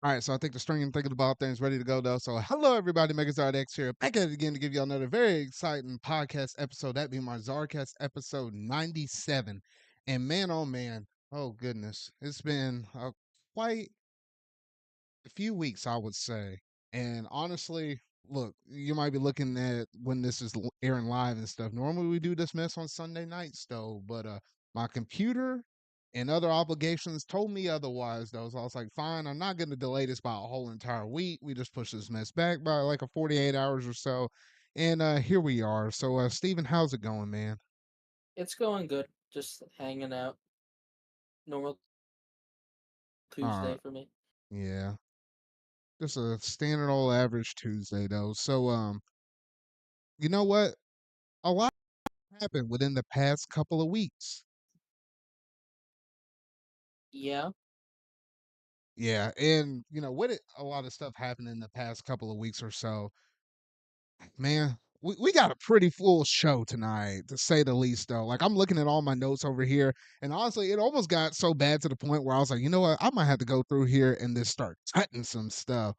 All right, so I think the string and thinking about things ready to go though. So hello everybody, Mega ZardX here, back at it again to give you another very exciting podcast episode. That being my ZardCast episode 97. And man, oh goodness, it's been quite a few weeks, I would say. And honestly, look, you might be looking at when this is airing live and stuff. Normally we do this mess on Sunday nights though, but my computer and other obligations told me otherwise though. So I was like, fine, I'm not gonna delay this by a whole entire week. We just push this mess back by like a 48 hours or so. And here we are. So Steven, how's it going, man? It's going good. Just hanging out. Normal All Tuesday right, for me. yeah. Just a standard old average Tuesday though. So you know what? A lot happened within the past couple of weeks. Yeah. Yeah, and with it, a lot of stuff happened in the past couple of weeks or so. Man, we got a pretty full show tonight, to say the least. Though, like I'm looking at all my notes over here, and honestly, it almost got so bad to the point where I was like, you know what, I might have to go through here and just start cutting some stuff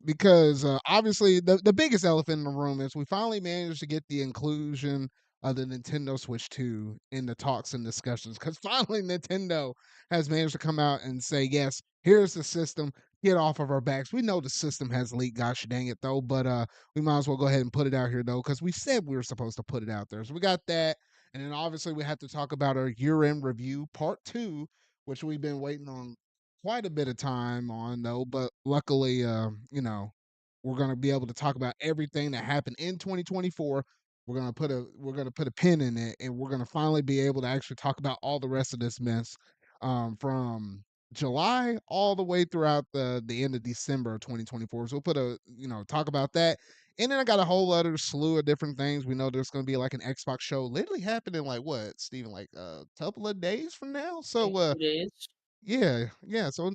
because obviously the biggest elephant in the room is we finally managed to get the inclusion of the Nintendo Switch 2 in the talks and discussions because finally Nintendo has managed to come out and say, yes, here's the system. Get off of our backs. We know the system has leaked, gosh dang it though, but we might as well go ahead and put it out here though, because we said we were supposed to put it out there. So we got that. And then obviously we have to talk about our year-end review part two, which we've been waiting on quite a bit of time on though, but luckily, we're gonna be able to talk about everything that happened in 2024. We're gonna put a pin in it, and we're gonna finally be able to actually talk about all the rest of this mess, from July all the way throughout the end of December of 2024. So we'll put a talk about that. And then I got a whole other slew of different things. We know there's going to be like an Xbox show literally happening like what, Steven, like a couple of days from now. In So 2 days. yeah, yeah. So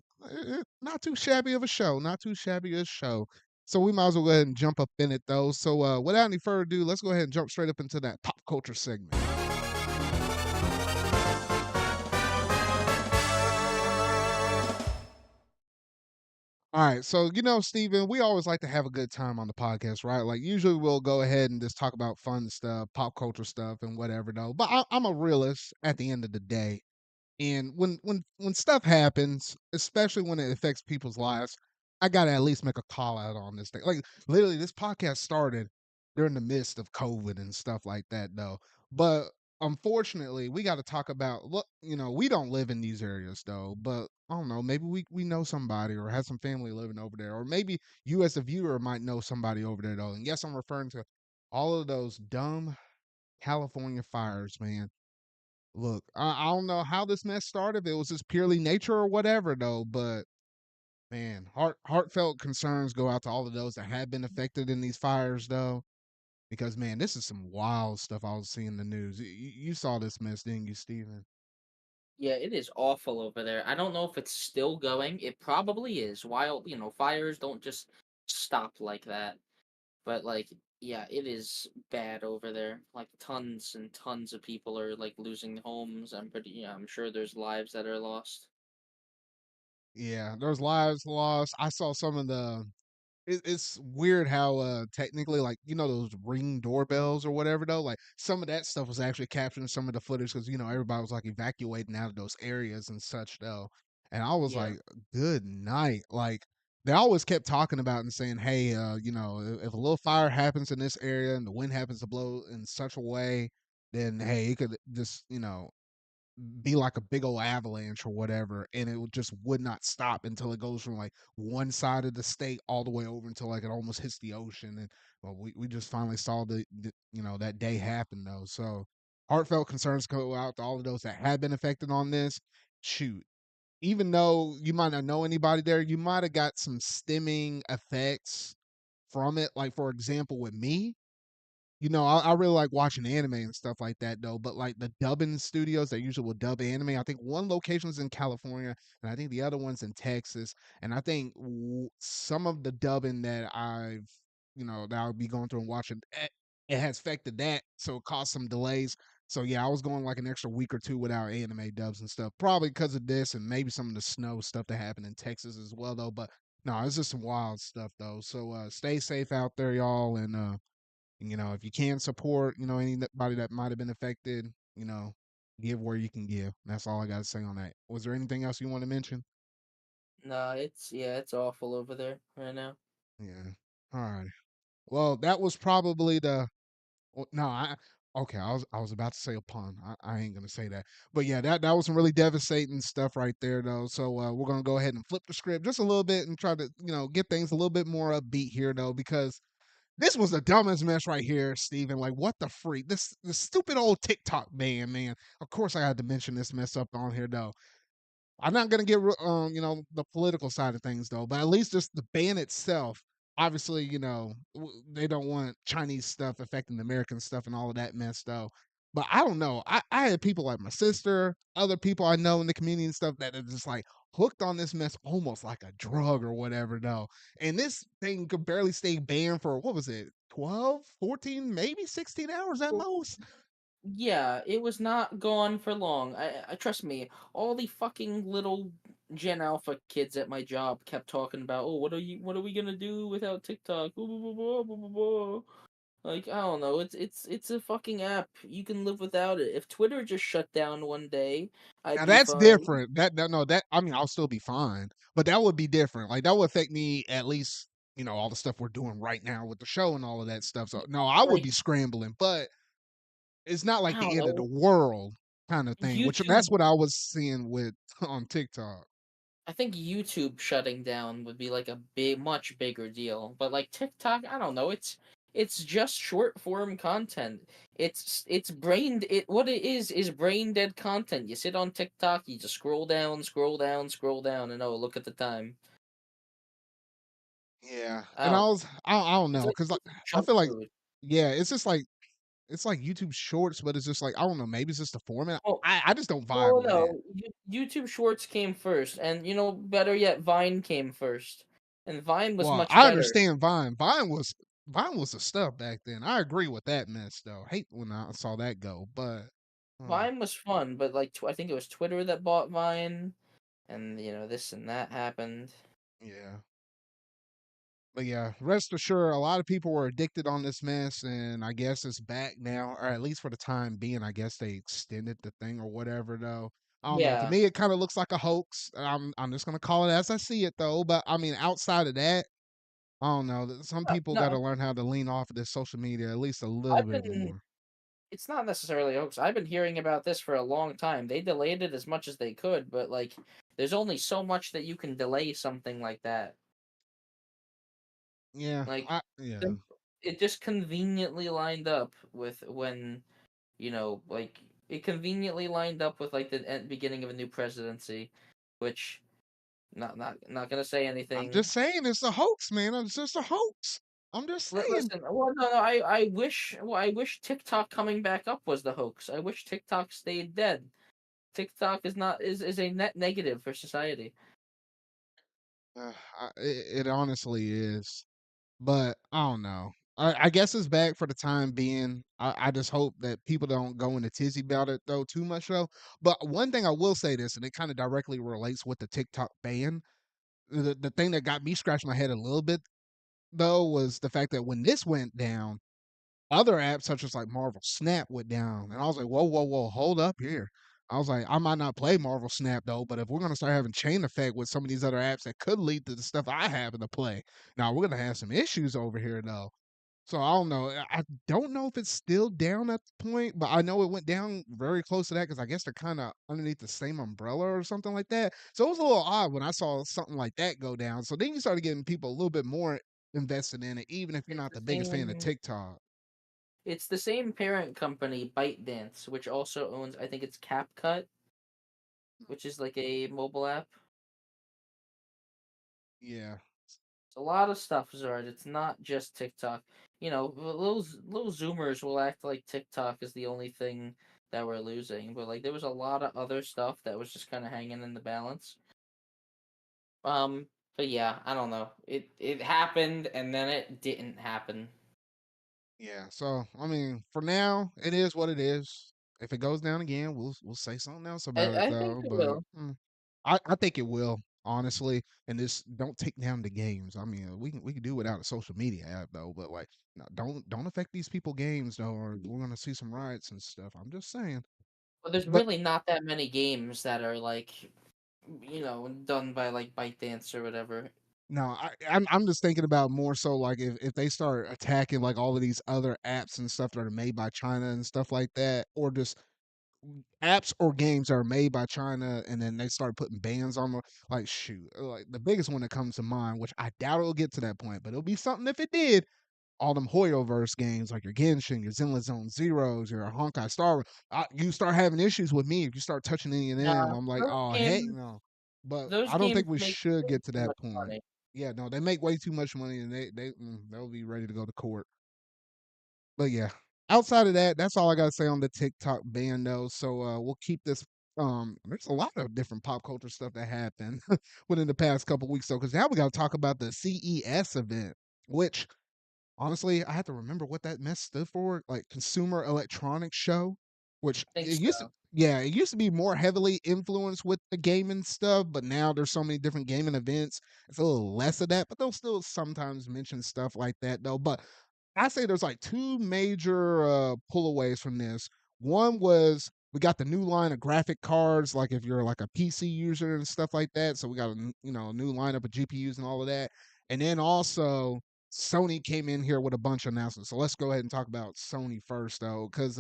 not too shabby of a show, not too shabby a show. So we might as well go ahead and jump up in it though. So without any further ado, let's go ahead and jump straight up into that pop culture segment. All right, so Steven, we always like to have a good time on the podcast, right? Like usually we'll go ahead and just talk about fun stuff, pop culture stuff, and whatever though. But I'm a realist at the end of the day. And when stuff happens, especially when it affects people's lives, I gotta at least make a call out on this thing. Like literally, this podcast started during the midst of COVID and stuff like that, though. But unfortunately, we got to talk about. Look, we don't live in these areas though. But I don't know. Maybe we know somebody or have some family living over there, or maybe you as a viewer might know somebody over there though. And yes, I'm referring to all of those dumb California fires, man. Look, I don't know how this mess started. If it was just purely nature or whatever, though. But man, heartfelt concerns go out to all of those that have been affected in these fires, though. Because man, this is some wild stuff I was seeing in the news. You saw this mess, didn't you, Steven? Yeah, it is awful over there. I don't know if it's still going. It probably is. Wild, fires don't just stop like that. But yeah, it is bad over there. Like tons and tons of people are like losing homes. I'm sure there's lives that are lost. Yeah, there's lives lost. I saw some of the it's weird how technically, like, those ring doorbells or whatever though, like some of that stuff was actually capturing some of the footage because everybody was like evacuating out of those areas and such though. And I was Yeah. like, good night. Like they always kept talking about and saying, hey, if a little fire happens in this area and the wind happens to blow in such a way, then hey, it could just be like a big old avalanche or whatever, and just would not stop until it goes from like one side of the state all the way over until like it almost hits the ocean. And well, we just finally saw that day happen though. So heartfelt concerns go out to all of those that have been affected on this. Shoot, even though you might not know anybody there, you might have got some stemming effects from it. Like for example, with me, I really like watching anime and stuff like that though. But like the dubbing studios that usually will dub anime, I think one location's in California, and I think the other one's in Texas. And I think some of the dubbing that I'll be going through and watching, it has affected that, so it caused some delays. So yeah, I was going like an extra week or two without anime dubs and stuff, probably because of this, and maybe some of the snow stuff that happened in Texas as well though. But No, it's just some wild stuff though. So stay safe out there, y'all, and if you can support, anybody that might have been affected, give where you can give. That's all I got to say on that. Was there anything else you want to mention? Nah, it's awful over there right now. Yeah. All right. Well, that was probably the no, okay, I was about to say a pun. I ain't gonna say that. But yeah, that was some really devastating stuff right there though. So we're gonna go ahead and flip the script just a little bit and try to, get things a little bit more upbeat here though, because this was the dumbest mess right here, Steven. Like, what the freak? This stupid old TikTok ban, man. Of course I had to mention this mess up on here though. I'm not gonna get the political side of things though, but at least just the ban itself. Obviously, they don't want Chinese stuff affecting the American stuff and all of that mess though. But I don't know. I had people like my sister, other people I know in the community and stuff that are just like hooked on this mess almost like a drug or whatever though. And this thing could barely stay banned for what was it? 12, 14, maybe 16 hours at most. Yeah, it was not gone for long. I trust me. All the fucking little Gen Alpha kids at my job kept talking about, "Oh, what are we gonna do without TikTok?" Blah, blah, blah, blah, blah, blah, blah." Like, I don't know. It's a fucking app. You can live without it. If Twitter just shut down one day, I'd Now be that's fine. different. That no, that I mean, I'll still be fine, but that would be different. Like that would affect me at least, all the stuff we're doing right now with the show and all of that stuff. So no, I would Like, be scrambling, but it's not I like the don't end of the know. world kind of thing. Which YouTube that's what I was seeing with on TikTok. I think YouTube shutting down would be like a big, much bigger deal. But like TikTok, I don't know. It's just short form content. It's brain. It what it is brain dead content. You sit on TikTok, you just scroll down, scroll down, scroll down, and oh, look at the time. Yeah, I and don't. I don't It's know like because like I junk feel like food. yeah, it's like YouTube Shorts, but it's just like I don't know, maybe it's just the format. Oh, I just don't vibe well, with it. no. YouTube Shorts came first, and better yet, Vine came first, and Vine was Well, much I better. understand Vine. Vine was the stuff back then. I agree with that mess though. Hate when I saw that go, but uh, Vine was fun, but like I think it was Twitter that bought Vine, and this and that happened. yeah. But yeah, rest assured, a lot of people were addicted on this mess, and I guess it's back now, or at least for the time being. I guess they extended the thing or whatever though. I don't know. To Yeah, me, it kind of looks like a hoax. I'm just gonna call it as I see it though. But I mean, outside of that, I don't know. Some people got to no, learn how to lean off of this social media at least a little I've bit been. more. It's not necessarily a hoax. I've been hearing about this for a long time. They delayed it as much as they could, but like, there's only so much that you can delay something like that. Yeah, Like, yeah. the- it just conveniently lined up with when like it conveniently lined up with like the beginning of a new presidency, which not gonna say I'm anything. just saying it's a hoax, man. It's just a hoax. I'm just saying. Listen, well, no, I wish TikTok coming back up was the hoax. I wish TikTok stayed dead. TikTok is a net negative for society. It honestly is, but I don't know. I guess it's back for the time being. I just hope that people don't go into tizzy about it though too much though. But one thing I will say this, and it kind of directly relates with the TikTok ban. The thing that got me scratching my head a little bit though was the fact that when this went down, other apps such as like Marvel Snap went down, and I was like, whoa, whoa, whoa, hold up here. I was like, I might not play Marvel Snap though, but if we're gonna start having chain effect with some of these other apps that could lead to the stuff I happen to play, now we're gonna have some issues over here though. So I don't know. I don't know if it's still down at the point, but I know it went down very close to that because I guess they're kind of underneath the same umbrella or something like that. So it was a little odd when I saw something like that go down. So then you started getting people a little bit more invested in it, even if you're It's not the the biggest fan of same. TikTok. It's the same parent company, ByteDance, which also owns, I think it's CapCut, which is like a mobile app. Yeah. It's a lot of stuff, Zard. It's not just TikTok. Little Zoomers will act like TikTok is the only thing that we're losing, but like there was a lot of other stuff that was just kind of hanging in the balance. But yeah, I don't know. It happened and then it didn't happen. Yeah. So I mean, for now, it is what it is. If it goes down again, we'll say something else I about it I think though. it But will. I think it will. honestly, and just don't take down the games. I mean, we can do without a social media app though, but like, no, don't affect these people games though, or we're gonna see some riots and stuff. I'm just saying. But there's But really not that many games that are like, done by like ByteDance or whatever. no, I'm just thinking about more so like if they start attacking like all of these other apps and stuff that are made by China and stuff like that, or just apps or games that are made by China, and then they start putting bans on them. Like shoot, like the biggest one that comes to mind, which I doubt it'll get to that point, but it'll be something if it did. All them Hoyoverse games like your Genshin, your Zenless Zone Zeros, your Honkai Star, you start having issues with me if you start touching any of them. Nah, I'm like, those oh heck games no. But those I don't games think we make should way get to too that much point. money. Yeah, no, they make way too much money, and they'll be ready to go to court. But yeah, outside of that, that's all I gotta say on the TikTok ban though. So we'll keep this. There's a lot of different pop culture stuff that happened within the past couple weeks though, because now we gotta talk about the CES event, which honestly, I had to remember what that mess stood for, like Consumer Electronics Show, which I think it used to, so. yeah, it used to be more heavily influenced with the gaming stuff, but now there's so many different gaming events. It's a little less of that, but they'll still sometimes mention stuff like that though. But I say there's like two major pullaways from this. One was we got the new line of graphic cards, like if you're like a PC user and stuff like that. So we got a new lineup of GPUs and all of that. And then also Sony came in here with a bunch of announcements. So let's go ahead and talk about Sony first though, because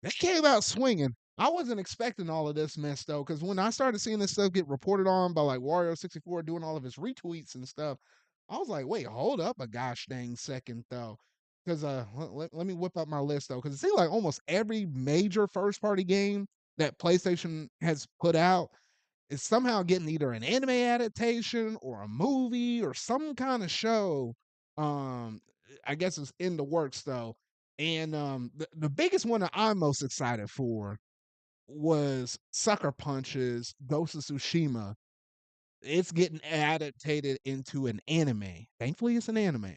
they came out swinging. I wasn't expecting all of this mess though, because when I started seeing this stuff get reported on by like Wario64 doing all of his retweets and stuff, I was like, wait, hold up a gosh dang second though. Because let me whip up my list though, because it seems like almost every major first party game that PlayStation has put out is somehow getting either an anime adaptation or a movie or some kind of show. Um, I guess it's in the works though. And the biggest one that I'm most excited for was Sucker Punch's Ghost of Tsushima. It's getting adapted into an anime. Thankfully, it's an anime.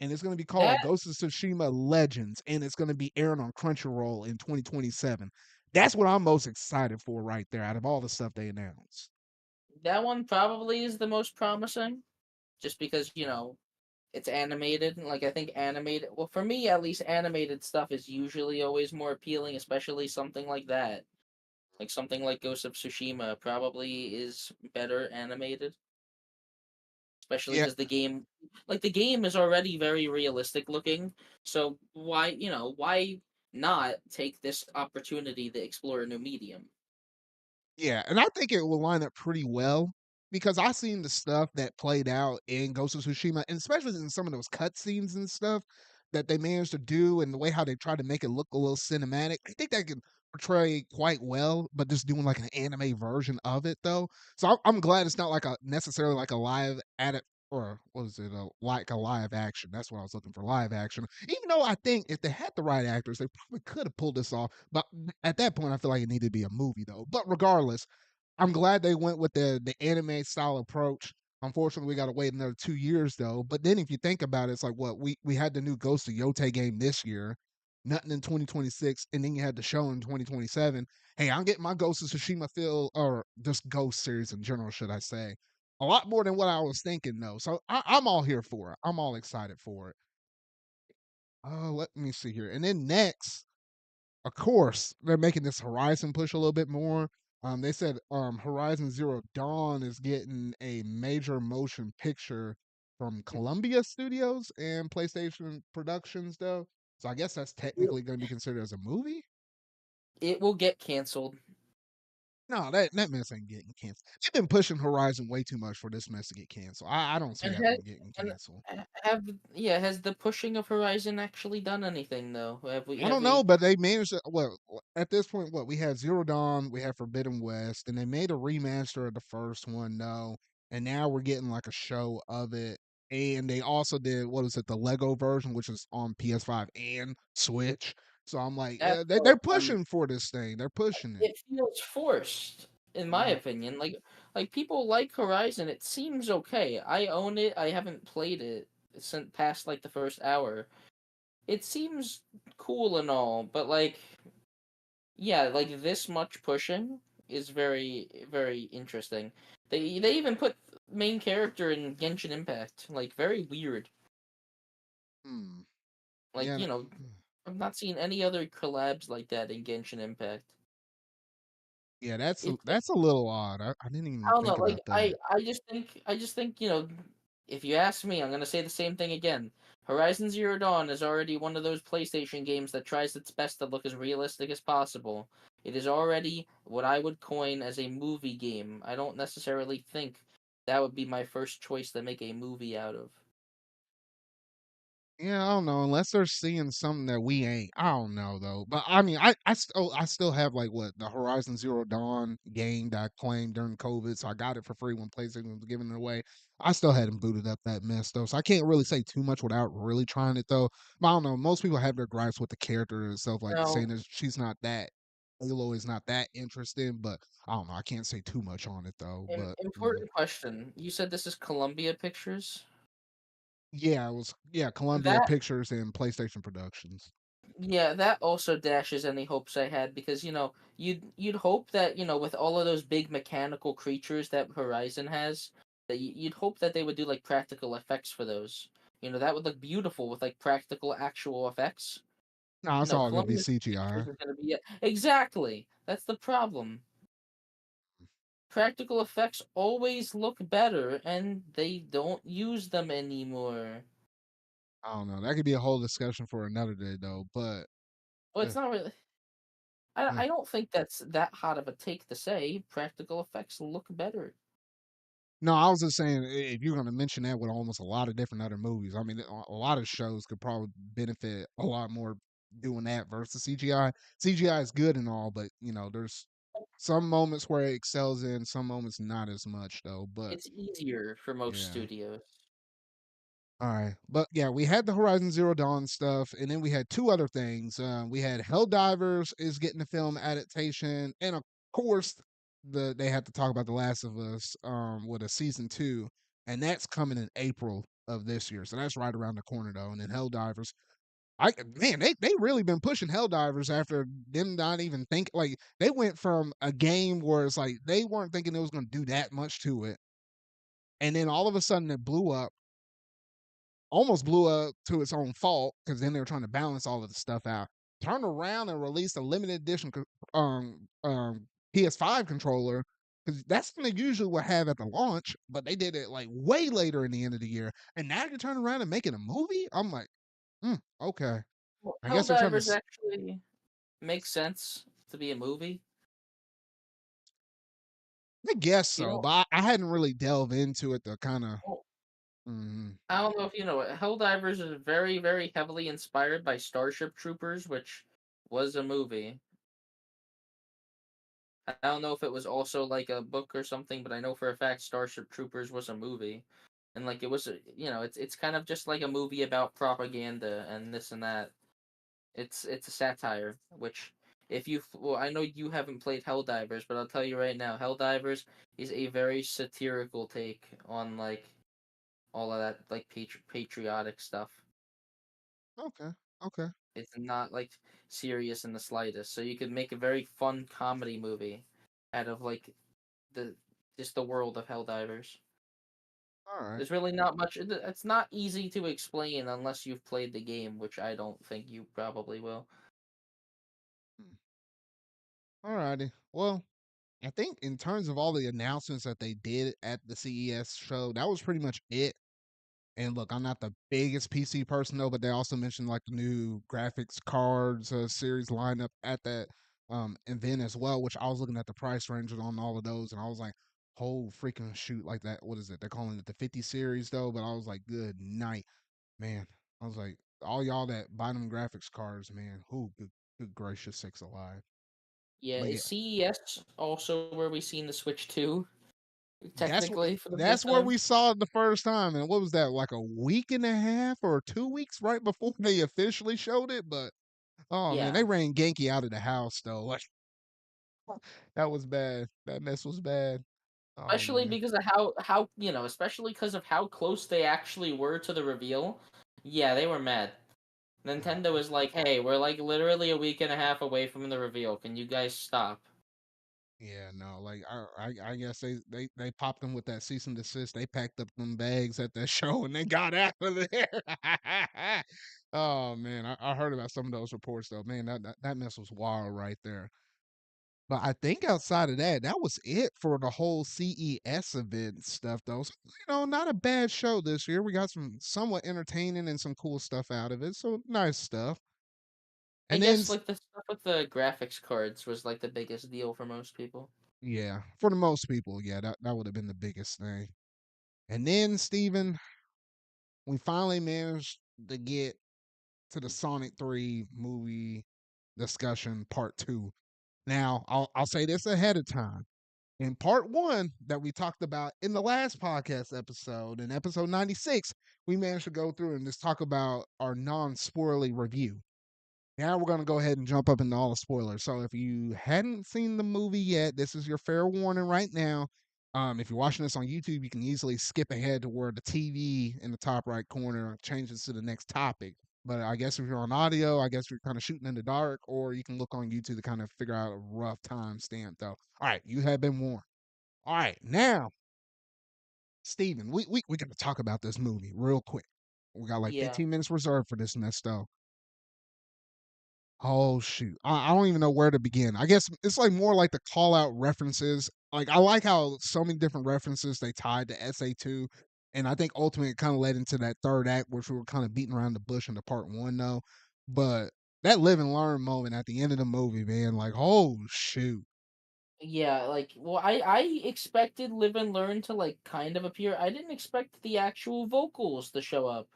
And it's going to be That called Ghost of Tsushima Legends, and it's going to be airing on Crunchyroll in 2027. That's what I'm most excited for right there out of all the stuff they announced. that one probably is the most promising, just because it's animated. And, like I think animated. Well, for me at least, animated stuff is usually always more appealing, especially something like that. Like something like Ghost of Tsushima probably is better animated, especially Yeah, because the game is already very realistic looking. So why not take this opportunity to explore a new medium? yeah, and I think it will line up pretty well because I seen the stuff that played out in Ghost of Tsushima, and especially in some of those cutscenes and stuff that they managed to do, and the way how they tried to make it look a little cinematic. I think that can portray quite well, but just doing like an anime version of it though. So I'm glad it's not like a necessarily like a live adapt or what is it like a live action. That's what I was looking for, live action. Even though I think if they had the right actors, they probably could have pulled this off. But at that point, I feel like it needed to be a movie though. But regardless, I'm glad they went with the anime style approach. Unfortunately, we got to wait another 2 years though. But then if you think about it, it's like what we had the new Ghost of Yote game this year, nothing in 2026, and then you had the show in 2027. Hey, I'm getting my Ghost of Tsushima feel, or just Ghost series in general, should I say, a lot more than what I was thinking though. So I'm all here for it. I'm all excited for it. Let me see here, and then next of course, they're making this Horizon push a little bit more. They said Horizon Zero Dawn is getting a major motion picture from Columbia Studios and PlayStation Productions, though. So I guess that's It, technically going to be considered as a movie. it will get canceled. No, that mess ain't getting canceled. They've been pushing Horizon way too much for this mess to get canceled. I don't see And that has one getting and canceled. have yeah has the pushing of Horizon actually done anything though? Have we I have don't know, we but they managed to. Well, at this point, what we had Zero Dawn, we had Forbidden West, and they made a remaster of the first one, though, and now we're getting like a show of it. And they also did what was it, the Lego version, which is on PS5 and Switch. So I'm like, that's they're pushing for this thing. They're pushing it. it feels forced in my Mhm. opinion. Like people like Horizon. It seems okay. I own it. I haven't played it since past like the first hour. It seems cool and all, but like yeah, like this much pushing is very very interesting. They even put main character in Genshin Impact. Like very weird. Hmm. Like, Yeah. I've not seen any other collabs like that in Genshin Impact. Yeah, that's It that's a little odd. I didn't even I don't know, think like about that. I just think, if you ask me, I'm gonna say the same thing again. Horizon Zero Dawn is already one of those PlayStation games that tries its best to look as realistic as possible. It is already what I would coin as a movie game. I don't necessarily think that would be my first choice to make a movie out of. Yeah, I don't know. Unless they're seeing something that we ain't. I don't know though. But I mean, I still have like what the Horizon Zero Dawn game that I claimed during COVID, so I got it for free when PlayStation was giving it away. I still hadn't booted up that mess though, so I can't really say too much without really trying it though. But I don't know. Most people have their gripes with the character itself, like saying Now, that she's not that. Halo is not that interesting, but I don't know. I can't say too much on it though. But important question. You said this is Columbia Pictures? yeah, it was Columbia That Pictures and PlayStation Productions. Yeah, that also dashes any hopes I had because you'd hope that with all of those big mechanical creatures that Horizon has that you'd hope that they would do like practical effects for those. That would look beautiful with like practical actual effects. No, it's all gonna be Columbia CGI. Pictures is going to be exactly. That's the problem. Practical effects always look better and they don't use them anymore. I don't know. That could be a whole discussion for another day, though. But Well, it's uh, not really. uh, I don't think that's that hot of a take to say practical effects look better. no, I was just saying if you're gonna mention that with almost a lot of different other movies, I mean, a lot of shows could probably benefit a lot more doing that versus CGI. CGI is good and all, but there's some moments where it excels in, some moments not as much though. But It's easier for most yeah. studios. All right, but yeah, we had the Horizon Zero Dawn stuff, and then we had two other things. We had Helldivers is getting the film adaptation, and of course, they had to talk about The Last of Us with a season two, and that's coming in April of this year. So that's right around the corner though. And then Helldivers, they really been pushing Helldivers after them not even think like they went from a game where it's like they weren't thinking it was going to do that much to it, and then all of a sudden it blew up, almost blew up to its own fault because then they were trying to balance all of the stuff out. Turned around and released a limited edition PS5 controller because that's what they usually would have at the launch, but they did it like way later in the end of the year. And now you're turning around and making a movie. I'm like, okay. Well, I guess they're trying to. Helldivers actually makes sense to be a movie. I guess You so, know, but I hadn't really delved into it to kind of. well, Mm, I don't know if you know it. Helldivers is very, very heavily inspired by Starship Troopers, which was a movie. I don't know if it was also like a book or something, but I know for a fact Starship Troopers was a movie. And like it was it's kind of just like a movie about propaganda and this and that. It's a satire, which well, I know you haven't played Helldivers, but I'll tell you right now, Helldivers is a very satirical take on like all of that like patriotic stuff. okay, okay. It's not like serious in the slightest. So you could make a very fun comedy movie out of like the just the world of Helldivers. All right. There's really not much. It's not easy to explain unless you've played the game, which I don't think you probably will. All righty. Well, I think in terms of all the announcements that they did at the CES show, that was pretty much it. And look, I'm not the biggest PC person though, but they also mentioned like the new graphics cards series lineup at that event as well, which I was looking at the price ranges on all of those, and I was like, "Oh freaking shoot!" Like that. What is it? They're calling it the 50 series though, but I was like, "Good night, man." I was like, all y'all that buy them graphics cards, man. Who good gracious sakes alive. Yeah, But is yeah, CES also where we seen the Switch 2 That's technically for the that's first where time? we saw it the first time, and what was that, like a week and a half or 2 weeks right before they officially showed it? But oh man, they Yeah, ran Genki out of the house though. Like that was bad. That mess was bad. Oh especially man. because of especially because of how close they actually were to the reveal. Yeah, they were mad. Nintendo was like, "Hey, we're like literally a week and a half away from the reveal. Can you guys stop?" Yeah, no, like I guess they popped them with that cease and desist. They packed up them bags at that show and they got out of there. Oh man, I heard about some of those reports though. Man, that mess was wild right there. But I think outside of that, that was it for the whole CES event stuff though. So, not a bad show this year. We got some somewhat entertaining and some cool stuff out of it. So nice stuff. I And then guess like the stuff with the graphics cards was like the biggest deal for most people. yeah, for the most people, yeah, that would have been the biggest thing. And then, Steven, we finally managed to get to the Sonic 3 movie discussion part 2. Now, I'll say this ahead of time. In part 1 that we talked about in the last podcast episode, in episode 96, we managed to go through and just talk about our non-spoilerly review. Now we're going to go ahead and jump up into all the spoilers. So if you hadn't seen the movie yet, this is your fair warning right now. If you're watching this on YouTube, you can easily skip ahead to where the TV in the top right corner changes to the next topic. But I guess if you're on audio, I guess you're kind of shooting in the dark, or you can look on YouTube to kind of figure out a rough time stamp, though. All right, you have been warned. All right, now, Steven, we got to talk about this movie real quick. We got like Yeah. 15 minutes reserved for this mess, though. Oh shoot. I don't even know where to begin. I guess it's like more like the call out references. Like I like how so many different references they tied to SA2. And I think ultimately it kind of led into that third act, which we were kind of beating around the bush in the part one though. But that live and learn moment at the end of the movie, man, like, oh shoot. Yeah, like well I expected Live and Learn to like kind of appear. I didn't expect the actual vocals to show up,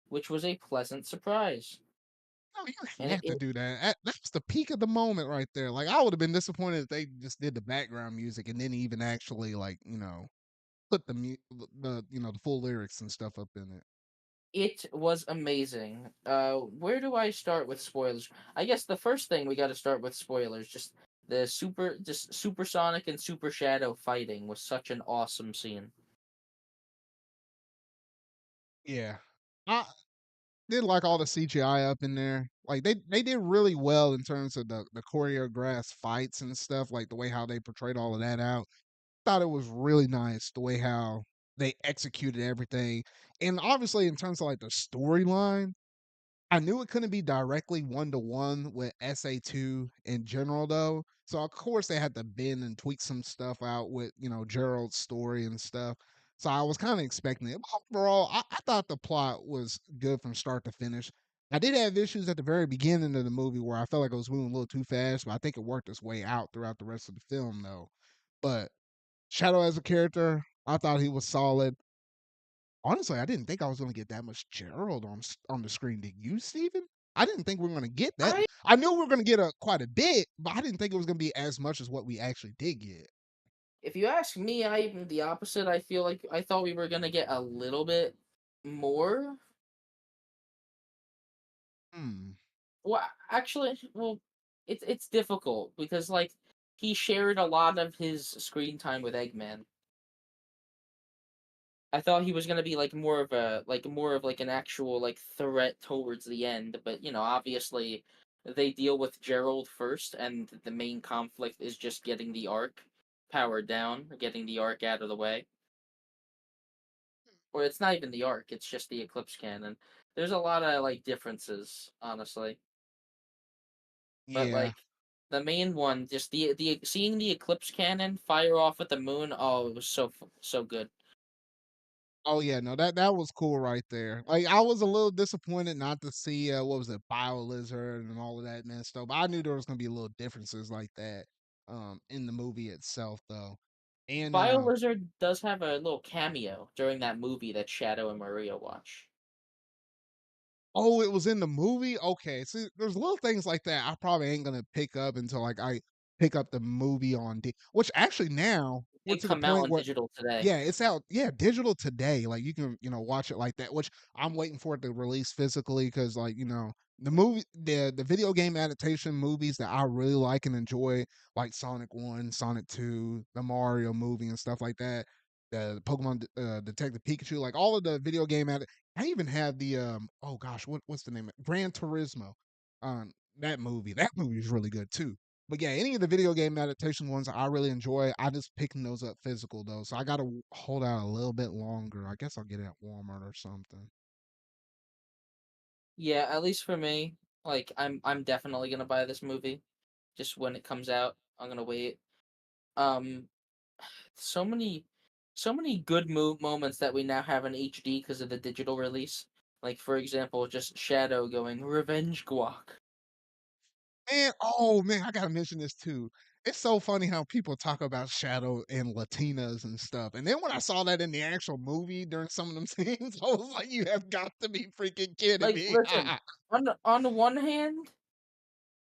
which was a pleasant surprise. No, you And have to do that. That's the peak of the moment right there. Like I would have been disappointed if they just did the background music and didn't even actually like, put the full lyrics and stuff up in it. it was amazing. Where do I start with spoilers? I guess the first thing we got to start with spoilers. Just supersonic and super shadow fighting was such an awesome scene. Yeah. I did like all the CGI up in there. Like they did really well in terms of the choreographed fights and stuff, like the way how they portrayed all of that out. Thought it was really nice the way how they executed everything. And obviously in terms of like the storyline, I knew it couldn't be directly one to one with SA2 in general, though. So of course they had to bend and tweak some stuff out with Gerald's story and stuff. So I was kind of expecting it. But overall, I thought the plot was good from start to finish. I did have issues at the very beginning of the movie where I felt like it was moving a little too fast, but I think it worked its way out throughout the rest of the film, though. But Shadow as a character, I thought he was solid. Honestly, I didn't think I was gonna get that much Gerald on the screen. Did you, Steven? I didn't think we were gonna get that. I I knew we were gonna get a quite a bit, but I didn't think it was gonna be as much as what we actually did get. If you ask me, I'm the opposite. I feel like I thought we were gonna get a little bit more. Hmm. Well, actually, well, it's difficult because like he shared a lot of his screen time with Eggman. I thought he was gonna be like more of like an actual like threat towards the end, but obviously they deal with Gerald first, and the main conflict is just getting the arc powered down, getting the arc out of the way. Or it's not even the arc; it's just the Eclipse cannon. There's a lot of like differences, honestly, but Yeah. like the main one, just the seeing the Eclipse cannon fire off at the moon. Oh, it was so good. Oh yeah, no, that was cool right there. Like I was a little disappointed not to see what was it, Bio Lizard and all of that man stuff. But I knew there was gonna be a little differences like that in the movie itself though. And BioLizard does have a little cameo during that movie that Shadow and Maria watch. oh, it was in the movie? Okay. See, there's little things like that I probably ain't gonna pick up until like I pick up the movie on which actually now we're Did to the come out point on where digital today. yeah, it's out. Yeah, digital today. Like you can, watch it like that. Which I'm waiting for it to release physically because, like, the video game adaptation movies that I really like and enjoy, like Sonic One, Sonic Two, the Mario movie, and stuff like that. The Pokemon Detective Pikachu, like all of the video game I even have the oh gosh, what's the name? Gran Turismo. That movie is really good too. But yeah, any of the video game adaptation ones I really enjoy. I just picking those up physical though, so I gotta hold out a little bit longer. I guess I'll get it at Walmart or something. Yeah, at least for me, like I'm definitely gonna buy this movie just when it comes out. I'm gonna wait. Um, so many, so many good moments that we now have in HD because of the digital release. Like for example, just Shadow going revenge guac. And oh man, I gotta mention this too. It's so funny how people talk about Shadow and Latinas and stuff. And then when I saw that in the actual movie during some of them scenes, I was like, you have got to be freaking kidding Like, me. listen, on the one hand,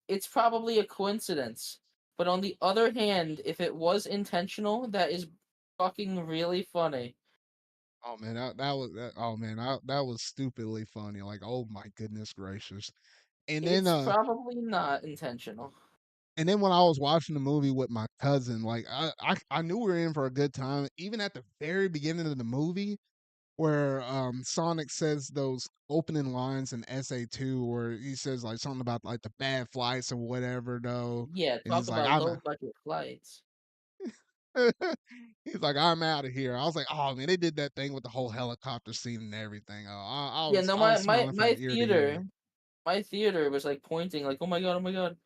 it's probably a coincidence, but on the other hand, if it was intentional, that is fucking really funny. Oh man, that was that, oh man, that was stupidly funny. Like, oh my goodness gracious. And then It's probably not intentional. when I was watching the movie with my cousin, like I knew we were in for a good time. Even at the very beginning of the movie, where Sonic says those opening lines in SA2 where he says like something about like the bad flights or whatever though. Yeah, And talk he's like, about I'm low budget flights. he's like, I'm out of here. I was like, oh man, they did that thing with the whole helicopter scene and everything. Oh, Yeah, no, I my was my smiling from my ear to ear. theater, my theater was like pointing, like, oh my god, oh my god.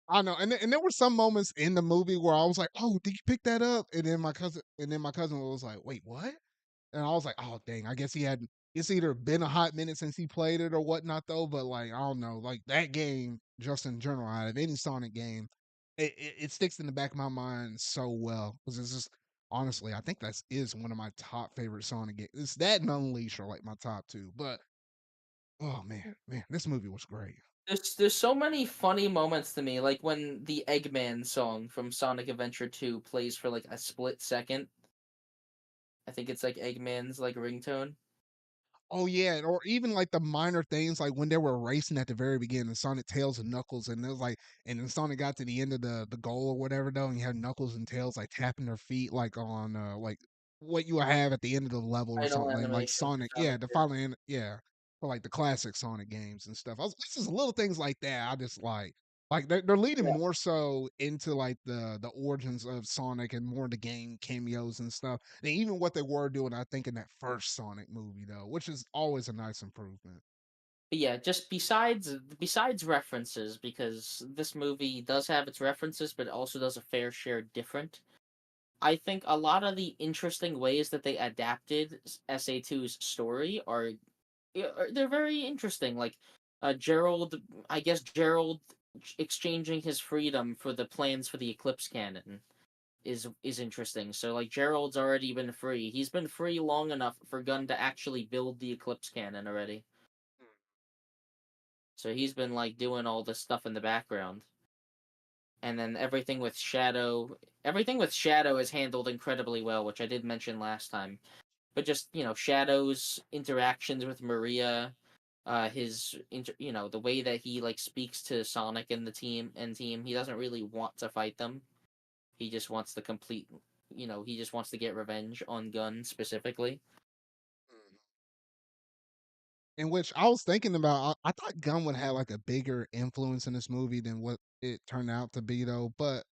I know, and there were some moments in the movie where I was like, "Oh, did you pick that up?" And then my cousin was like, "Wait, what?" And I was like, "Oh, dang! I guess he had. It's either been a hot minute since he played it or whatnot, though. But like, I don't know, like that game, just in general, out of any Sonic game, it sticks in the back of my mind so well because it's just honestly, I think that is one of my top favorite Sonic games. It's that and Unleash are like my top two. But oh man, this movie was great. There's so many funny moments to me, like when the Eggman song from Sonic Adventure 2 plays for like a split second. I think it's like Eggman's like ringtone. Oh yeah, or even like the minor things like when they were racing at the very beginning, Sonic, Tails, and Knuckles, and it was like, and then Sonic got to the end of the goal or whatever though, and you had Knuckles and Tails like tapping their feet like on like what you would have at the end of the level or Idle something, like animation for Sonic, yeah, Sonic the 2. final end, yeah, for like the classic Sonic games and stuff. This is little things like that I just like they're leading Yeah. more so into like the origins of Sonic and more the game cameos and stuff than even what they were doing, I think, in that first Sonic movie though, which is always a nice improvement. But yeah, just besides references, because this movie does have its references, but it also does a fair share different. I think a lot of the interesting ways that they adapted SA2's story are, yeah, they're very interesting. Like Gerald, I guess Gerald exchanging his freedom for the plans for the Eclipse Cannon is interesting. So like Gerald's already been free. He's been free long enough for Gunn to actually build the Eclipse Cannon already. So he's been like doing all this stuff in the background. And then everything with Shadow is handled incredibly well, which I did mention last time. But just, Shadow's interactions with Maria, the way that he like speaks to Sonic and the team, he doesn't really want to fight them. He just wants to he just wants to get revenge on Gunn specifically. In which I was thinking about, I thought Gunn would have like a bigger influence in this movie than what it turned out to be, though. But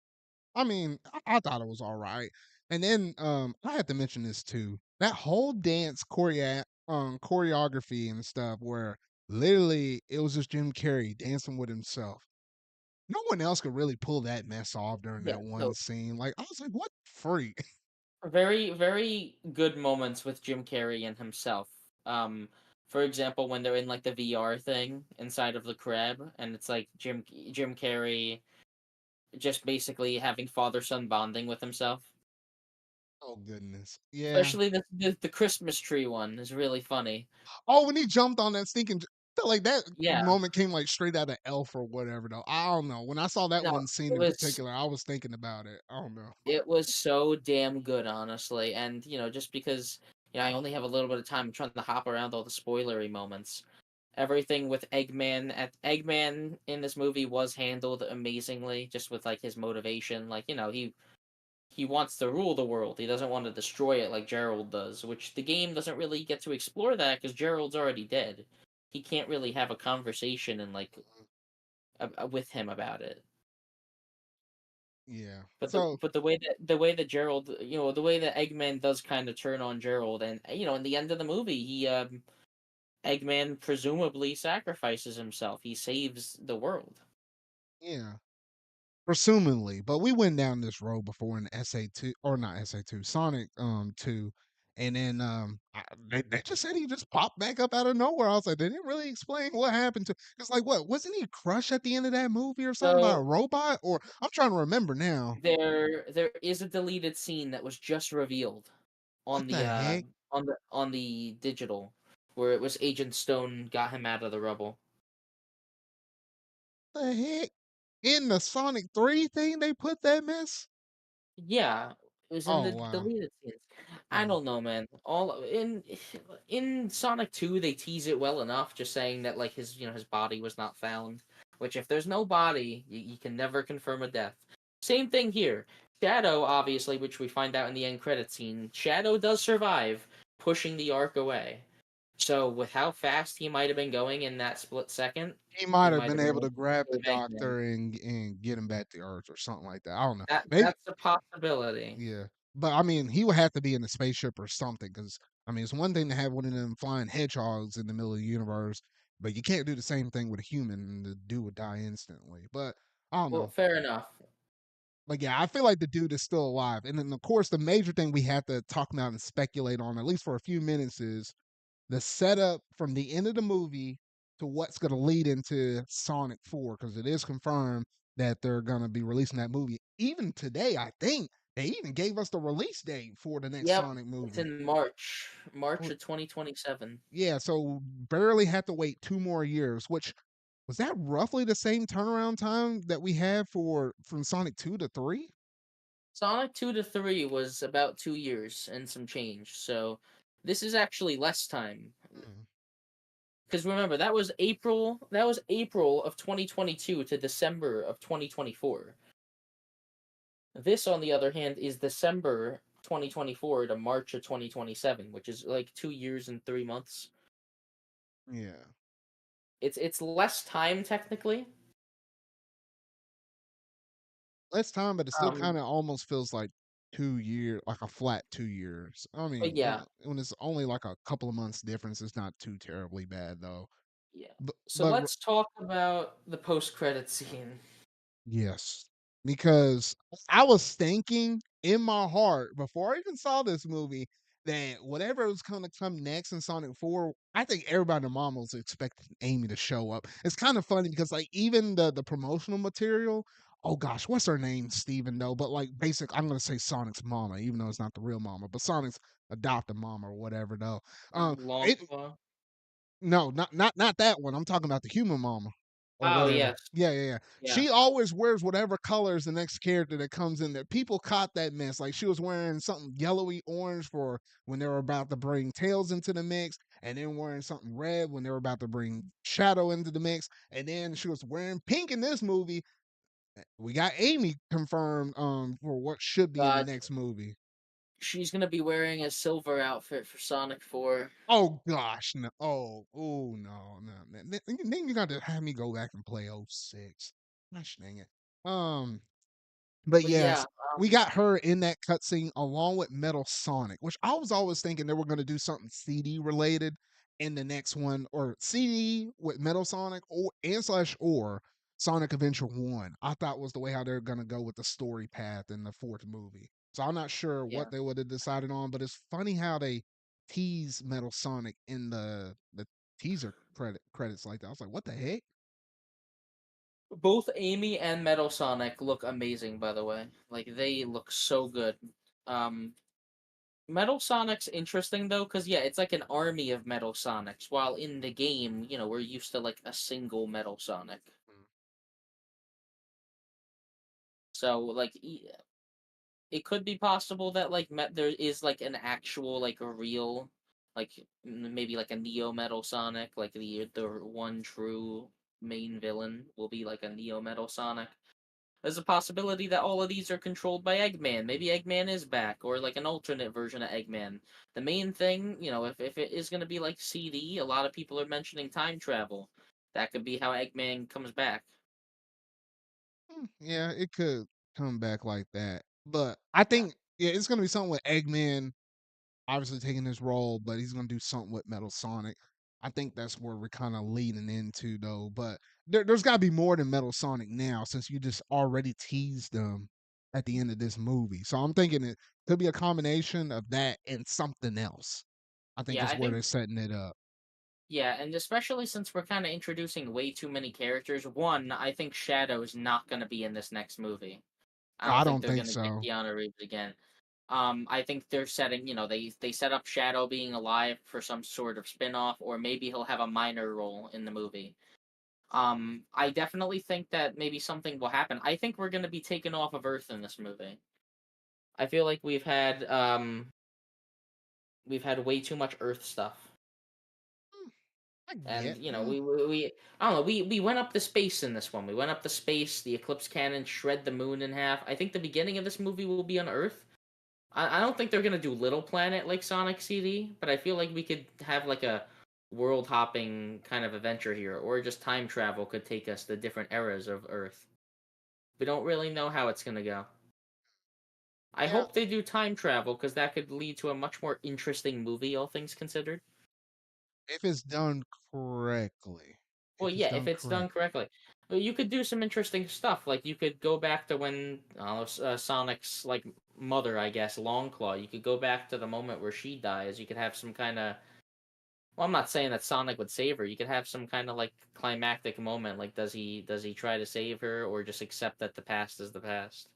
I mean, I thought it was all right. And then I have to mention this too. That whole dance choreography and stuff, where literally it was just Jim Carrey dancing with himself. No one else could really pull that mess off during Yeah, that one no, scene. Like I was like, what the freak? very, very good moments with Jim Carrey and himself. Um, for example, when they're in like the VR thing inside of the crab, and it's like Jim Carrey just basically having father son bonding with himself. Oh goodness, yeah. Especially the Christmas tree one is really funny. Oh, when he jumped on that stinking, felt like that Yeah, moment came like straight out of Elf or whatever. Though I don't know. When I saw that no, one scene it in was particular, I was thinking about it. I don't know. it was so damn good, honestly. And just because I only have a little bit of time, I'm trying to hop around all the spoilery moments. Everything with Eggman in this movie was handled amazingly, just with like his motivation. Like he wants to rule the world. He doesn't want to destroy it like Gerald does, which the game doesn't really get to explore that because Gerald's already dead. He can't really have a conversation and like with him about it. Yeah. But So the way that Gerald, the way that Eggman does kind of turn on Gerald, and in the end of the movie, Eggman presumably sacrifices himself. He saves the world. yeah. Presumably, but we went down this road before in SA2 or not SA2, Sonic 2. And then they just said he just popped back up out of nowhere. I was like, they didn't really explain what happened to. It's like, what wasn't he crushed at the end of that movie or something by a So robot? Or I'm trying to remember now. there is a deleted scene that was just revealed What on the the heck? on the digital, where it was Agent Stone got him out of the rubble. The heck? In the Sonic 3 thing, they put that mess. Yeah, it was in Oh the wow. deleted scenes. I Yeah. don't know, man. All in Sonic 2, they tease it well enough, just saying that like his body was not found. Which, if there's no body, you can never confirm a death. Same thing here. Shadow, obviously, which we find out in the end credit scene, Shadow does survive, pushing the Ark away. So, with how fast he might have been going in that split second, He he might have might been have been able able to grab to the save Eggman. doctor and get him back to Earth or something like that. I don't know. Maybe. That's a possibility. Yeah, but I mean, he would have to be in a spaceship or something because I mean, it's one thing to have one of them flying hedgehogs in the middle of the universe, but you can't do the same thing with a human and the dude would die instantly. But I don't Well, know. fair enough. But yeah, I feel like the dude is still alive. And then, of course, the major thing we have to talk about and speculate on, at least for a few minutes, is the setup from the end of the movie to what's going to lead into Sonic 4 because it is confirmed that they're going to be releasing that movie. Even today, I think they even gave us the release date for the next Yep, Sonic it's movie. in March Well, of 2027. yeah, so barely had to wait 2 more years, which was that roughly the same turnaround time that we had for from Sonic 2 to 3? Sonic 2 to 3 was about 2 years and some change, so this is actually less time. Mm, Because remember, that was April of 2022 to December of 2024. This, on the other hand, is December 2024 to March of 2027, which is like 2 years and 3 months. yeah. It's less time technically. Less time, but it still Um, kind of almost feels like 2 year, like a flat 2 years. I but mean, yeah, when it's only like a couple of months difference, it's not too terribly bad though. yeah. But So but let's talk about the post-credit scene. yes, because I was thinking in my heart before I even saw this movie that whatever was going to come next in Sonic 4, I think everybody and their mom was expecting Amy to show up. It's kind of funny because like even the promotional material, oh gosh, what's her name? Steven though, but like basic I'm going to say Sonic's mama even though it's not the real mama, but Sonic's adopted mama or whatever though. It Longclaw. no, not that one. I'm talking about the human mama or Oh whatever. yes, Yeah, yeah, yeah. yeah. She always wears whatever color is the next character that comes in there. People caught that mess. Like she was wearing something yellowy orange for when they were about to bring Tails into the mix, and then wearing something red when they were about to bring Shadow into the mix, and then she was wearing pink in this movie. We got Amy confirmed for what should be in the God, next movie. she's gonna be wearing a silver outfit for Sonic 4. Oh gosh, no. Oh no, no. Then you got to have me go back and play '06. Gosh dang it. Um, but But yeah, yes, we got her in that cutscene along with Metal Sonic, which I was always thinking they were going to do something CD related in the next one, or CD with Metal Sonic or and slash or Sonic Adventure 1. I thought was the way how they're going to go with the story path in the fourth movie. So I'm not sure yeah. what they would have decided on, but it's funny how they tease Metal Sonic in the teaser credits like that. I was like, what the heck? Both Amy and Metal Sonic look amazing, by the way. Like they look so good. Um, Metal Sonic's interesting though, because yeah, it's like an army of Metal Sonics. While in the game, we're used to like a single Metal Sonic. So like, it could be possible that like there is like an actual like a real like maybe like a Neo Metal Sonic, like the one true main villain will be like a Neo Metal Sonic. There's a possibility that all of these are controlled by Eggman. Maybe Eggman is back, or like an alternate version of Eggman. The main thing, if it is going to be like CD, a lot of people are mentioning time travel. That could be how Eggman comes back. Yeah, it could come back like that. But I Yeah. think yeah, it's gonna be something with Eggman obviously taking his role, but he's gonna do something with Metal Sonic. I think that's where we're kind of leading into though. But there's got to be more than Metal Sonic now, since you just already teased them at the end of this movie. So I'm thinking it could be a combination of that and something else. I think Yeah, is I where think they're setting it up. yeah, and especially since we're kind of introducing way too many characters. One, I think Shadow is not going to be in this next movie. I I don't think don't they're think going to get so. Keanu Reeves again. I think they're setting, they set up Shadow being alive for some sort of spin-off, or maybe he'll have a minor role in the movie. I definitely think that maybe something will happen. I think we're going to be taken off of Earth in this movie. I feel like we've had way too much Earth stuff. Hmm, I And get. we I don't know, we went up to space in this one. We went up to space. The eclipse cannon shred the moon in half. I think the beginning of this movie will be on Earth. I don't think they're gonna do Little Planet like Sonic CD, but I feel like we could have like a world hopping kind of adventure here, or just time travel could take us to different eras of Earth. We don't really know how it's gonna go. I Yeah, hope they do time travel because that could lead to a much more interesting movie, all things considered. if it's done correctly. Well, If it's yeah, if done it's done correctly. correctly. Well, you could do some interesting stuff. Like you could go back to when Sonic's like mother, I guess, Longclaw. You could go back to the moment where she dies. You could have some kind of. Well, I'm not saying that Sonic would save her. You could have some kind of like climactic moment. Like, does he try to save her, or just accept that the past is the past?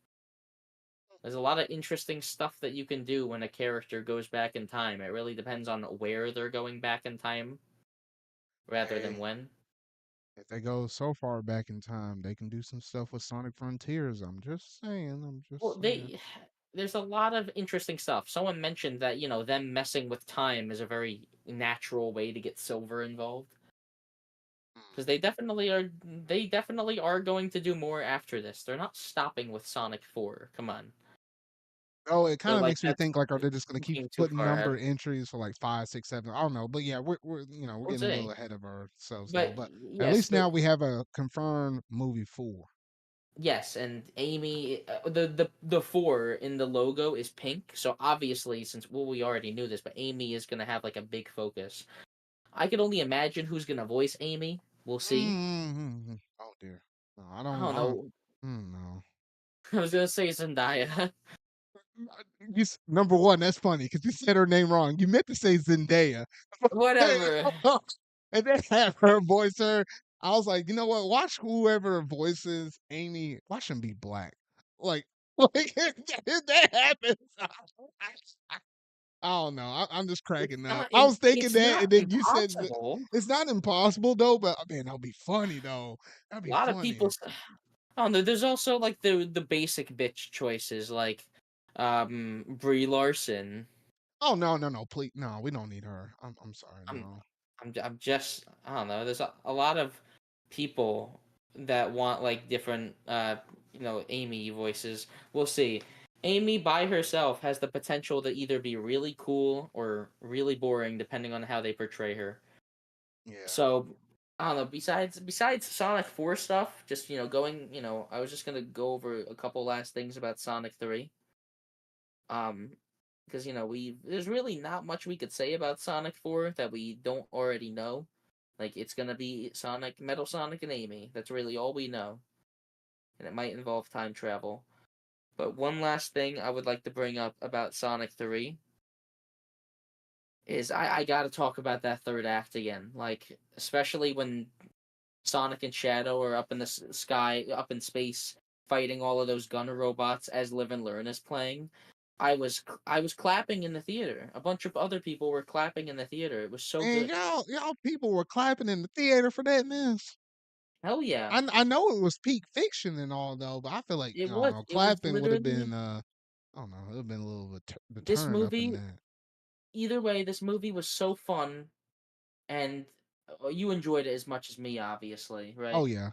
There's a lot of interesting stuff that you can do when a character goes back in time. It really depends on where they're going back in time rather than Hey, when. if they go so far back in time, they can do some stuff with Sonic Frontiers. I'm just saying. I'm Well, just saying. they there's a lot of interesting stuff. Someone mentioned that, them messing with time is a very natural way to get Silver involved Mm. because they definitely are going to do more after this. They're not stopping with Sonic 4. Come on. Oh, it kind But of like makes me that's think like, are they just gonna keep thinking too putting far number ahead. entries for like 5, 6, 7? I don't know, but yeah, we're we're We'll getting a little see. ahead of ourselves though. But But at yes, least but now we have a confirmed movie 4. yes, and Amy, the 4 in the logo is pink. So obviously, since well, we already knew this, but Amy is gonna have like a big focus. I could only imagine who's gonna voice Amy. We'll see. Mm-hmm. Oh dear. No, I I don't. don't I don't. know. No. I was gonna say Zendaya. Number one, that's funny because you said her name wrong. You meant to say Zendaya, Whatever. and then have her voice her. I was like, you know what? Watch whoever voices Amy. Watch him be black. Like, like if that happens, I don't know. I'm just It's cracking up. not. I was thinking It's that, not and then you said impossible. it's not impossible though. But man, that'll be funny though. That'd A be lot of people. funny. I don't know. There's also like the basic bitch choices like Brie Larson. Oh no, no, no! Please, no. We don't need her. I'm sorry. I'm No. I'm just I don't know. There's a lot of people that want like different Amy voices. We'll see. Amy by herself has the potential to either be really cool or really boring depending on how they portray her. Yeah. So I don't know. Besides Sonic 4 stuff, just going. I was just gonna go over a couple last things about Sonic 3. Um, because we there's really not much we could say about Sonic 4 that we don't already know. Like it's gonna be Sonic, Metal Sonic, and Amy. That's really all we know, and it might involve time travel. But one last thing I would like to bring up about Sonic 3 is I gotta talk about that third act again. Like especially when Sonic and Shadow are up in the sky, up in space, fighting all of those gunner robots as Live and Learn is playing. I was clapping in the theater. A bunch of other people were clapping in the theater. It was so And good. y'all people were clapping in the theater for that mess. Hell yeah, I know it was peak fiction and all though, but I feel like it I don't was. know, It was clapping would have literally been I don't know, it would have been a little bit this deterrent up in movie. that. Either way, this movie was so fun, and you enjoyed it as much as me, obviously, Oh right? yeah,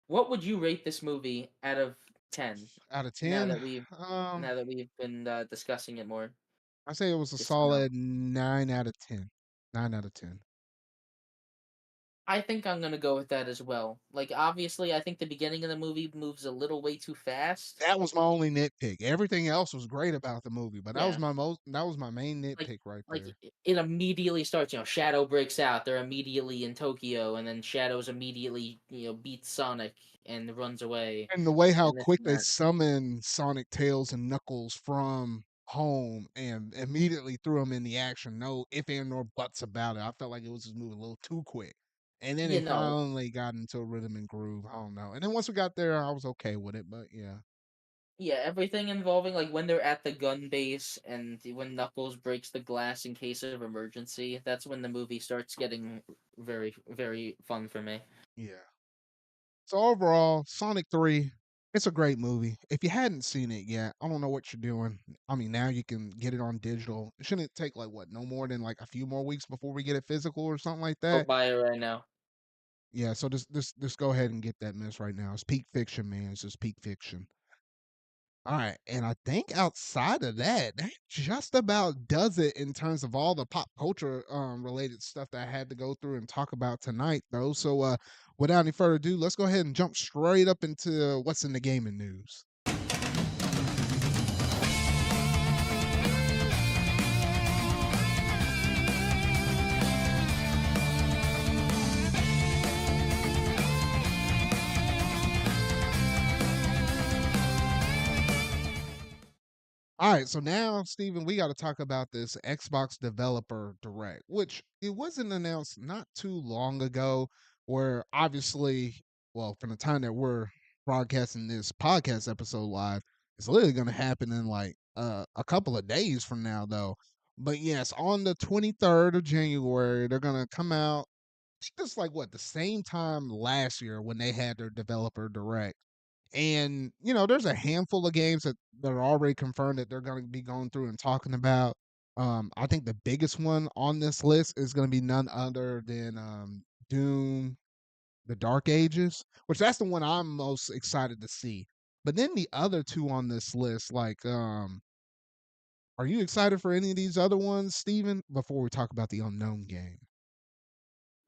What would you rate this movie out of 10? out of Now 10, that we've um, now that we've been discussing it more, I say it was a just to know. solid 9 out of 10. 9 out of 10. I think I'm gonna go with that as well. Like, obviously, I think the beginning of the movie moves a little way too fast. That was my only nitpick. Everything else was great about the movie, but Yeah, that was my main like nitpick right like there. it immediately starts. Shadow breaks out. They're immediately in Tokyo, and then Shadow's immediately beats Sonic and runs away, And the way how and this quick and they that. summon Sonic, Tails, and Knuckles from home and immediately threw them in the action. No if and nor buts about it. I felt like it was just moving a little too quick. And then You they know, finally got into a rhythm and groove. I don't know. And then once we got there, I was okay with it. But yeah. yeah, everything involving like when they're at the gun base and when Knuckles breaks the glass in case of emergency. That's when the movie starts getting very very fun for me. Yeah. So overall, Sonic 3, it's a great movie. If you hadn't seen it yet, I don't know what you're doing. I mean, now you can get it on digital. It shouldn't take like what, no more than like a few more weeks before we get it physical or something like Go that. buy it right now. Yeah, so just go ahead and get that mess right now. It's peak fiction, man. It's just peak fiction. All right, and I think outside of that, that just about does it in terms of all the pop culture related stuff that I had to go through and talk about tonight, though. So, without any further ado, let's go ahead and jump straight up into what's in the gaming news. All right, so now, Steven, we got to talk about this Xbox Developer Direct, which it wasn't announced not too long ago. Where obviously, well, from the time that we're broadcasting this podcast episode live, it's literally going to happen in like a couple of days from now, though. But yes, on the 23rd of January, they're going to come out. I think it's like what the same time last year when they had their Developer Direct. And, there's a handful of games that are already confirmed that they're going to be going through and talking about. I think the biggest one on this list is going to be none other than Doom, The Dark Ages, which that's the one I'm most excited to see. But then the other two on this list, like, are you excited for any of these other ones, Steven? Before we talk about the unknown game.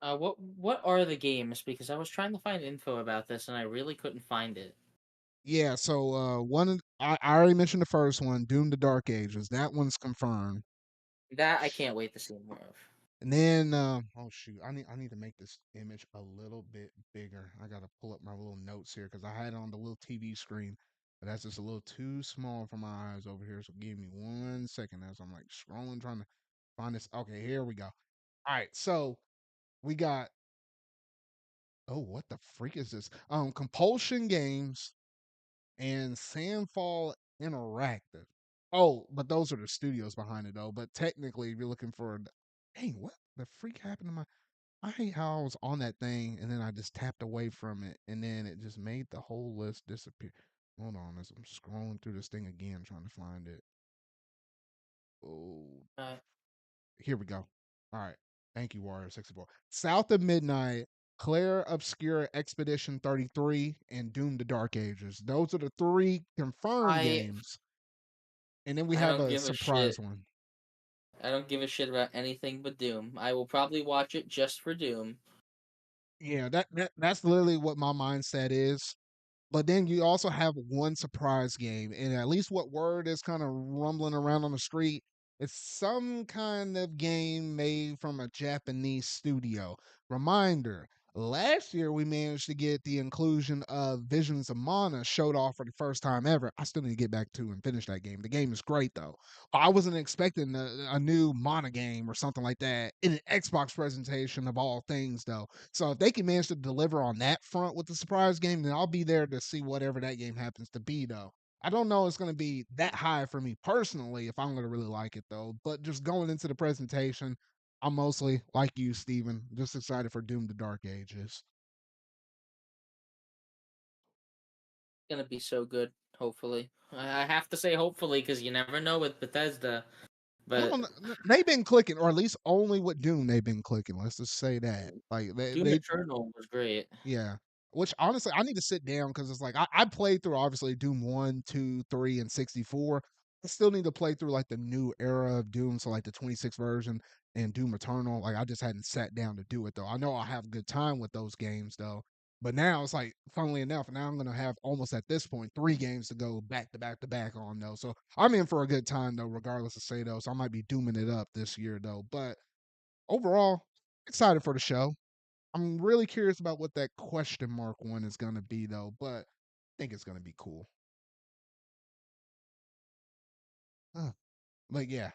What are the games? Because I was trying to find info about this and I really couldn't find it. Yeah, so I already mentioned the first one, Doom: The Dark Ages. That one's confirmed. That I can't wait to see more of. And then, oh shoot, I need to make this image a little bit bigger. I gotta pull up my little notes here because I had it on the little TV screen, but that's just a little too small for my eyes over here. So give me 1 second as I'm like scrolling, trying to find this. Okay, here we go. All right, so we got. Oh, what the freak is this? Compulsion Games and Sandfall Interactive. Oh, but those are the studios behind it though. But technically, if you're looking for, dang, what the freak happened to my? I hate how I was on that thing and then I just tapped away from it and then it just made the whole list disappear. Hold on, as I'm scrolling through this thing again, trying to find it. Oh, Uh, here we go. All right. Thank you, Warrior 64. South of Midnight, Claire Obscure Expedition 33, and Doom: The Dark Ages. Those are the three confirmed I games. And then we I have don't a give a shit. surprise one. I don't give a shit about anything but Doom. I will probably watch it just for Doom. Yeah, that's literally what my mindset is. But then you also have one surprise game, and at least what word is kind of rumbling around on the street, it's some kind of game made from a Japanese studio. Reminder, last year we managed to get the inclusion of Visions of Mana showed off for the first time ever. I still need to get back to and finish that game. The game is great though. I wasn't expecting a new Mana game or something like that in an Xbox presentation of all things though. So if they can manage to deliver on that front with the surprise game, then I'll be there to see whatever that game happens to be, though. I don't know it's going to be that high for me personally if I'm going to really like it, though. But just going into the presentation, I'm mostly like you, Steven, just excited for Doom: The Dark Ages. It's gonna be so good. Hopefully, I have to say hopefully because you never know with Bethesda. Well, But they've been clicking, or at least only with Doom they've been clicking. Let's just say that. Like Doom Eternal was great. yeah. Which honestly, I need to sit down because it's like I played through obviously Doom 1, 2, 3, and 64. I still need to play through like the new era of Doom, so like the 26th version and Doom Eternal. Like I just hadn't sat down to do it though. I know I'll have a good time with those games though. But now it's like, funnily enough, now I'm gonna have almost at this point 3 games to go back to back to back on though. So I'm in for a good time though, regardless of say though. So I might be dooming it up this year though. But overall, excited for the show. I'm really curious about what that question mark one is gonna be though, but I think it's gonna be cool. But yeah,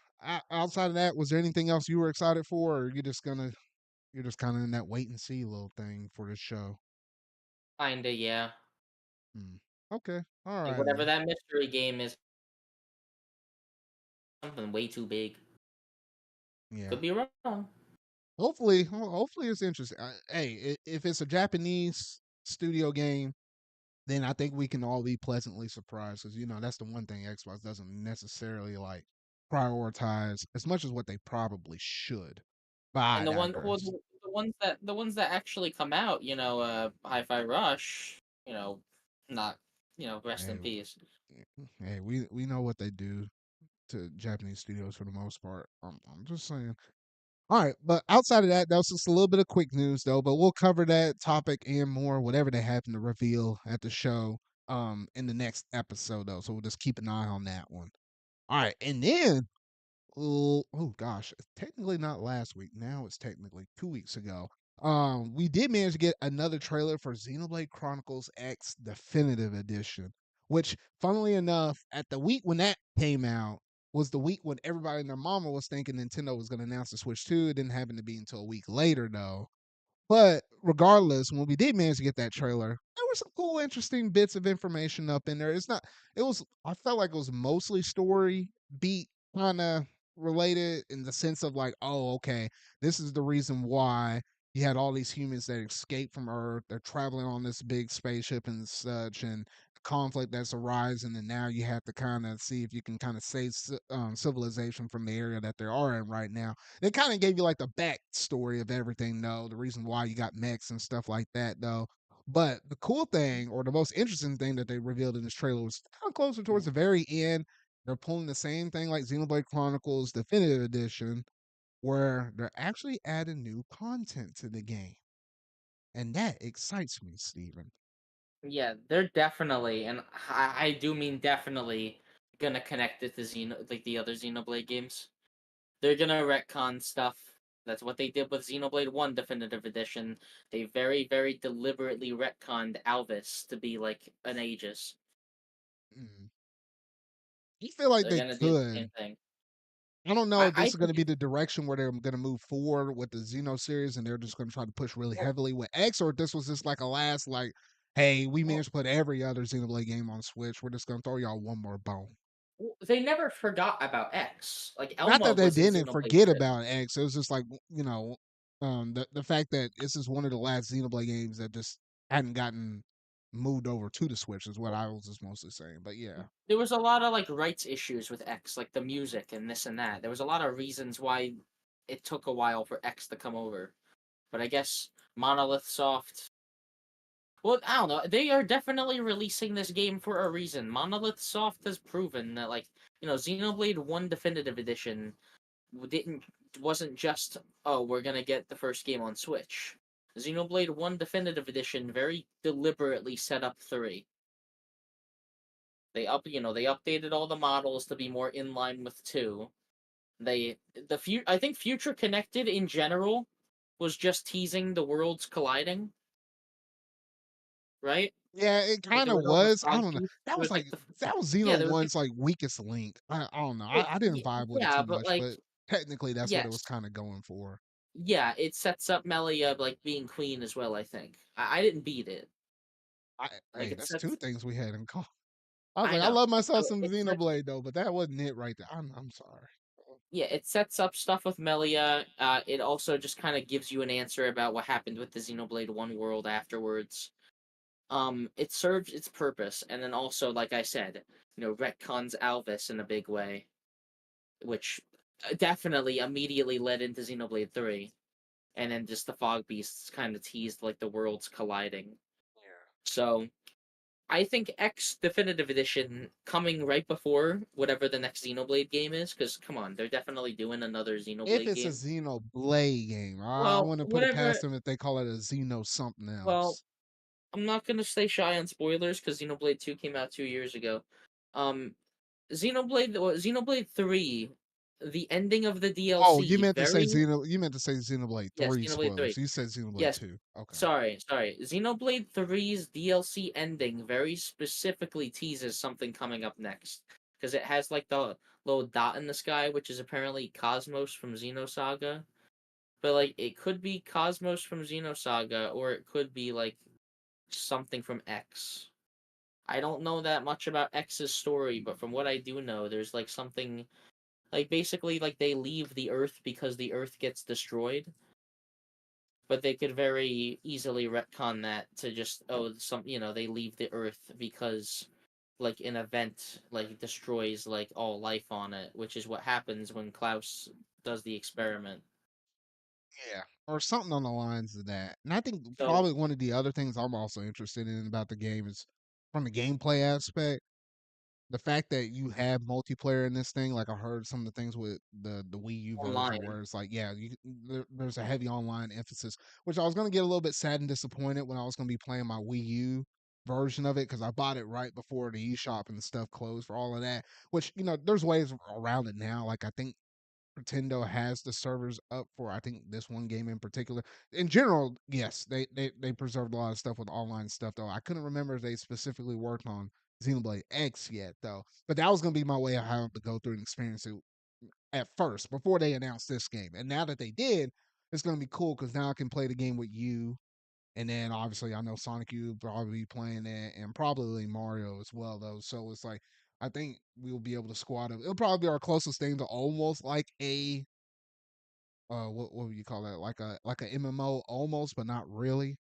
outside of that, was there anything else you were excited for, or you're just kind of in that wait and see little thing for this show? Kinda, yeah. Hmm. Okay, all Like, right whatever then. that mystery game is, something way too big. Yeah, Could be wrong. hopefully it's interesting. Hey, if it's a Japanese studio game, then I think we can all be pleasantly surprised because that's the one thing Xbox doesn't necessarily like prioritize as much as what they probably should. But I And digress. the ones that actually come out, Hi-Fi Rush, not, rest Hey, in peace. hey, we know what they do to Japanese studios for the most part. I'm just saying. All right, but outside of that, that was just a little bit of quick news though. But we'll cover that topic and more, whatever they happen to reveal at the show, in the next episode though. So we'll just keep an eye on that one. All right, and then oh gosh, it's technically not last week. Now it's technically 2 weeks ago. We did manage to get another trailer for Xenoblade Chronicles X Definitive Edition, which, funnily enough, at the week when that came out was the week when everybody and their mama was thinking Nintendo was going to announce the Switch 2. It didn't happen to be until a week later, though. But regardless, when we did manage to get that trailer, there were some cool, interesting bits of information up in there. It's not, it was, I felt like it was mostly story beat kind of related in the sense of like, oh, okay, this is the reason why you had all these humans that escaped from Earth. They're traveling on this big spaceship and such, and conflict that's arising, and now you have to kind of see if you can kind of save civilization from the area that they are in right now. They kind of gave you like the backstory of everything, though, the reason why you got mechs and stuff like that, though. But the cool thing, or the most interesting thing that they revealed in this trailer was kind of closer towards the very end. They're pulling the same thing like Xenoblade Chronicles Definitive Edition, where they're actually adding new content to the game. And that excites me, Steven. Yeah, they're definitely, and I do mean definitely, gonna connect it to like the other Xenoblade games. They're gonna retcon stuff. That's what they did with Xenoblade 1 Definitive Edition. They very, very deliberately retconned Alvis to be like an Aegis. Mm. I feel like They're they gonna do the same could. thing. I don't know I, if I this is going think to be the direction where they're going to move forward with the Xeno series, and they're just going to try to push really well, heavily with X, or if this was just like a last, like, hey, we well, managed to put every other Xenoblade game on Switch. We're just going to throw y'all one more bone. they never forgot about X. Like Not Elma that they was in didn't Xenoblade forget 2. about X. It was just like, the fact that this is one of the last Xenoblade games that just hadn't gotten moved over to the Switch is what I was just mostly saying. But yeah. There was a lot of like rights issues with X, like the music and this and that. There was a lot of reasons why it took a while for X to come over. But I guess Monolith Soft. Well, I don't know. They are definitely releasing this game for a reason. Monolith Soft has proven that, like, Xenoblade One Definitive Edition didn't wasn't just, oh, we're gonna get the first game on Switch. Xenoblade One Definitive Edition very deliberately set up three. They updated all the models to be more in line with two. I think Future Connected in general was just teasing the worlds colliding, right? Yeah, it Like kind there of was all the was. I fog don't know. beasts. That There was was like like the that was yeah, Xeno there was like One's like weakest link. I don't know. well, I didn't vibe with it yeah, too but much, like but technically that's what it was yes, kind of going for. yeah, it sets up Melia like being queen as well. I think I didn't beat it. I Like Hey, it that's two sets. things we had in common. I was I like, I know. love myself So some it sets. Xenoblade though, but that wasn't it right there. I'm sorry. Yeah, it sets up stuff with Melia. It also just kind of gives you an answer about what happened with the Xenoblade One world afterwards. It serves its purpose, and then also, like I said, retcons Alvis in a big way, which definitely immediately led into Xenoblade 3. And then just the fog beasts kind of teased like the worlds colliding. So I think X Definitive Edition coming right before whatever the next Xenoblade game is, because come on, they're definitely doing another If Xenoblade it's a game. Xenoblade game, I Well, wouldn't put it whatever. past them if they call it a Xeno something Well, else. I'm not gonna stay shy on spoilers because Xenoblade 2 came out 2 years ago. Um, Xenoblade 3, the ending of the Oh, you DLC, meant to say very Xenoblade yes, 3 Xenoblade spoilers. 3. You said Xenoblade Yes, 2. Okay. sorry. Xenoblade 3's DLC ending very specifically teases something coming up next because it has like the little dot in the sky, which is apparently Cosmos from Xenosaga. But like, it could be Cosmos from Xenosaga, or it could be like something from X. I don't know that much about X's story, but from what I do know, there's like something like basically like they leave the Earth because the Earth gets destroyed, but they could very easily retcon that to just they leave the Earth because like an event like destroys like all life on it, which is what happens when Klaus does the experiment. Yeah, or something on the lines of that. And I think So probably one of the other things I'm also interested in about the game is from the gameplay aspect, the fact that you have multiplayer in this thing. Like I heard some of the things with the Wii U version online. where it's like, yeah, there's a heavy online emphasis, which I was gonna get a little bit sad and disappointed when I was gonna be playing my Wii U version of it because I bought it right before the eShop and stuff closed for all of that. Which there's ways around it now. Like I think Nintendo has the servers up for I think this one game in particular. In general, yes, they preserved a lot of stuff with online stuff though. I couldn't remember if they specifically worked on Xenoblade X yet though. But that was gonna be my way of how to go through and experience it at first before they announced this game. And now that they did, it's gonna be cool because now I can play the game with you. And then obviously I know Sonic you will probably be playing it and probably Mario as well though. So it's like I think we'll be able to squad up. It'll probably be our closest thing to almost like a what would you call that? Like a MMO almost, but not really.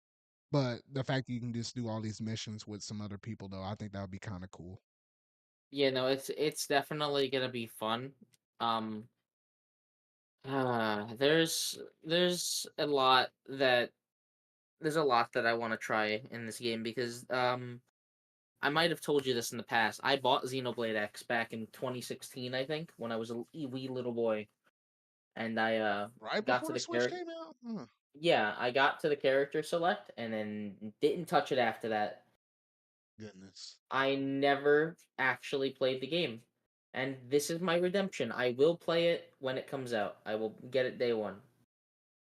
But the fact that you can just do all these missions with some other people though, I think that would be kind of cool. It's definitely gonna be fun. Um, there's a lot that I want to try in this game because I might have told you this in the past. I bought Xenoblade X back in 2016, I think, when I was a wee little boy, and I Right got before to the the Switch character. came out? Huh. Yeah, I got to the character select and then didn't touch it after that. Goodness. I never actually played the game. And this is my redemption. I will play it when it comes out. I will get it day one.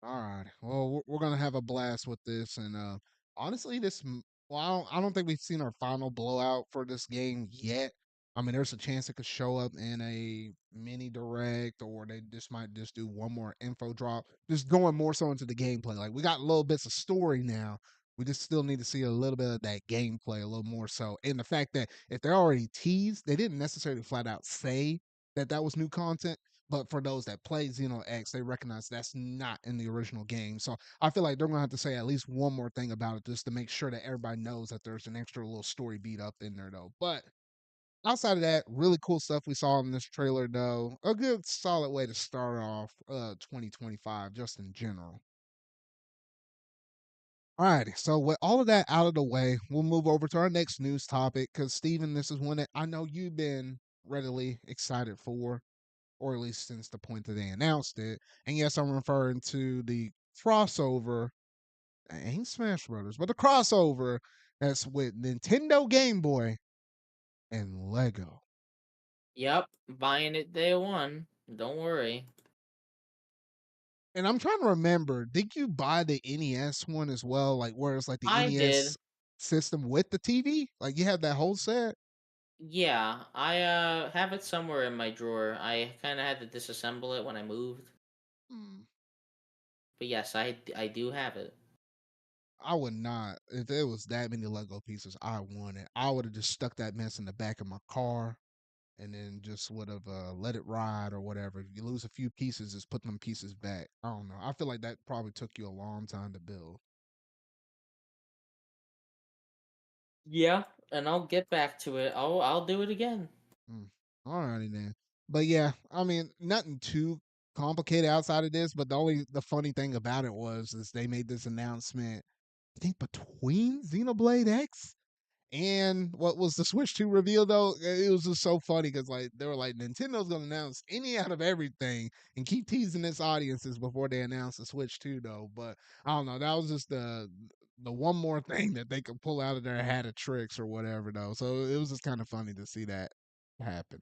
All right. Well, we're gonna have a blast with this, and honestly, well, I don't think we've seen our final blowout for this game yet. I mean, there's a chance it could show up in a mini direct, or they just might just do one more info drop, just going more so into the gameplay. Like we got little bits of story now. We just still need to see a little bit of that gameplay, a little more so. And the fact that if they're already teased, they didn't necessarily flat out say that that was new content, but for those that play Xeno X, they recognize that's not in the original game. So I feel like they're gonna have to say at least one more thing about it just to make sure that everybody knows that there's an extra little story beat up in there though. But outside of that, really cool stuff we saw in this trailer though. A good solid way to start off 2025 just in general. Alrighty, so with all of that out of the way, we'll move over to our next news topic because Steven, this is one that I know you've been readily excited for, or at least since the point that they announced it. And yes, I'm referring to the crossover, ain't Smash Brothers, but the crossover that's with Nintendo Game Boy and Lego. Yep, buying it day one. Don't worry. And I'm trying to remember, did you buy the NES one as well? Like where it's like the I did. NES system with the TV? Like you have that whole set? Yeah, I have it somewhere in my drawer. I kind of had to disassemble it when I moved. Hmm. But yes, I do have it. I would not. If there was that many Lego pieces, I want it. I would have just stuck that mess in the back of my car and then just would have let it ride or whatever. If you lose a few pieces, just put them pieces back. I don't know. I feel like that probably took you a long time to build. Yeah, and I'll get back to it. I'll do it again. Mm. Alrighty then. But yeah, I mean, nothing too complicated outside of this. But the funny thing about it was is they made this announcement. I think between Xenoblade X And what was the Switch 2 reveal though? It was just so funny because like they were like Nintendo's gonna announce any out of everything and keep teasing its audiences before they announce the Switch 2 though. But I don't know, that was just the one more thing that they could pull out of their hat of tricks or whatever though. So it was just kind of funny to see that happen.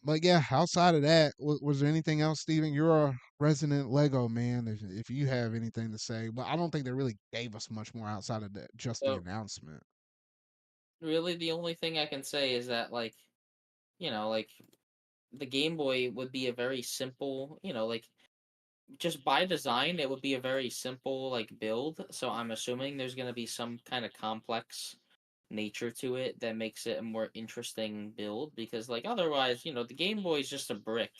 But yeah, outside of that, was there anything else, Steven? You're a resident Lego man. If you have anything to say, but I don't think they really gave us much more outside of just the So announcement. really, the only thing I can say is that like the Game Boy would be a very simple, just by design, it would be a very simple like build. So I'm assuming there's gonna be some kind of complex nature to it that makes it a more interesting build because like otherwise, the Game Boy is just a brick.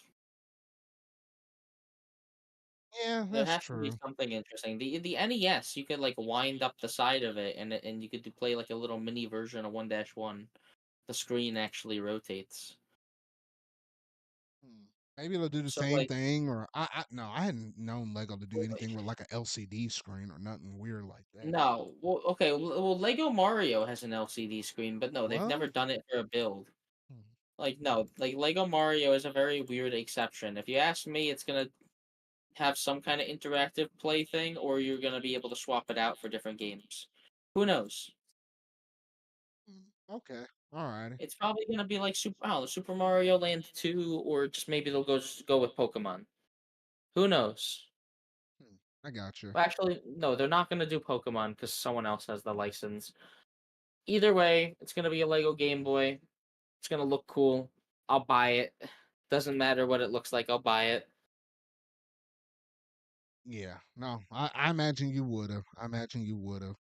Yeah, There that's has to be true. something interesting. The NES, you could like wind up the side of it and you could play like a little mini version of 1-1. The screen actually rotates. Hmm. Maybe they'll do the So same like thing, or I no, I hadn't known Lego to do like anything with like a LCD screen or nothing weird like that. no, well okay, well Lego Mario has an LCD screen, but no, they've never Well, done it for a build. hmm, Like no, like Lego Mario is a very weird exception. If you ask me, it's gonna have some kind of interactive play thing, or you're gonna be able to swap it out for different games. Who knows? okay, all righty. It's probably gonna be like I don't know, Super Mario Land 2, or just maybe they'll just go with Pokemon. Who knows? I got you. Well, actually, no, they're not gonna do Pokemon because someone else has the license. Either way, it's gonna be a Lego Game Boy. It's gonna look cool. I'll buy it. Doesn't matter what it looks like. I'll buy it. Yeah, no, I imagine you would have. I imagine you would have.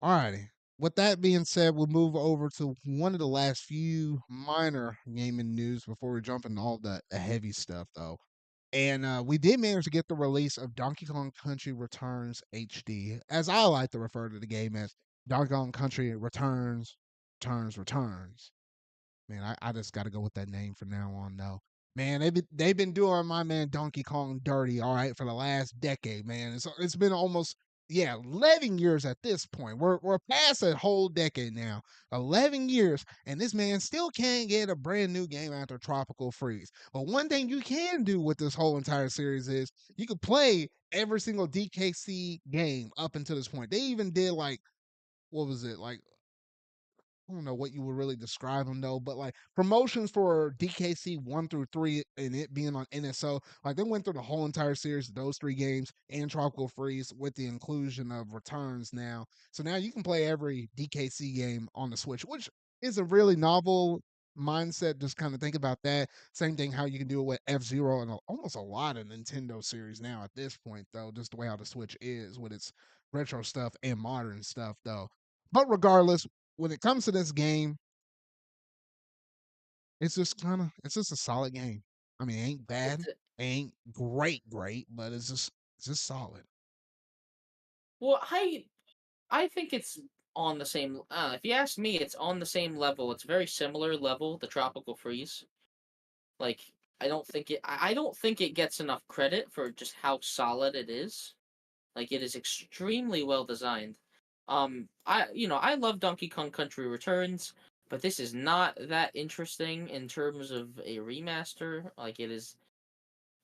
Alrighty. With that being said, we'll move over to one of the last few minor gaming news before we jump into all the heavy stuff, though. And we did manage to get the release of Donkey Kong Country Returns HD, as I like to refer to the game as Donkey Kong Country Returns. Man, I just got to go with that name from now on, though. Man, they've been doing my man Donkey Kong dirty, all right, for the last decade, man. It's been almost 11 years at this point. We're past a whole decade now, 11 years, and this man still can't get a brand new game after Tropical Freeze. But one thing you can do with this whole entire series is you could play every single DKC game up until this point. They even did like what was it like I don't know what you would really describe them though, but like promotions for DKC 1 through 3 and it being on NSO, like they went through the whole entire series of those 3 games and Tropical Freeze with the inclusion of returns now. So now you can play every DKC game on the Switch, which is a really novel mindset. Just kind of think about that. Same thing how you can do it with F Zero and almost a lot of Nintendo series now at this point, though, just the way how the Switch is with its retro stuff and modern stuff, though. But regardless, when it comes to this game, it's just a solid game. I mean, it ain't bad, It's it ain't great, but it's just solid. well, I think it's on the same. If you ask me, it's on the same level. It's very similar level. The Tropical Freeze. Like I don't think it gets enough credit for just how solid it is. Like it is extremely well designed. I love Donkey Kong Country Returns, but this is not that interesting in terms of a remaster. Like it is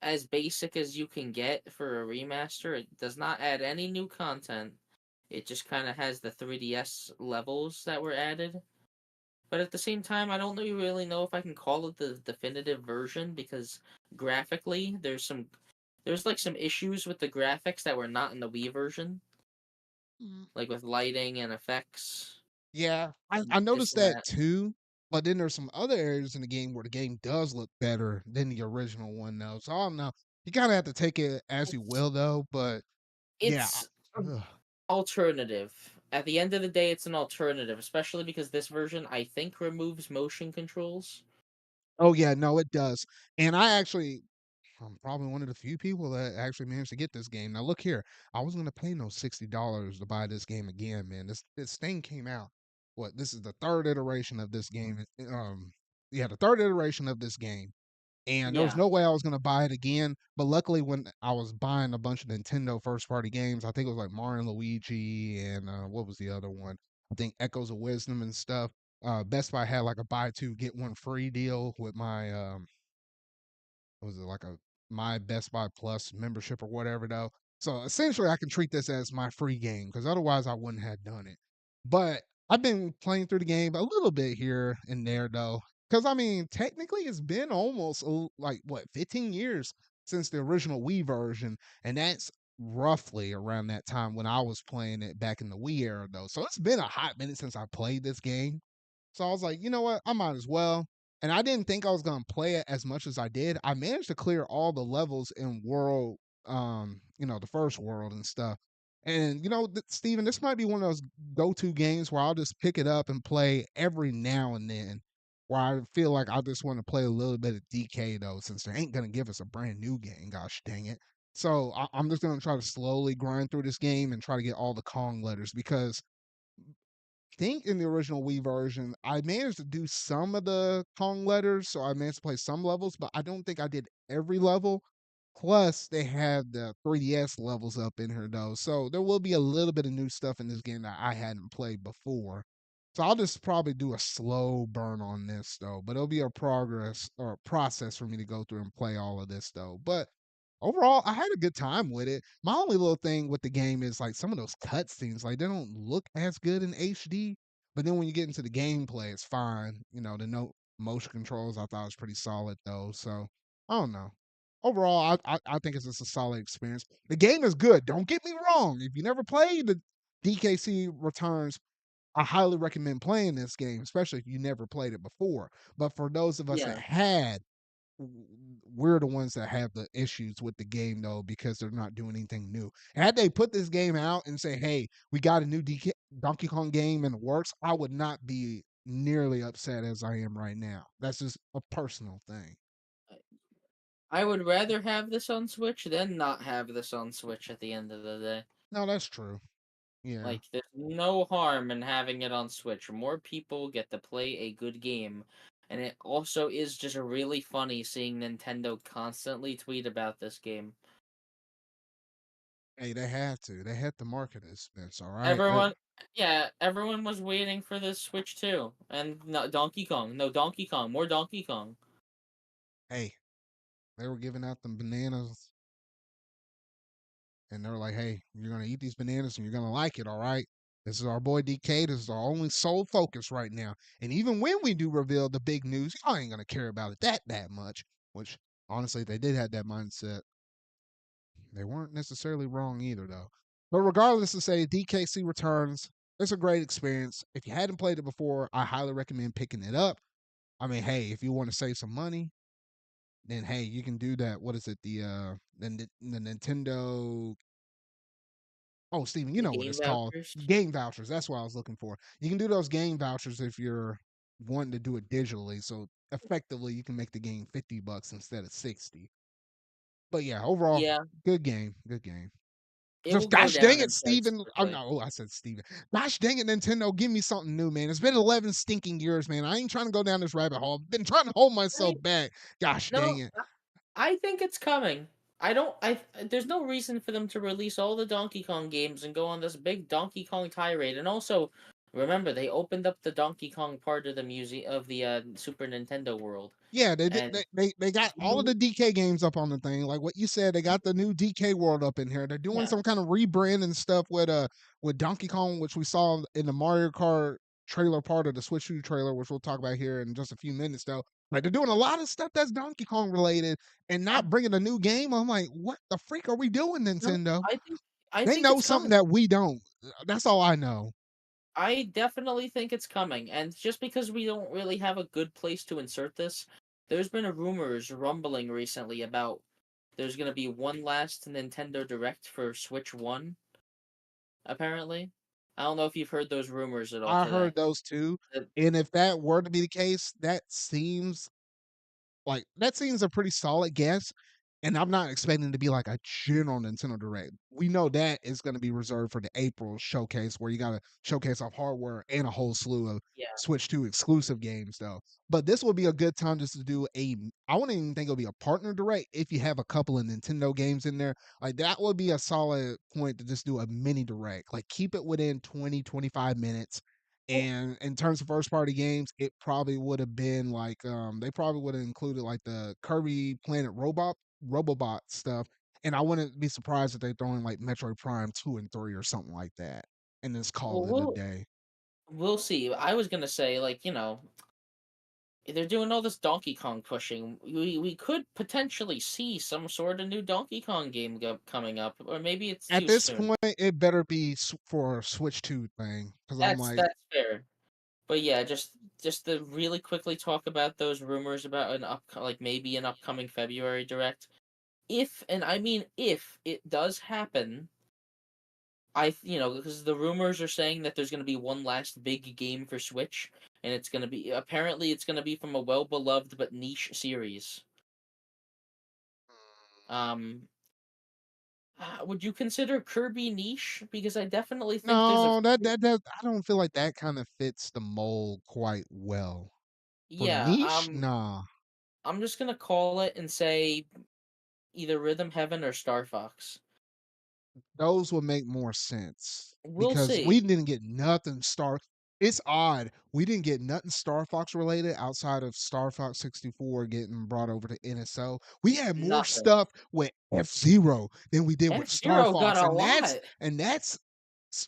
as basic as you can get for a remaster. It does not add any new content. It just kind of has the 3DS levels that were added. But at the same time, I don't really know if I can call it the definitive version because graphically, there's like some issues with the graphics that were not in the Wii version, Mm. like with lighting and effects, Yeah, I and this noticed and that that. too. But then there's some other areas in the game where the game does look better than the original one, though. So I don't know. You kind of have to take it as you It's will, though. But yeah, it's an ugh. alternative. At the end of the day, it's an alternative, especially because this version I think removes motion controls. Oh yeah, no, it does. And I'm probably one of the few people that actually managed to get this game. Now look here, I wasn't gonna pay no $60 to buy this game again, man. This thing came out. What? This is the third iteration of this game. Yeah, the third iteration of this game. and there was Yeah. no way I was gonna buy it again. But luckily, when I was buying a bunch of Nintendo first party games, I think it was like Mario and Luigi and what was the other one? I think Echoes of Wisdom and stuff. Best Buy had like a buy two get one free deal with my was it like a my Best Buy Plus membership or whatever though. So essentially, I can treat this as my free game because otherwise I wouldn't have done it. But I've been playing through the game a little bit here and there though, because I mean, technically, it's been almost like what 15 years since the original Wii version, and that's roughly around that time when I was playing it back in the Wii era though. So it's been a hot minute since I played this game. So I was like, you know what? I might as well. And I didn't think I was gonna play it as much as I did. I managed to clear all the levels in world, the first world and stuff. And Steven, this might be one of those go-to games where I'll just pick it up and play every now and then. Where I feel like I just want to play a little bit of DK though, since they ain't gonna give us a brand new game. Gosh dang it! So I'm just gonna try to slowly grind through this game and try to get all the Kong letters because think in the original Wii version, I managed to do some of the Kong letters, so I managed to play some levels, but I don't think I did every level. Plus, they have the 3DS levels up in here though, so there will be a little bit of new stuff in this game that I hadn't played before. So I'll just probably do a slow burn on this though, but it'll be a progress or a process for me to go through and play all of this though. But overall, I had a good time with it. My only little thing with the game is like some of those cutscenes, like they don't look as good in HD. But then when you get into the gameplay, it's fine. The no motion controls I thought was pretty solid though. So I don't know. Overall, I think it's just a solid experience. The game is good. Don't get me wrong. If you never played the DKC Returns, I highly recommend playing this game, especially if you never played it before. But for those of us that Yeah. had, we're the ones that have the issues with the game though because they're not doing anything new. Had they put this game out and say, "Hey, we got a new Donkey Kong game in the works," I would not be nearly upset as I am right now. That's just a personal thing. I would rather have this on Switch than not have this on Switch at the end of the day. No, that's true. Yeah. Like, there's no harm in having it on Switch. More people get to play a good game. And it also is just really funny seeing Nintendo constantly tweet about this game. Hey, they had to. They had to market this bitch. All right. Everyone, yeah, everyone was waiting for this Switch too. And no, Donkey Kong. No, Donkey Kong. More Donkey Kong. Hey, they were giving out them bananas and they're like, "Hey, you're gonna eat these bananas and you're gonna like it, all right? This is our boy DK. This is our only sole focus right now. And even when we do reveal the big news, y'all ain't gonna care about it that much." Which honestly, they did have that mindset. They weren't necessarily wrong either, though. But regardless, to say DKC Returns, it's a great experience. If you hadn't played it before, I highly recommend picking it up. I mean, hey, if you want to save some money, then hey, you can do that. What is it? The Nintendo. Oh, Steven, you The know what game it's called. vouchers. Game vouchers. That's what I was looking for. You can do those game vouchers if you're wanting to do it digitally. So effectively, you can make the game $50 instead of 60. But yeah, overall, Yeah, good game. Good game. it will Just go gosh dang down it, in price Steven. Oh quickly. no, I said Steven. Gosh dang it, Nintendo, give me something new, man. It's been 11 stinking years, man. I ain't trying to go down this rabbit hole. I've been trying to hold myself I, back. Gosh dang no, it. I think it's coming. I don't. I There's no reason for them to release all the Donkey Kong games and go on this big Donkey Kong tirade. And also, remember they opened up the Donkey Kong part of the museum of the Super Nintendo world, Yeah, they did. and They got all of the DK games up on the thing. Like what you said, they got the new DK world up in here. They're doing yeah, some kind of rebrand and stuff with Donkey Kong, which we saw in the Mario Kart trailer part of the Switch 2 trailer, which we'll talk about here in just a few minutes. Though, like they're doing a lot of stuff that's Donkey Kong related and not bringing a new game. I'm like, what the freak are we doing, no, Nintendo? I They think know it's something coming. that we don't. That's all I know. I definitely think it's coming, and just because we don't really have a good place to insert this, there's been a rumors rumbling recently about there's gonna be one last Nintendo Direct for Switch One. Apparently, I don't know if you've heard those rumors at all I today. heard those two, That- and if that were to be the case, that seems a pretty solid guess. And I'm not expecting it to be like a general Nintendo Direct. We know that is gonna be reserved for the April showcase where you gotta showcase off hardware and a whole slew of Yeah. Switch 2 exclusive games though. But this would be a good time just to do a I wouldn't even think it'll be a partner direct if you have a couple of Nintendo games in there. Like that would be a solid point to just do a mini direct. Like keep it within 20-25 minutes. Well, And in terms of first party games, it probably would have been like they probably would have included like the Kirby Planet Robobot stuff, and I wouldn't be surprised if they throw in like Metroid Prime 2 and 3 or something like that, and just call well, it a we'll day. we'll see. I was gonna say, like, they're doing all this Donkey Kong pushing. We could potentially see some sort of new Donkey Kong game coming up, or maybe it's At too this soon. point, it better be for a Switch 2 thing, because I'm like, That's fair. But yeah, just to really quickly talk about those rumors about like maybe an upcoming February direct. If, and I mean if it does happen, because the rumors are saying that there's going to be one last big game for Switch, and it's going to be from a well beloved but niche series. Um, would you consider Kirby niche? Because I definitely think there's a no, that I don't feel like that kind of fits the mold quite well. For yeah. niche, nah. I'm just gonna call it and say either Rhythm Heaven or Star Fox. Those would make more sense We'll because we see. didn't get nothing Star it's odd. We didn't get nothing Star Fox related outside of Star Fox 64 getting brought over to NSO. We had more Nothing. stuff with F-Zero than we did with F Star Zero got Fox, a and lot. that's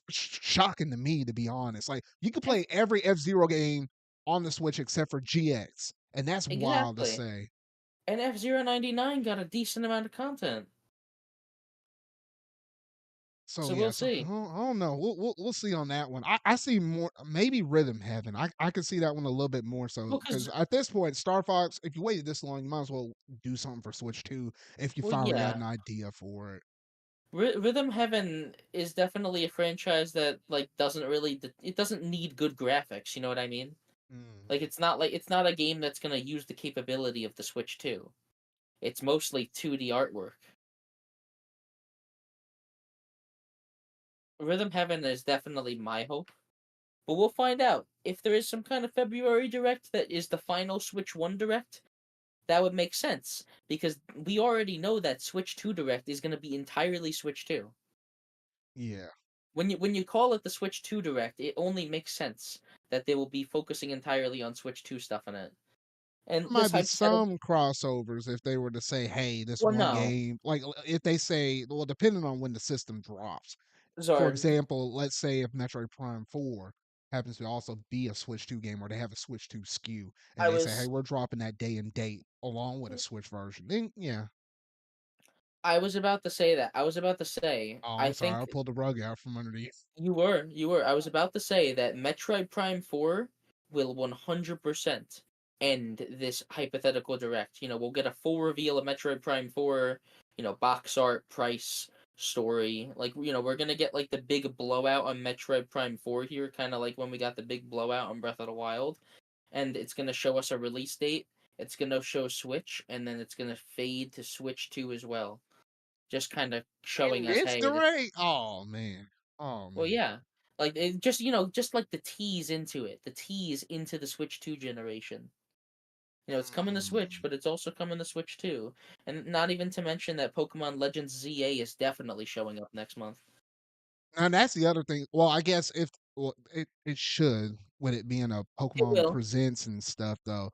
shocking to me, to be honest. Like you can F play every F-Zero game on the Switch except for GX, and that's wild to exactly. say. And F-Zero 99 got a decent amount of content. So So yeah, we'll so see. I don't know. We'll see on that one. I see more maybe Rhythm Heaven. I can see that one a little bit more so Well, because cause at this point, Star Fox, if you waited this long, you might as well do something for Switch 2 if you well, finally had yeah, an idea for it. Rhythm Heaven is definitely a franchise that like it doesn't need good graphics. You know what I mean? Mm. Like it's not a game that's gonna use the capability of the Switch 2. It's mostly 2D artwork. Rhythm Heaven is definitely my hope. But we'll find out. If there is some kind of February direct that is the final Switch 1 direct, that would make sense. Because we already know that Switch 2 direct is going to be entirely Switch 2. Yeah. When you call it the Switch 2 direct, it only makes sense that they will be focusing entirely on Switch 2 stuff in it. There And might this be hypothetical. some crossovers if they were to say, "Hey, this Well, one no. game," like if they say, well, depending on when the system drops. For Zard. example, let's say if Metroid Prime 4 happens to also be a Switch 2 game or they have a Switch 2 SKU and I they say, "Hey, was we're dropping that day and date along with a Switch version." Then yeah. I was about to say that. I was about to say Oh, I I'm sorry. I think pulled the rug out from underneath. you were. I was about to say that Metroid Prime 4 will 100% end this hypothetical direct. We'll get a full reveal of Metroid Prime 4, box art, price, story. Like, we're going to get like the big blowout on Metroid Prime 4 here, kind of like when we got the big blowout on Breath of the Wild. And it's going to show us a release date. It's going to show Switch, and then it's going to fade to Switch 2 as well. Just kind of In showing us, this hey, this. direct? Oh man. Oh Well, man. yeah. Like just like the tease into it, the tease into the Switch 2 generation. It's coming to Switch, Mm. but it's also coming to Switch 2. And not even to mention that Pokemon Legends ZA is definitely showing up next month. Now that's the other thing. Well, I guess if well, it should with it being a It Pokemon will. Presents and stuff though.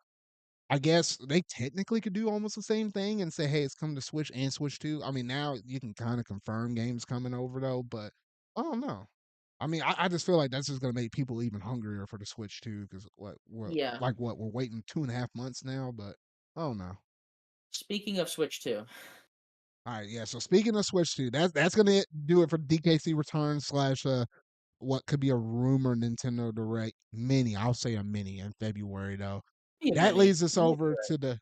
I guess they technically could do almost the same thing and say, "Hey, it's coming to Switch and Switch 2." I mean, now you can kinda confirm games coming over though, but I don't know. I mean, I just feel like that's just gonna make people even hungrier for the Switch 2 because Yeah. we're waiting 2.5 months now, but I don't know. Speaking of Switch 2. Alright, yeah, so speaking of Switch 2, that's gonna do it for DKC Returns slash, what could be a rumor Nintendo Direct mini. I'll say a mini in February though. Be a That mini. leads us over to the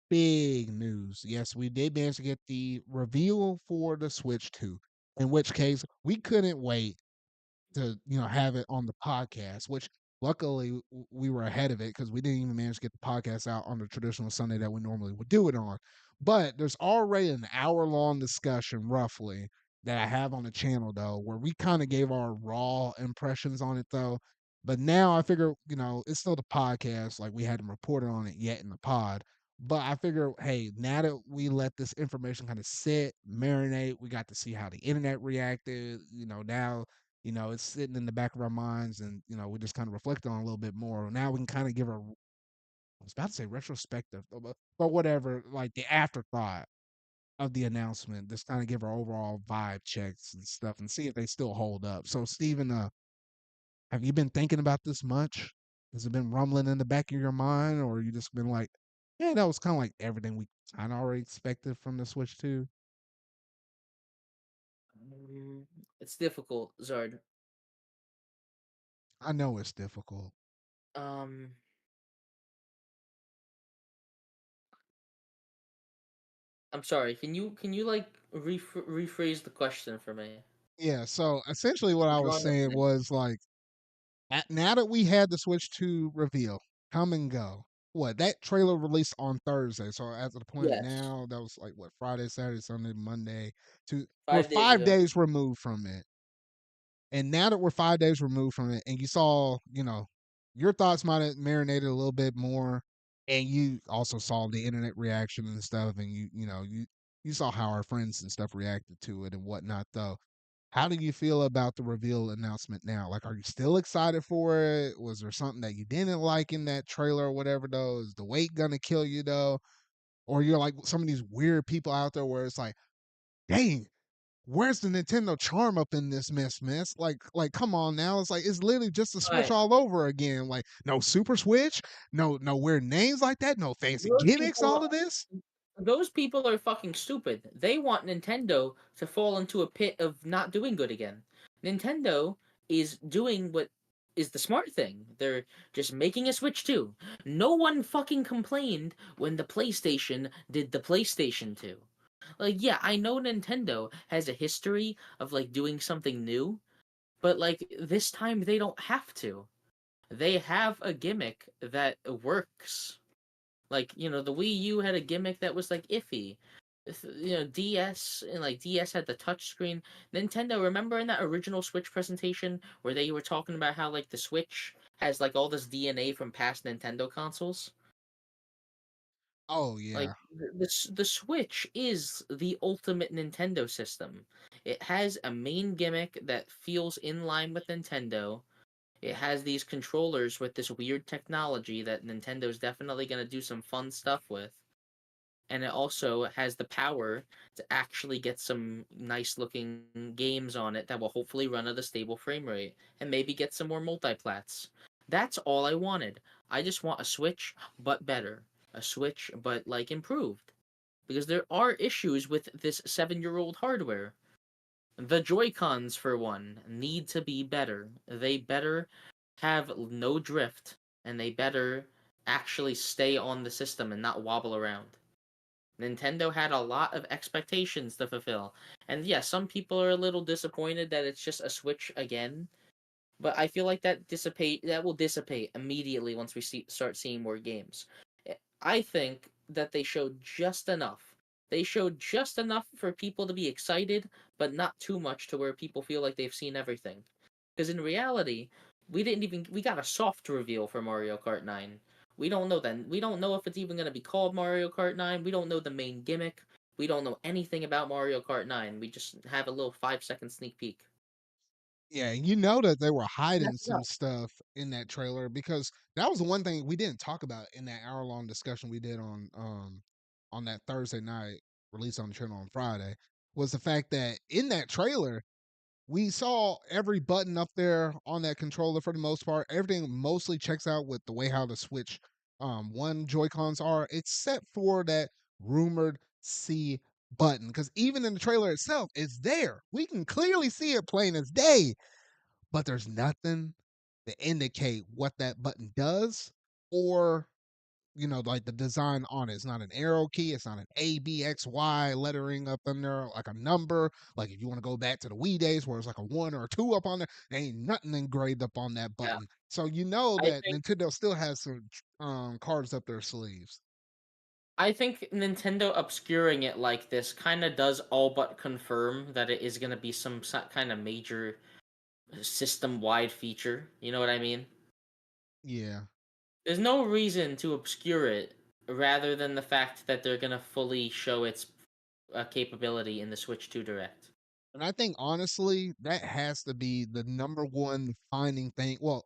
big news. Yes, we did manage to get the reveal for the Switch 2, in which case we couldn't wait to, have it on the podcast, which Luckily, we were ahead of it because we didn't even manage to get the podcast out on the traditional Sunday that we normally would do it on. But there's already an hour-long discussion, roughly, that I have on the channel though, where we kind of gave our raw impressions on it though. But now I figure, it's still the podcast, like we hadn't reported on it yet in the pod. But I figure, hey, now that we let this information kind of sit, marinate, we got to see how the internet reacted. Now it's sitting in the back of our minds, and we just kind of reflect on it a little bit more. Now we can kind of give a, I was about to say retrospective, but whatever, like the afterthought of the announcement, just kind of give our overall vibe checks and stuff, and see if they still hold up. So, Steven, have you been thinking about this much? Has it been rumbling in the back of your mind, or you just been like, yeah, that was kind of like everything we kind of already expected from the Switch 2? Mm, it's difficult, Zard. I know it's difficult. Um, I'm sorry. Can you like rephrase the question for me? Yeah, so essentially what I'm I was drawing a saying blank. was like, now that we had the Switch 2 reveal come and go, what that trailer released on Thursday. So at the point Yes, now, that was like what Friday, Saturday, Sunday, Monday. We're 5 days 5 ago. days removed from it, and now that we're 5 days removed from it, and you saw, your thoughts might have marinated a little bit more, and you also saw the internet reaction and stuff, and you saw how our friends and stuff reacted to it and whatnot. Though, how do you feel about the reveal announcement now? Like, are you still excited for it? Was there something that you didn't like in that trailer or whatever? Though, is the wait gonna kill you though, or you're like some of these weird people out there where it's like, dang, where's the Nintendo charm up in this mess? Like, come on now. It's like it's literally just a All Switch right. all over again. Like, no Super Switch, no weird names like that, no fancy Those gimmicks, people all of this. those people are fucking stupid. They want Nintendo to fall into a pit of not doing good again. Nintendo is doing what is the smart thing. They're just making a Switch 2. No one fucking complained when the PlayStation did the PlayStation 2. Like, yeah, I know Nintendo has a history of like doing something new, but like this time they don't have to. They have a gimmick that works. Like, the Wii U had a gimmick that was like iffy. DS and like DS had the touch screen. Nintendo, remember in that original Switch presentation where they were talking about how like the Switch has like all this DNA from past Nintendo consoles? Oh Like yeah. the Switch is the ultimate Nintendo system. It has a main gimmick that feels in line with Nintendo. It has these controllers with this weird technology that Nintendo's definitely going to do some fun stuff with. And it also has the power to actually get some nice looking games on it that will hopefully run at a stable frame rate and maybe get some more multiplats. That's all I wanted. I just want a Switch but better. A Switch but like improved. Because there are issues with this 7-year-old hardware. The Joy-Cons, for one, need to be better. They better have no drift, and they better actually stay on the system and not wobble around. Nintendo had a lot of expectations to fulfill. And yeah, some people are a little disappointed that it's just a Switch again, but I feel like that will dissipate immediately once we start seeing more games. I think that they showed just enough. They showed just enough for people to be excited, but not too much to where people feel like they've seen everything. Because in reality, we got a soft reveal for Mario Kart 9. We don't know then. We don't know if it's even going to be called Mario Kart 9. We don't know the main gimmick. We don't know anything about Mario Kart 9. We just have a little 5-second sneak peek. Yeah, you know that they were hiding That's some enough. stuff in that trailer because that was the one thing we didn't talk about in that hour-long discussion we did on that Thursday night release on the channel on Friday, was the fact that in that trailer we saw every button up there on that controller for the most part. Everything mostly checks out with the way how the Switch one Joy-Cons are, except for that rumored C button. Because even in the trailer itself, it's there. We can clearly see it plain as day, but there's nothing to indicate what that button does or like the design on it. It's not an arrow key. It's not an A, B, X, Y lettering up in there like a number. Like if you want to go back to the Wii days where it's like a one or a two up on there, there ain't nothing engraved up on that Yeah, button. So you know I that think Nintendo still has some cards up their sleeves. I think Nintendo obscuring it like this kind of does all but confirm that it is going to be some kind of major system-wide feature. You know what I mean? Yeah. There's no reason to obscure it rather than the fact that they're going to fully show its capability in the Switch 2 Direct. And I think honestly, that has to be the number one defining thing. Well,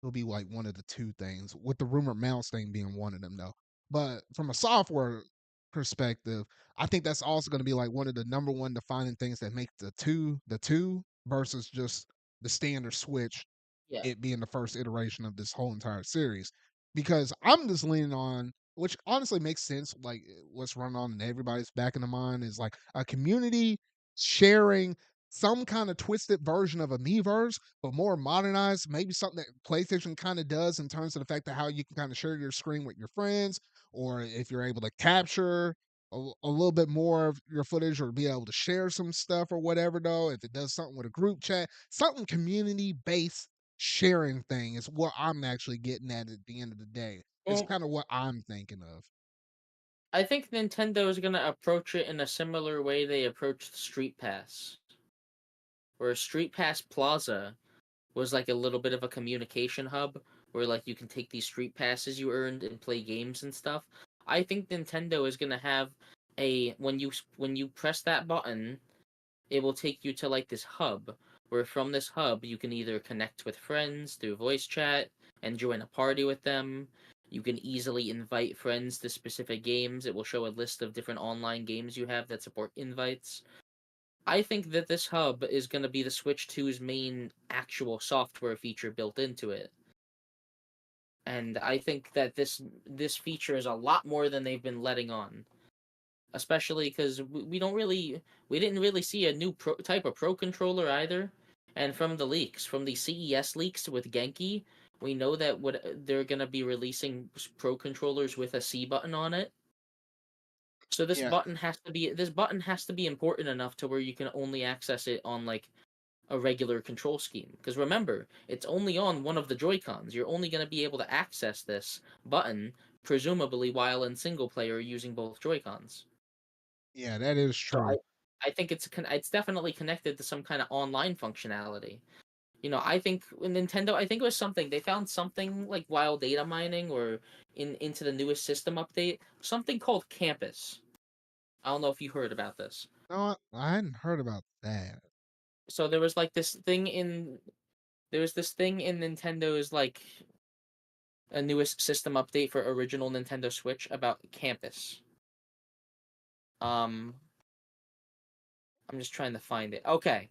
it'll be like one of the two things, with the rumored mouse thing being one of them, though. But from a software perspective, I think that's also going to be like one of the number one defining things that make the two versus just the standard Switch, Yeah. it being the first iteration of this whole entire series. Because I'm just leaning on, which honestly makes sense, like what's running on in everybody's back in the mind is like a community sharing some kind of twisted version of a Miiverse, but more modernized, maybe something that PlayStation kind of does in terms of the fact that how you can kind of share your screen with your friends, or if you're able to capture a little bit more of your footage or be able to share some stuff or whatever, though, if it does something with a group chat, something community based sharing thing is what I'm actually getting at the end of the day. It's Well, kind of what I'm thinking of. I think Nintendo is going to approach it in a similar way they approached Street Pass, where Street Pass Plaza was like a little bit of a communication hub where like you can take these street passes you earned and play games and stuff. I think Nintendo is going to have a when you press that button, it will take you to like this hub where from this hub you can either connect with friends through voice chat and join a party with them. You can easily invite friends to specific games. It will show a list of different online games you have that support invites. I think that this hub is going to be the Switch 2's main actual software feature built into it. And I think that this feature is a lot more than they've been letting on, especially because we didn't really see a new type of pro controller either. And from the leaks, from the CES leaks with Genki, we know that what they're gonna be releasing pro controllers with a C button on it. So Yeah, this button has to be important enough to where you can only access it on like a regular control scheme. Because remember, it's only on one of the Joy Cons. You're only going to be able to access this button, presumably while in single player using both Joy Cons. yeah, that is So true. I think it's definitely connected to some kind of online functionality. You know, I think with Nintendo, I think it was something they found something like while data mining or into the newest system update, something called Campus. I don't know if you heard about this. No, I hadn't heard about that. So there was this thing in Nintendo's like a newest system update for original Nintendo Switch about Campus. Um, I'm just trying to find it. Okay,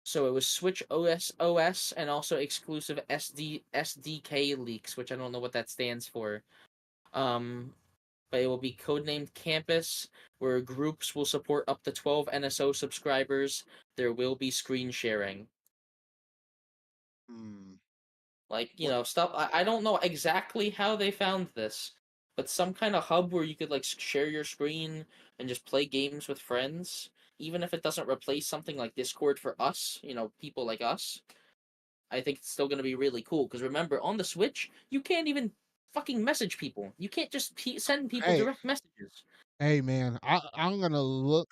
so it was Switch OS and also exclusive SDK leaks, which I don't know what that stands for. Um, but it will be codenamed Campus, where groups will support up to 12 NSO subscribers. There will be screen sharing. Hmm. Like, you What? know, stuff. I don't know exactly how they found this, but some kind of hub where you could like share your screen and just play games with friends, even if it doesn't replace something like Discord for us, you know, people like us. I think it's still going to be really cool because remember, on the Switch, you can't even fucking message people. You can't just send people Hey, direct messages. hey, man, I'm gonna look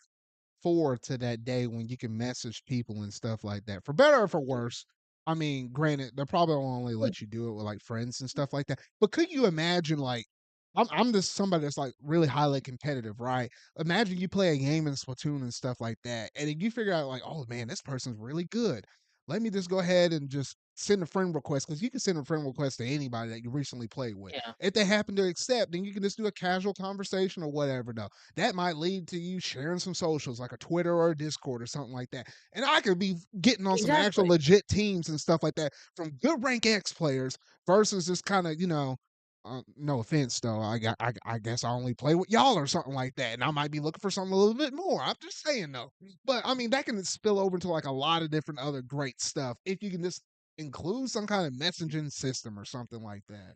forward to that day when you can message people and stuff like that. For better or for worse. I mean, granted, they'll probably only let you do it with like friends and stuff like that. But could you imagine like I'm just somebody that's like really highly competitive, right? Imagine you play a game in Splatoon and stuff like that, and then you figure out like, oh man, this person's really good. Let me just go ahead and just send a friend request because you can send a friend request to anybody that you recently played with. Yeah, If they happen to accept, then you can just do a casual conversation or whatever. Though that might lead to you sharing some socials like a Twitter or a Discord or something like that. And I could be getting on some actual exactly. legit teams and stuff like that from good rank X players versus just kind of, no offense though. I guess I only play with y'all or something like that, and I might be looking for something a little bit more. I'm just saying though. But I mean that can spill over into like a lot of different other great stuff if you can just include some kind of messaging system or something like that.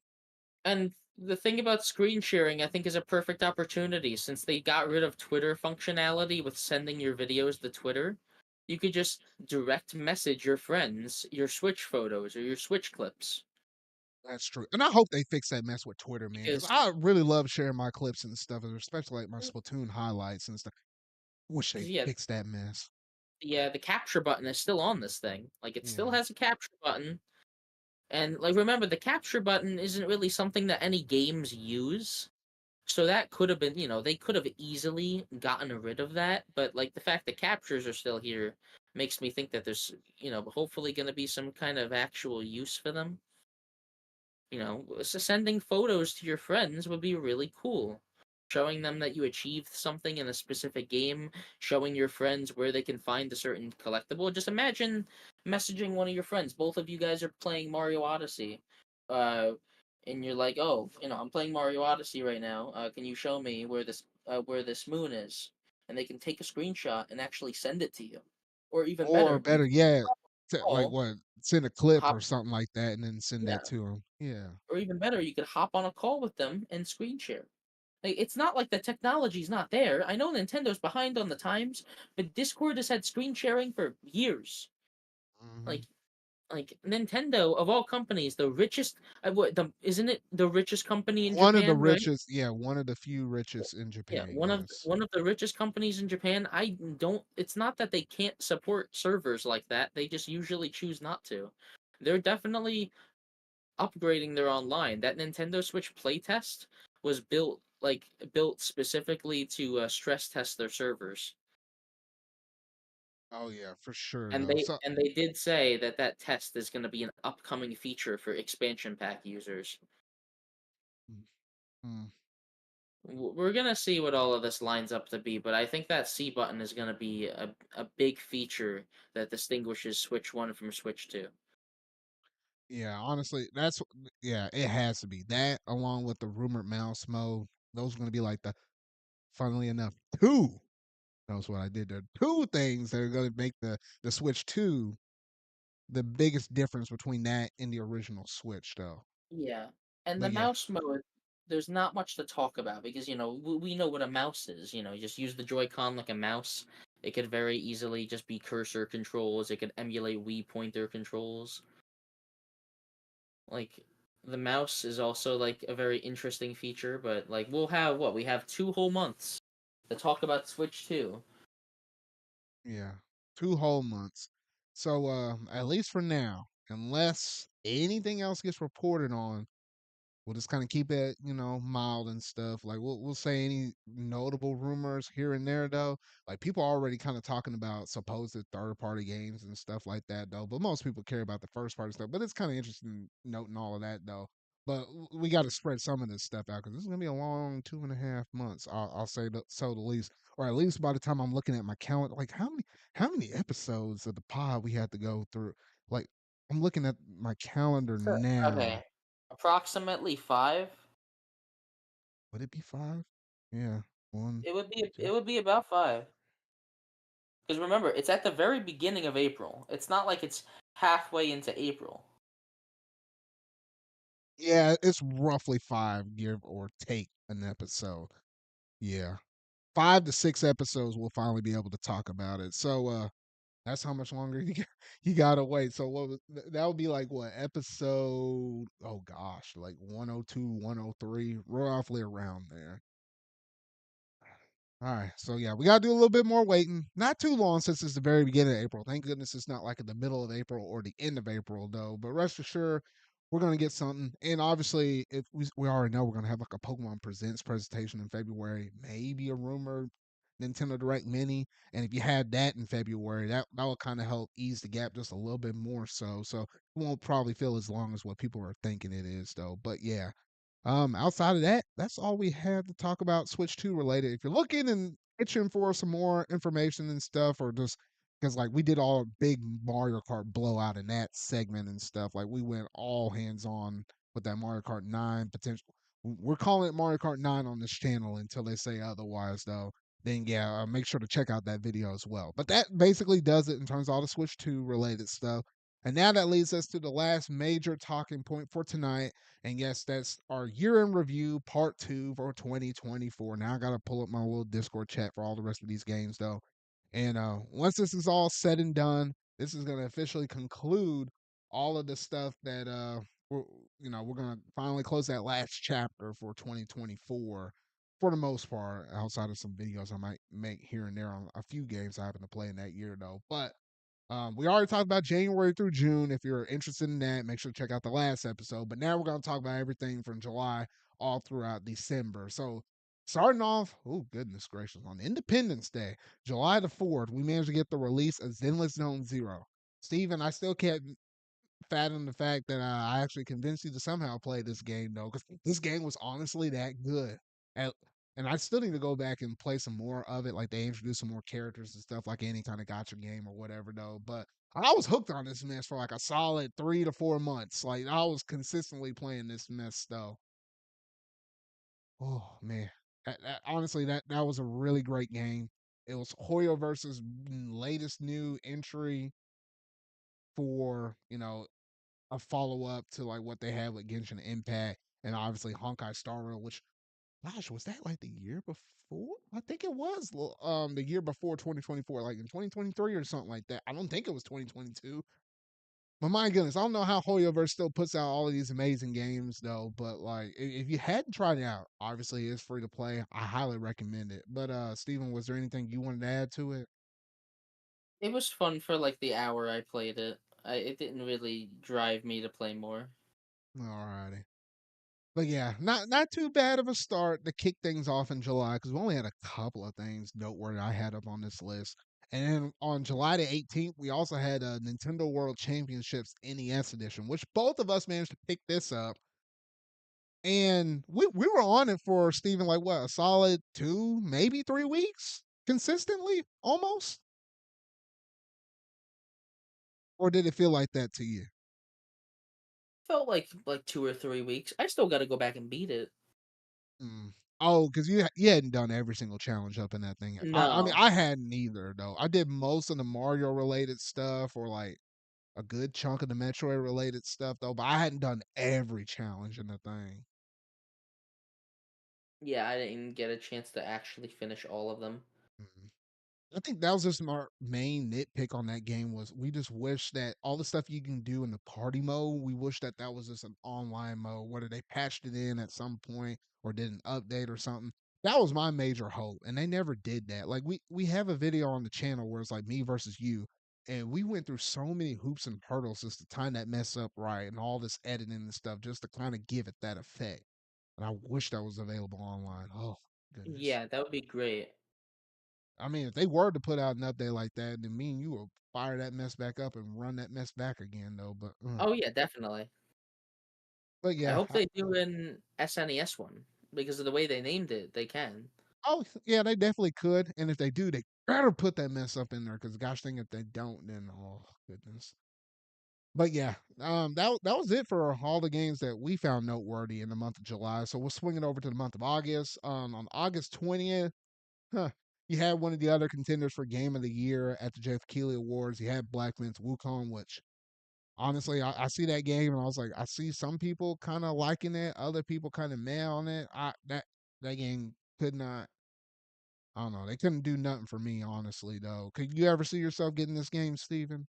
And the thing about screen sharing, I think, is a perfect opportunity since they got rid of Twitter functionality with sending your videos to Twitter. You could just direct message your friends your Switch photos or your Switch clips. That's true, and I hope they fix that mess with Twitter, man, because Because, I really love sharing my clips and stuff, and especially like my Splatoon highlights and stuff. Wish they yeah, fixed that mess. yeah, the capture button is still on this thing. Like, it still Yeah. has a capture button. And, like, remember, the capture button isn't really something that any games use. So that could have been, they could have easily gotten rid of that, but like the fact that captures are still here makes me think that there's, hopefully going to be some kind of actual use for them. Sending photos to your friends would be really cool. Showing them that you achieved something in a specific game, showing your friends where they can find a certain collectible. Just imagine messaging one of your friends. Both of you guys are playing Mario Odyssey. Uh, and you're like, "Oh, I'm playing Mario Odyssey right now. Can you show me where this moon is?" And they can take a screenshot and actually send it to you. Or even Or better, you better can yet, like call, what, send a clip hop or something like that and then send that yeah, to them. Yeah. or even better, you could hop on a call with them and screen share. Like, it's not like the technology's not there. I know Nintendo's behind on the times, but Discord has had screen sharing for years. Mhm. Like, Nintendo of all companies, the richest. What the isn't it the richest company in One of the Japan, right? richest, yeah, one of the few richest in Yeah, Japan, one of yes. one of the richest companies in Japan. I don't. It's not that they can't support servers like that. They just usually choose not to. They're definitely upgrading their online. That Nintendo Switch playtest was built specifically to stress test their servers. Oh, yeah, for sure, And though. they So and they did say that that test is going to be an upcoming feature for expansion pack users. mm, mm, We're going to see what all of this lines up to be, but I think that C button is going to be a big feature that distinguishes Switch 1 from Switch 2. yeah, honestly, yeah, it has to be. That along with the rumored mouse mode, those are gonna be like funnily enough, 2. Knows what I did there. 2 things that are gonna make the Switch 2 the biggest difference between that and the original Switch, though. Yeah. And the But yeah. mouse mode, there's not much to talk about because, we know what a mouse is. You just use the Joy-Con like a mouse. It could very easily just be cursor controls. It could emulate Wii pointer controls. Like, the mouse is also like a very interesting feature, but like we'll have what? We have 2 whole months to talk about Switch 2. Yeah, 2 whole months. So, at least for now, unless anything else gets reported on, we'll just kind of keep it, mild and stuff. Like we'll say any notable rumors here and there though. Like people are already kind of talking about supposed third party games and stuff like that though. But most people care about the first party stuff. But it's kind of interesting noting all of that though. But we got to spread some of this stuff out because this is gonna be a long 2.5 months. I'll say so the least, or at least by the time I'm looking at my calendar, like how many episodes of the pod we had to go through. Like I'm looking at my calendar Sure. now. Okay. Approximately 5. Would it be 5? Yeah. 1, It would be 2. about 5. Because remember, it's at the very beginning of April. It's not like it's halfway into April. Yeah, it's roughly 5, give or take an episode. Yeah. 5 to 6 episodes, we'll finally be able to talk about it. So, that's how much longer you gotta wait. So what was that would be like what, episode, oh gosh, like 102, 103, roughly around there. All right. So yeah, we gotta do a little bit more waiting. Not too long since it's the very beginning of April. Thank goodness it's not like in the middle of April or the end of April though. But rest assured, we're gonna get something. And obviously, if we already know we're gonna have like a Pokemon Presents presentation in February, maybe a rumored Nintendo Direct Mini. And if you had that in February, that will kind of help ease the gap just a little bit more. So it won't probably feel as long as what people are thinking it is though. But yeah, outside of that, that's all we have to talk about Switch 2 related. If you're looking and itching for some more information and stuff, or just because like we did all big Mario Kart blowout in that segment and stuff, like we went all hands on with that Mario Kart 9 potential. We're calling it Mario Kart 9 on this channel until they say otherwise, though. Then yeah, make sure to check out that video as well. But that basically does it in terms of all the Switch 2 related stuff. And now that leads us to the last major talking point for tonight. And yes, that's our year in review, part two for 2024. Now I got to pull up my little Discord chat for all the rest of these games, though. And once this is all said and done, this is going to officially conclude all of the stuff that we're, we're going to finally close that last chapter for 2024 for the most part, outside of some videos I might make here and there on a few games I happen to play in that year, though. But we already talked about January through June. If you're interested in that, make sure to check out the last episode. But now we're going to talk about everything from July all throughout December. So, starting off, oh, goodness gracious, on Independence Day, July the 4th, we managed to get the release of Zenless Zone Zero. Steven, I still can't fathom the fact that I actually convinced you to somehow play this game, though, because this game was honestly that good. And, and I still need to go back and play some more of it. Like they introduced some more characters and stuff, like any kind of gotcha game or whatever, though. But I was hooked on this mess for like a solid 3 to 4 months. Like I was consistently playing this mess, though. Oh man, honestly, that was a really great game. It was Hoyo versus latest new entry for a follow up to like what they had with Genshin Impact and obviously Honkai Star Rail, which gosh, was that like the year before? I think it was the year before 2024, like in 2023 or something like that. I don't think it was 2022. But my goodness, I don't know how Hoyoverse still puts out all of these amazing games though. But like, if you hadn't tried it out, obviously it's free to play. I highly recommend it. But Steven, was there anything you wanted to add to it? It was fun for like the hour I played it. It didn't really drive me to play more. Alrighty. But yeah, not too bad of a start to kick things off in July because we only had a couple of things noteworthy I had up on this list. And then on July the 18th, we also had a Nintendo World Championships NES edition, which both of us managed to pick this up. And we were on it for Steven, like what, a solid 2, maybe 3 weeks consistently, almost? Or did it feel like that to you? Felt like 2 or 3 weeks. I still got to go back and beat it. Mm. Oh, because you hadn't done every single challenge up in that thing. I mean, No. I hadn't either though. I did most of the Mario related stuff, or like a good chunk of the Metroid related stuff though, but I hadn't done every challenge in the thing. Yeah, I didn't get a chance to actually finish all of them. Mm. I think that was just our main nitpick on that game was we just wish that all the stuff you can do in the party mode, we wish that that was just an online mode, whether they patched it in at some point or did an update or something. That was my major hope, and they never did that. Like we have a video on the channel where it's like me versus you, and we went through so many hoops and hurdles just to time that mess up right, and all this editing and stuff just to kind of give it that effect. And I wish that was available online. Oh goodness. Yeah, that would be great. I mean, if they were to put out an update like that, then me and you will fire that mess back up and run that mess back again, though. Oh yeah, definitely. But I yeah, hope they do an SNES one because of the way they named it. They can. oh yeah, they definitely could. And if they do, they better put that mess up in there. Because gosh dang, if they don't, then oh goodness. But yeah, that was it for all the games that we found noteworthy in the month of July. So we'll swing it over to the month of August. On August 20th, huh, you had one of the other contenders for Game of the Year at the Jeff Keighley Awards. You had Black Myth Wukong, which honestly, I see that game and I was like, I see some people kind of liking it, other people kind of mad on it. That game could not. I don't know. They couldn't do nothing for me, honestly. Though, could you ever see yourself getting this game, Steven?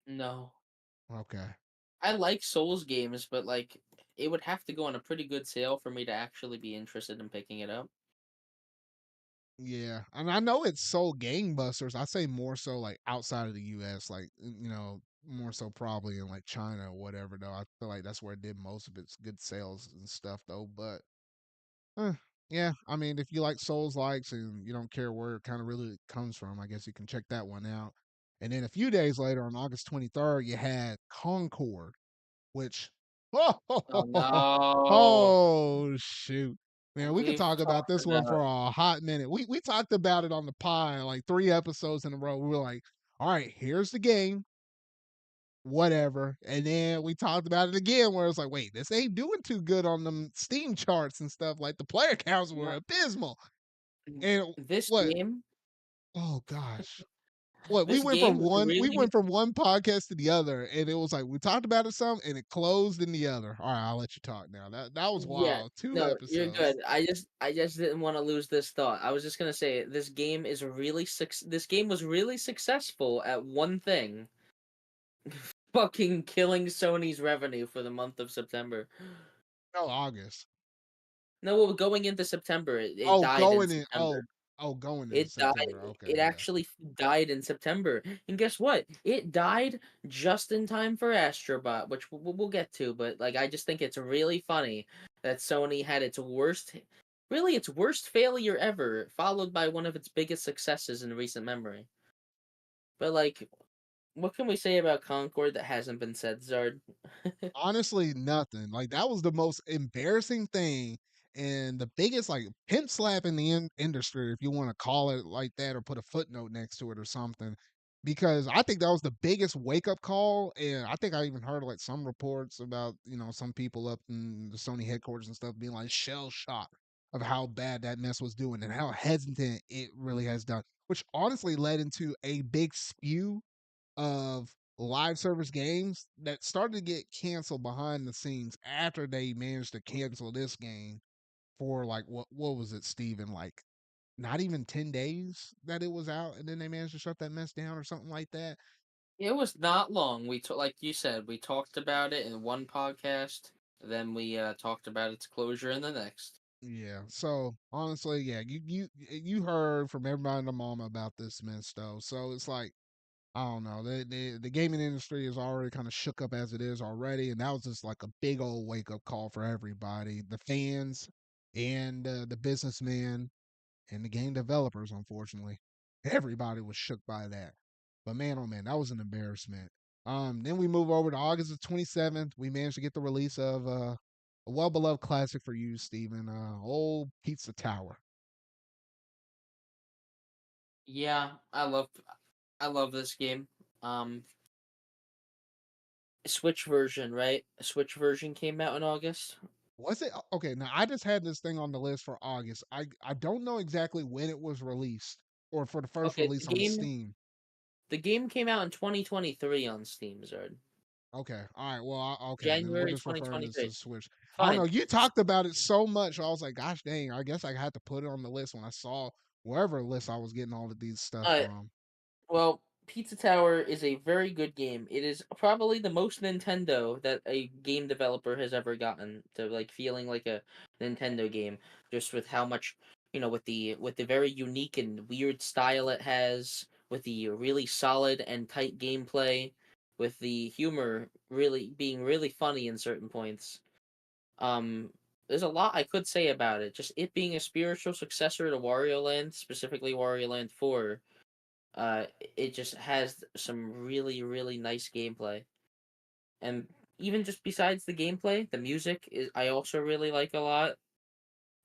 No. Okay. I like Souls games, but like it would have to go on a pretty good sale for me to actually be interested in picking it up. Yeah, and I know it's sold gangbusters. I say more so like outside of the U.S., like more so probably in like China or whatever. Though I feel like that's where it did most of its good sales and stuff. Though, but Uh, yeah, I mean, if you like Souls likes and you don't care where it kind of really comes from, I guess you can check that one out. And then a few days later, on August 23rd, you had Concord, which Oh no. oh shoot, man, we could We've talk about talked this one about for a hot minute. We talked about it on the pod like 3 episodes in a row. We were like, all right, here's the game, whatever. And then we talked about it again where it's like, wait, this ain't doing too good on them Steam charts and stuff. Like the player counts were no, abysmal. And this what? game Oh gosh. What This game was we really went from one podcast to the other, and it was like we talked about it some, and it closed in the other. All right, I'll let you talk now. That was yeah. wild. Two No, you're episodes. good. I just didn't want to lose this thought. I was just gonna say this game was really successful at one thing. Fucking killing Sony's revenue for the month of September. No, August. No, well, going into September, it Oh, died in going in. September. Going into It died. September. Okay, It yeah. actually died in September. And guess what? It died just in time for Astrobot, which we'll get to. But like, I just think it's really funny that Sony had its worst failure ever, followed by one of its biggest successes in recent memory. But like, what can we say about Concord that hasn't been said, Zard? Honestly, nothing. Like that was the most embarrassing thing and the biggest like pimp slap in the industry, if you want to call it like that, or put a footnote next to it or something. Because I think that was the biggest wake up call, and I think I even heard like some reports about some people up in the Sony headquarters and stuff being like shell shocked of how bad that mess was doing and how hesitant it really has done, which honestly led into a big spew of live service games that started to get canceled behind the scenes after they managed to cancel this game for like what was it, Steven? Like not even 10 days that it was out, and then they managed to shut that mess down or something like that. It was not long. Like you said, we talked about it in one podcast. Then we talked about its closure in the next. Yeah. So honestly, yeah, you heard from everybody in the moment about this mess though. So it's like I don't know. The gaming industry is already kind of shook up as it is already, and that was just like a big old wake up call for everybody, the fans and the businessmen and the game developers. Unfortunately, everybody was shook by that. But man, oh man, that was an embarrassment. Then we move over to August the 27th. We managed to get the release of a well beloved classic for you, Steven. Old Pizza Tower. Yeah, I love this game. Um, Switch version, right? Switch version came out in August. Was it okay? Now I just had this thing on the list for August. I don't know exactly when it was released or for the first Okay, release on Steam. the game came out in 2023 on Steam, Zard. Okay, all right. Well, okay, then we're January just referring this to 2023. Switch. I don't know. Fine. You talked about it so much. I was like, gosh dang. I guess I had to put it on the list when I saw wherever list I was getting all of these stuff Uh, from. Well, Pizza Tower is a very good game. It is probably the most Nintendo that a game developer has ever gotten to like feeling like a Nintendo game, just with how much with the very unique and weird style it has, with the really solid and tight gameplay, with the humor really being really funny in certain points. Um, there's a lot I could say about it. Just it being a spiritual successor to Wario Land, specifically Wario Land 4. It just has some really really nice gameplay, and even just besides the gameplay, the music is I also really like a lot,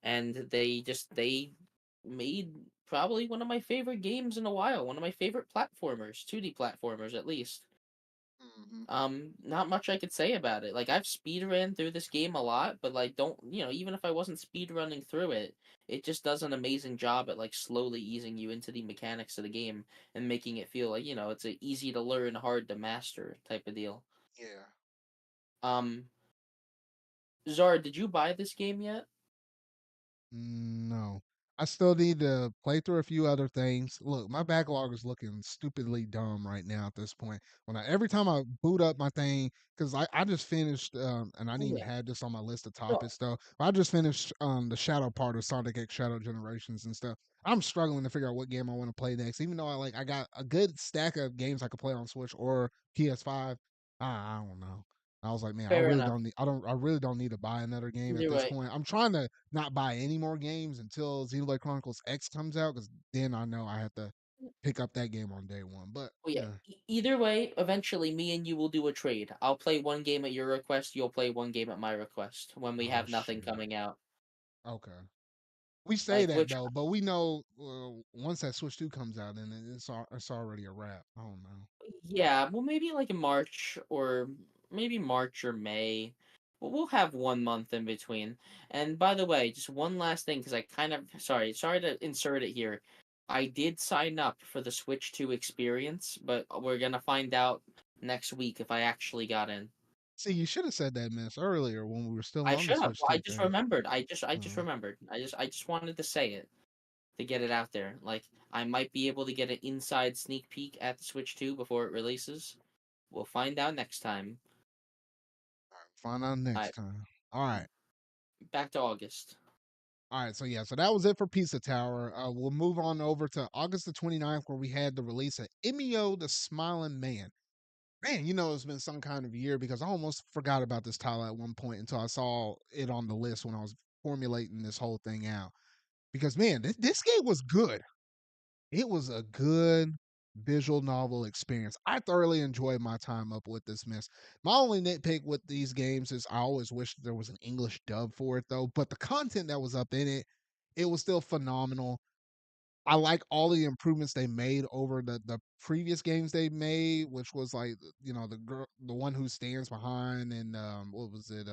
and they made probably one of my favorite games in a while, one of my favorite platformers, 2D platformers at least. Hmm. Not much I could say about it. Like I've speed ran through this game a lot, but like don't even if I wasn't speed running through it, it just does an amazing job at like slowly easing you into the mechanics of the game and making it feel like it's a easy to learn, hard to master type of deal. Yeah. Um, Zara, did you buy this game yet? No. I still need to play through a few other things. Look, my backlog is looking stupidly dumb right now at this point. Every time I boot up my thing, because I just finished, and I didn't even Yeah. have this on my list of No, topics though. I just finished the Shadow part of Sonic X Shadow Generations and stuff. I'm struggling to figure out what game I want to play next, even though I got a good stack of games I could play on Switch or PS5. I don't know. I was like, man, fair enough. I really don't need to buy another game at Either this way, point. I'm trying to not buy any more games until Xenoblade Chronicles X comes out, because then I know I have to pick up that game on day one. But well, yeah. yeah, Either way, eventually, me and you will do a trade. I'll play one game at your request. You'll play one game at my request when we oh have nothing shit. coming out. Okay, we say Like that which though, but we know once that Switch 2 comes out, then it's already a wrap. I don't know. Yeah, well, maybe like in March or maybe March or May. We'll have 1 month in between. And by the way, just one last thing, because I kind of sorry to insert it here. I did sign up for the Switch 2 experience, but we're gonna find out next week if I actually got in. See, you should have said that mess earlier when we were still I on the should have. Switch Well, I 2 just thing. remembered. I just Uh, remembered. I just wanted to say it to get it out there. Like I might be able to get an inside sneak peek at the Switch 2 before it releases. We'll find out next time. find out All next right, time. All right. back to August. All right, so yeah, so that was it for Pizza Tower. We'll move on over to August the 29th, where we had the release of Emio the Smiling Man. Man, it's been some kind of year because I almost forgot about this title at one point until I saw it on the list when I was formulating this whole thing out. Because man, this game was good. It was a good visual novel experience. I thoroughly enjoyed my time up with this mess. My only nitpick with these games is I always wish there was an English dub for it though, but the content that was up in it, it was still phenomenal. I like all the improvements they made over the previous games they made, which was like the girl, the one who stands behind, and what was it,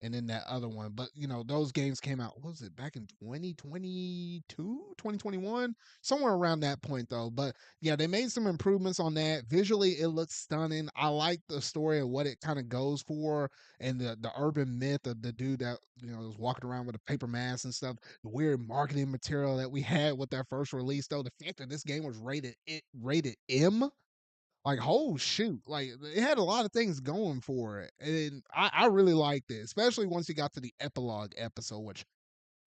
and then that other one. But those games came out. What was it, back in 2022, 2021, somewhere around that point though. But yeah, they made some improvements on that. Visually, it looks stunning. I like the story and what it kind of goes for, and the urban myth of the dude that was walking around with a paper mask and stuff, the weird marketing material that we had with that first release though, the fact that this game was rated M, like oh shoot, like it had a lot of things going for it, and I really liked it, especially once you got to the epilogue episode, which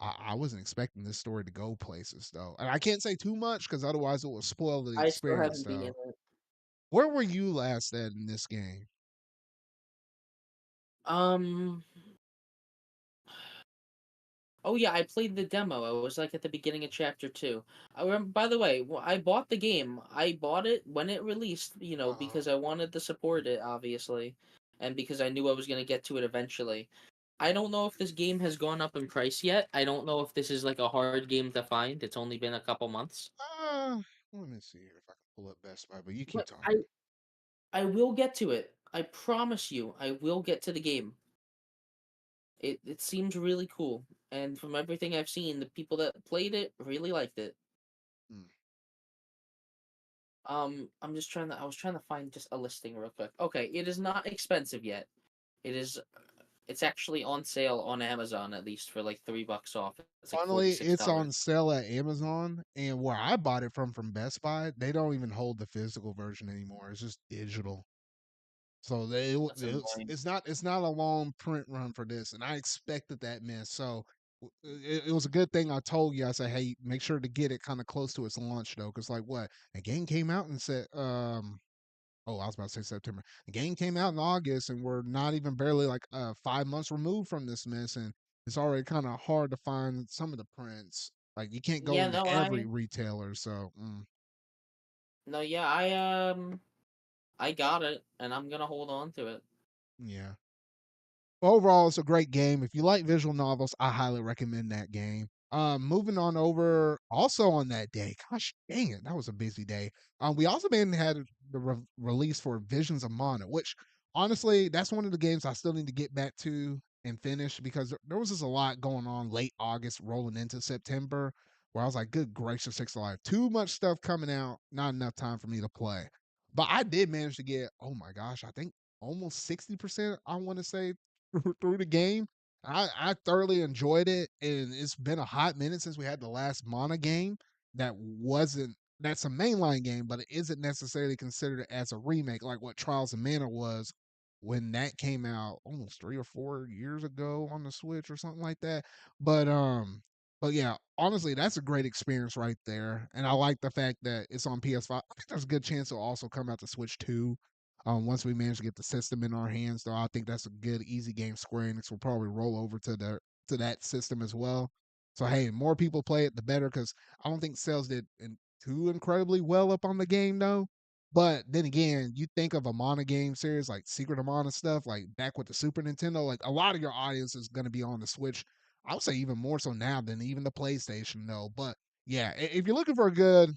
I wasn't expecting this story to go places though, and I can't say too much because otherwise it will spoil the I still experience haven't beaten though. it. Where were you last at in this game? Um. Oh yeah, I played the demo. I was like at the beginning of chapter two. I remember. By the way, I bought the game. I bought it when it released. Uh, Because I wanted to support it, obviously, and because I knew I was gonna get to it eventually. I don't know if this game has gone up in price yet. I don't know if this is like a hard game to find. It's only been a couple months, uh, let me see here if I can pull up Best Buy, but you keep but talking. I will get to it. I promise you, I will get to the game. It seems really cool, and from everything I've seen, the people that played it really liked it. Hmm. I was trying to find just a listing real quick. Okay, it is not expensive yet. It is. It's actually on sale on Amazon at least for like $3 off. It's like Funnily, $46. it's on sale at Amazon, and where I bought it from Best Buy, they don't even hold the physical version anymore. It's just digital. So That's annoying. it's not a long print run for this, and I expected that miss. So it was a good thing I told you. I said, hey, make sure to get it kind of close to its launch though, because like what, a game came out and said, oh, I was about to say September. The game came out in August, and we're not even barely like 5 months removed from this mess, and it's already kind of hard to find some of the prints. Like you can't go Yeah, into no, every retailer, so no, yeah, I got it, and I'm gonna hold on to it. yeah. Overall, it's a great game. If you like visual novels, I highly recommend that game. Moving on over, also on that day, gosh dang it, that was a busy day. We also been had the release for Visions of Mana, which honestly, that's one of the games I still need to get back to and finish because there was just a lot going on late August, rolling into September, where I was like, "Good gracious, six alive, too much stuff coming out, not enough time for me to play." But I did manage to get, oh my gosh, I think almost 60%. I want to say through the game. I thoroughly enjoyed it, and it's been a hot minute since we had the last Mana game that's a mainline game, but it isn't necessarily considered as a remake like what Trials of Mana was when that came out almost 3 or 4 years ago on the Switch or something like that. But but yeah, honestly, that's a great experience right there. And I like the fact that it's on PS5. I think there's a good chance it'll also come out to Switch too. Once we manage to get the system in our hands, though, I think that's a good, easy game. Square Enix will probably roll over to that system as well. So hey, more people play it, the better. Because I don't think sales did too incredibly well up on the game though. But then again, you think of a Mana game series like Secret of Mana stuff, like back with the Super Nintendo, like a lot of your audience is going to be on the Switch. I would say even more so now than even the PlayStation, though. But yeah, if you're looking for a good,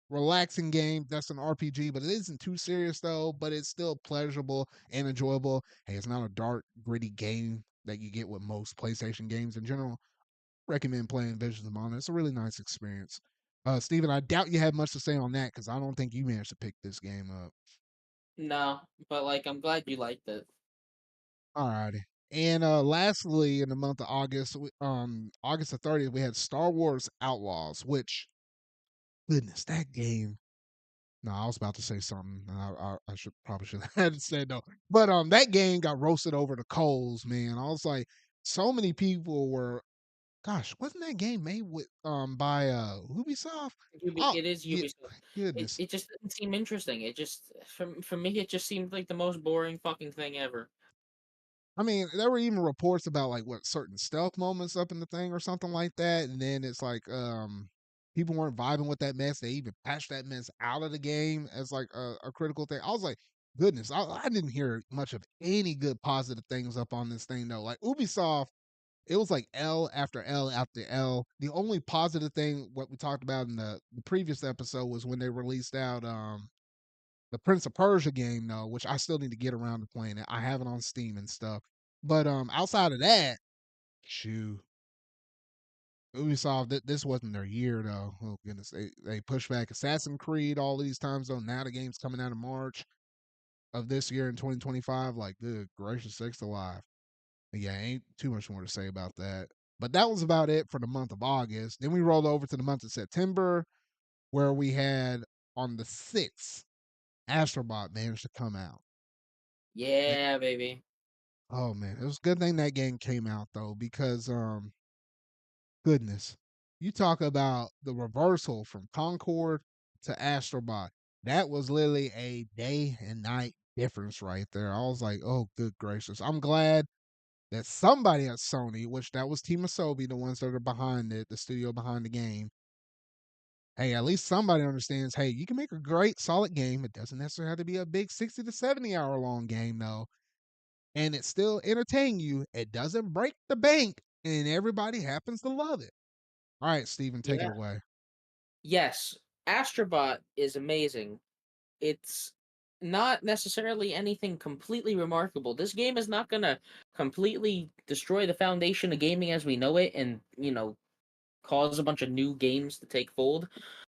relaxing game, that's an RPG, but it isn't too serious though. But it's still pleasurable and enjoyable. Hey, it's not a dark, gritty game that you get with most PlayStation games in general. Recommend playing Visions of Mana. It's a really nice experience. Steven, I doubt you have much to say on that because I don't think you managed to pick this game up. No, but like I'm glad you liked it. Alrighty. And lastly, in the month of August, August the 30th, we had Star Wars Outlaws, which goodness, that game. No, I was about to say something. I should probably should have said no. But that game got roasted over the coals, man. I was like, so many people were. Gosh, wasn't that game made with by Ubisoft? Oh, It is yeah, Ubisoft. goodness. It just didn't seem interesting. It just for me it just seemed like the most boring fucking thing ever. I mean, there were even reports about like what certain stealth moments up in the thing or something like that, and then it's like people weren't vibing with that mess. They even patched that mess out of the game as like a critical thing. I was like, goodness, I didn't hear much of any good positive things up on this thing though. Like Ubisoft, it was like L after L after L. The only positive thing what we talked about in the previous episode was when they released out the Prince of Persia game though, which I still need to get around to playing it. I have it on Steam and stuff. But outside of that, shoo, Ubisoft this wasn't their year though. Oh goodness, they pushed back Assassin's Creed all these times though. Now the game's coming out in March of this year in 2025. Like, good gracious sakes alive. Yeah, ain't too much more to say about that. But that was about it for the month of August. Then we rolled over to the month of September, where we had on the 6th, Astrobot managed to come out. It, Yeah, baby. oh man, it was a good thing that game came out though, because goodness, you talk about the reversal from Concord to Astrobot. That was literally a day and night difference right there. I was like, oh good gracious. I'm glad that somebody at Sony, which that was Team Asobi, the ones that are behind it, the studio behind the game. Hey, at least somebody understands. Hey, you can make a great, solid game. It doesn't necessarily have to be a big 60 to 70 hour long game, though. And it still entertain you. It doesn't break the bank, and everybody happens to love it. All right, Steven, take it Yeah. away. Yes, Astrobot is amazing. It's not necessarily anything completely remarkable. This game is not gonna completely destroy the foundation of gaming as we know it and, cause a bunch of new games to take fold.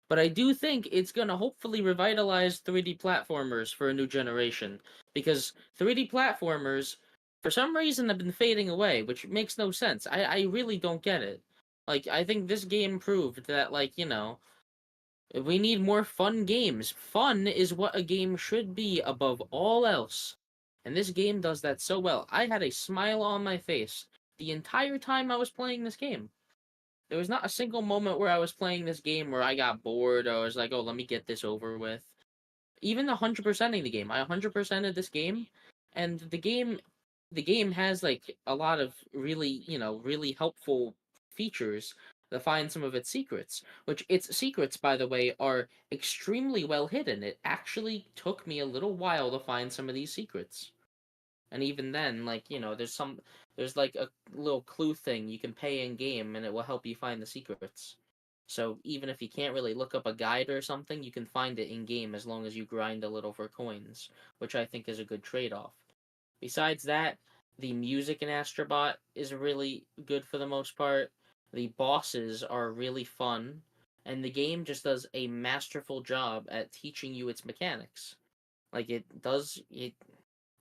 But I do think it's going to hopefully revitalize 3D platformers for a new generation. Because 3D platformers, for some reason, have been fading away, which makes no sense. I really don't get it. Like, I think this game proved that, like, we need more fun games. Fun is what a game should be above all else. And this game does that so well. I had a smile on my face the entire time I was playing this game. There was not a single moment where I was playing this game where I got bored or I was like, oh, let me get this over with. Even 100%ing the game, I 100%ed this game, and the game has like a lot of really, really helpful features that find some of its secrets, which its secrets, by the way, are extremely well hidden. It actually took me a little while to find some of these secrets. And even then, like, there's like a little clue thing you can pay in game and it will help you find the secrets. So even if you can't really look up a guide or something, you can find it in game as long as you grind a little for coins, which I think is a good trade-off. Besides that, the music in Astrobot is really good for the most part. The bosses are really fun, and the game just does a masterful job at teaching you its mechanics. Like it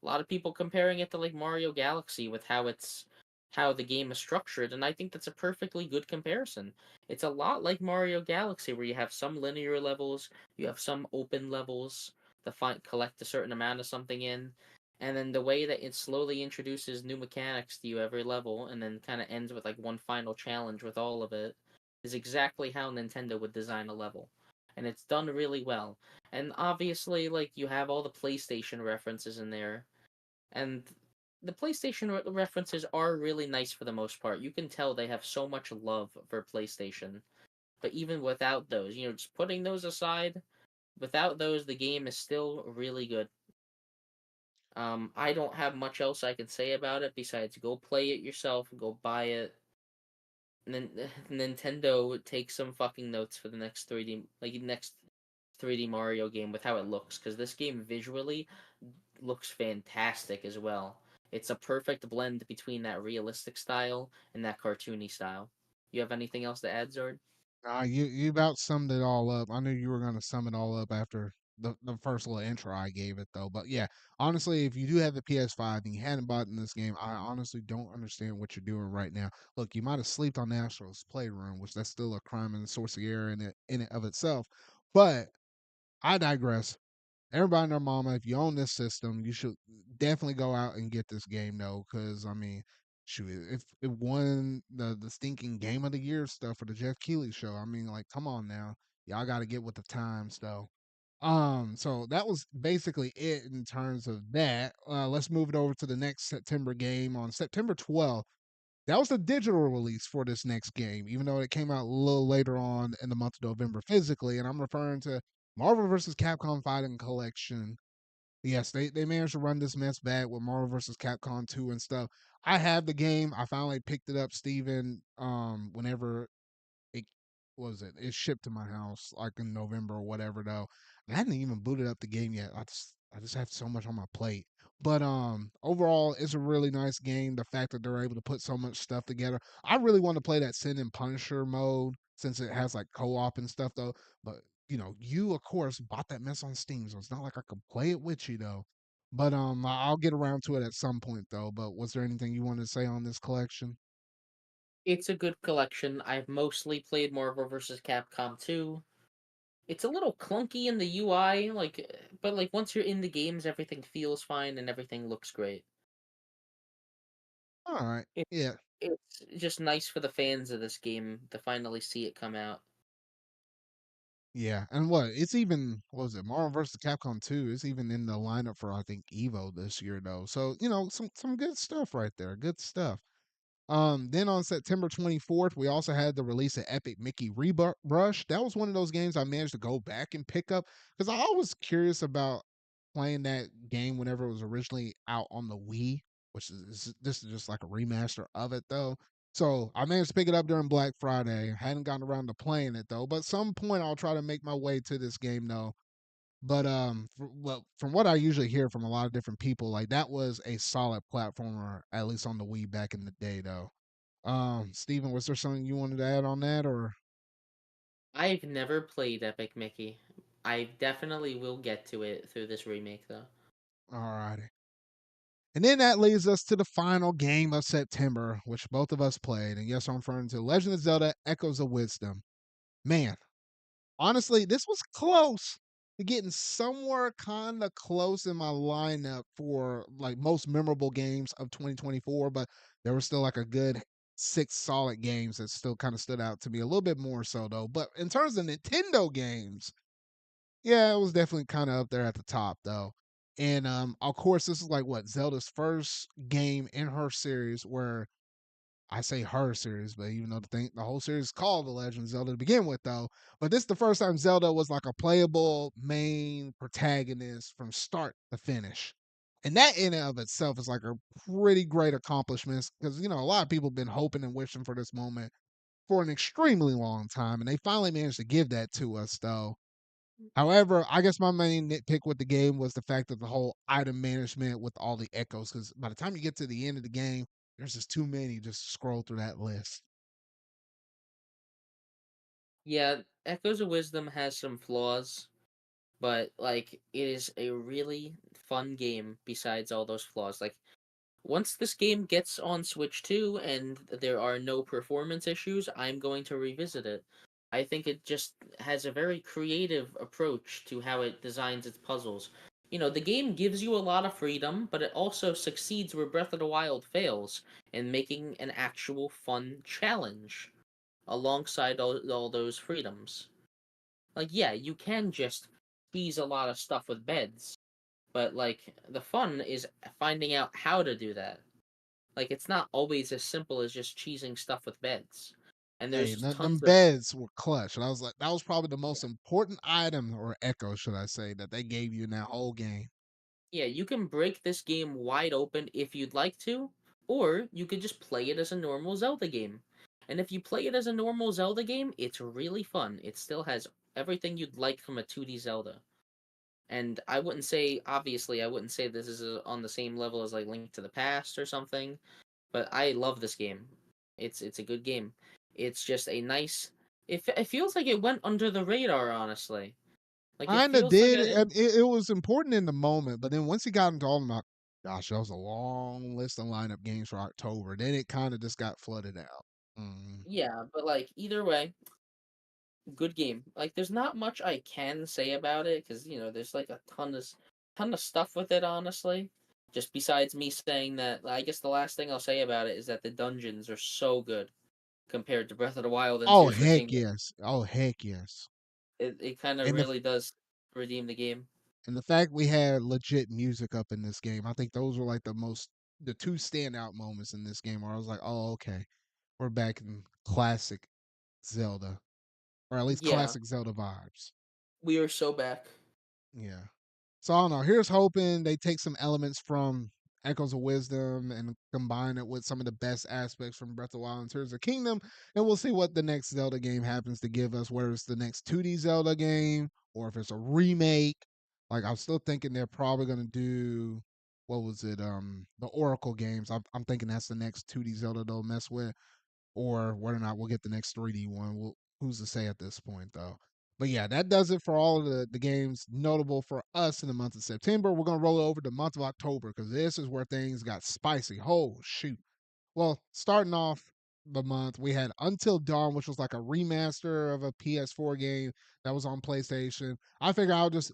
a lot of people comparing it to like Mario Galaxy with how the game is structured, and I think that's a perfectly good comparison. It's a lot like Mario Galaxy where you have some linear levels, you have some open levels to collect a certain amount of something in, and then the way that it slowly introduces new mechanics to you every level and then kind of ends with like one final challenge with all of it is exactly how Nintendo would design a level. And it's done really well. And obviously, like, you have all the PlayStation references in there, and the PlayStation references are really nice for the most part. You can tell they have so much love for PlayStation. But even without those, just putting those aside, without those, the game is still really good. I don't have much else I can say about it besides go play it yourself, go buy it. And then Nintendo take some fucking notes for the next 3D Mario game with how it looks, because this game visually looks fantastic as well. It's a perfect blend between that realistic style and that cartoony style. You have anything else to add, Zord? Nah, you about summed it all up. I knew you were gonna sum it all up after the first little intro I gave it though. But yeah, honestly, if you do have the PS5 and you hadn't bought in this game, I honestly don't understand what you're doing right now. Look, you might have slept on Astro's Playroom, which that's still a crime and sorcery in it of itself. But I digress. Everybody and their mama, if you own this system, you should definitely go out and get this game though, because I mean, shoot, if it won the stinking game of the year stuff for the Jeff Keighley show, I mean, like, come on now, y'all got to get with the times though. So that was basically it in terms of that. Let's move it over to the next September game on September 12th. That was the digital release for this next game, even though it came out a little later on in the month of November physically. And I'm referring to Marvel vs. Capcom Fighting Collection. Yes, they managed to run this mess back with Marvel vs. Capcom 2 and stuff. I have the game. I finally picked it up, Steven, whenever it was it. It shipped to my house like in November or whatever though. I hadn't even booted up the game yet. I just have so much on my plate. But overall it's a really nice game. The fact that they're able to put so much stuff together. I really want to play that Sin and Punisher mode since it has like co-op and stuff though. But you of course bought that mess on Steam, so it's not like I could play it with you though. But I'll get around to it at some point though. But was there anything you wanted to say on this collection? It's a good collection. I've mostly played Marvel vs. Capcom 2. It's a little clunky in the UI, but like once you're in the games, everything feels fine and everything looks great. All right. It, Yeah. it's just nice for the fans of this game to finally see it come out. Yeah, and it's even what was it, Marvel vs. Capcom 2? It's even in the lineup for I think Evo this year though. So, some good stuff right there. Good stuff. Then on September 24th, we also had the release of Epic Mickey Rush. That was one of those games I managed to go back and pick up because I was curious about playing that game whenever it was originally out on the Wii, which this is just like a remaster of it though. So I managed to pick it up during Black Friday. Hadn't gotten around to playing it though, but at some point I'll try to make my way to this game though. But well, from what I usually hear from a lot of different people, like that was a solid platformer, at least on the Wii back in the day though. Steven, was there something you wanted to add on that or I've never played Epic Mickey. I definitely will get to it through this remake, though. alrighty. And then that leads us to the final game of September, which both of us played. And yes, I'm referring to Legend of Zelda Echoes of Wisdom. Man, honestly, this was close to getting somewhere kind of close in my lineup for like most memorable games of 2024, but there were still like a good six solid games that still kind of stood out to me a little bit more so though. But in terms of Nintendo games, yeah, it was definitely kind of up there at the top though. And of course, this is like what Zelda's first game in her series where I say her series, but even though the whole series is called The Legend of Zelda to begin with, though, but this is the first time Zelda was like a playable main protagonist from start to finish, and that in and of itself is like a pretty great accomplishment because a lot of people have been hoping and wishing for this moment for an extremely long time, and they finally managed to give that to us, though. However, I guess my main nitpick with the game was the fact that the whole item management with all the echoes, because by the time you get to the end of the game, there's just too many just to scroll through that list. Yeah, Echoes of Wisdom has some flaws, but like it is a really fun game besides all those flaws. Like once this game gets on Switch 2 and there are no performance issues, I'm going to revisit it. I think it just has a very creative approach to how it designs its puzzles. The game gives you a lot of freedom, but it also succeeds where Breath of the Wild fails in making an actual fun challenge alongside all those freedoms. Like, yeah, you can just tease a lot of stuff with beds, but like the fun is finding out how to do that. Like it's not always as simple as just cheesing stuff with beds. And Hey, there's them tons of beds were clutch. And I was like, that was probably the most important item or echo, should I say, that they gave you in that whole game. yeah, you can break this game wide open if you'd like to, or you could just play it as a normal Zelda game. And if you play it as a normal Zelda game, it's really fun. It still has everything you'd like from a 2D Zelda. And I wouldn't say, obviously, I wouldn't say this is on the same level as like Link to the Past or something, but I love this game. It's a good game. It's just a nice it feels like it went under the radar, honestly. Like it Kinda feels like did, I and didn't. it was important in the moment, but then once he got into all my gosh, that was a long list of lineup games for October. Then it kinda just got flooded out. Mhm. Yeah, but like either way, good game. Like there's not much I can say about it because there's like a ton of stuff with it. Honestly, just besides me saying that, I guess the last thing I'll say about it is that the dungeons are so good compared to Breath of the Wild and Oh, Tears of the heck Kingdom. yes. Oh, heck yes. It kind of And the really does redeem the game. and the fact we had legit music up in this game, I think those were like the two standout moments in this game where I was like, "Oh, okay. We're back in classic Zelda, or at least Yeah, classic Zelda vibes." we are so back. Yeah. So I don't know. Here's hoping they take some elements from Echoes of Wisdom and combine it with some of the best aspects from Breath of the Wild and Tears of the Kingdom, and we'll see what the next Zelda game happens to give us. Whether it's the next 2D Zelda game or if it's a remake. Like I'm still thinking they're probably gonna do what was it? The Oracle games. I'm thinking that's the next 2D Zelda they'll mess with, or whether or not we'll get the next 3D one. Who's to say at this point, though? But yeah, that does it for all of the games notable for us in the month of September. We're going to roll over the month of October because this is where things got spicy. Oh, shoot. Well, starting off the month, we had Until Dawn, which was like a remaster of a PS4 game that was on PlayStation. I figure I'll just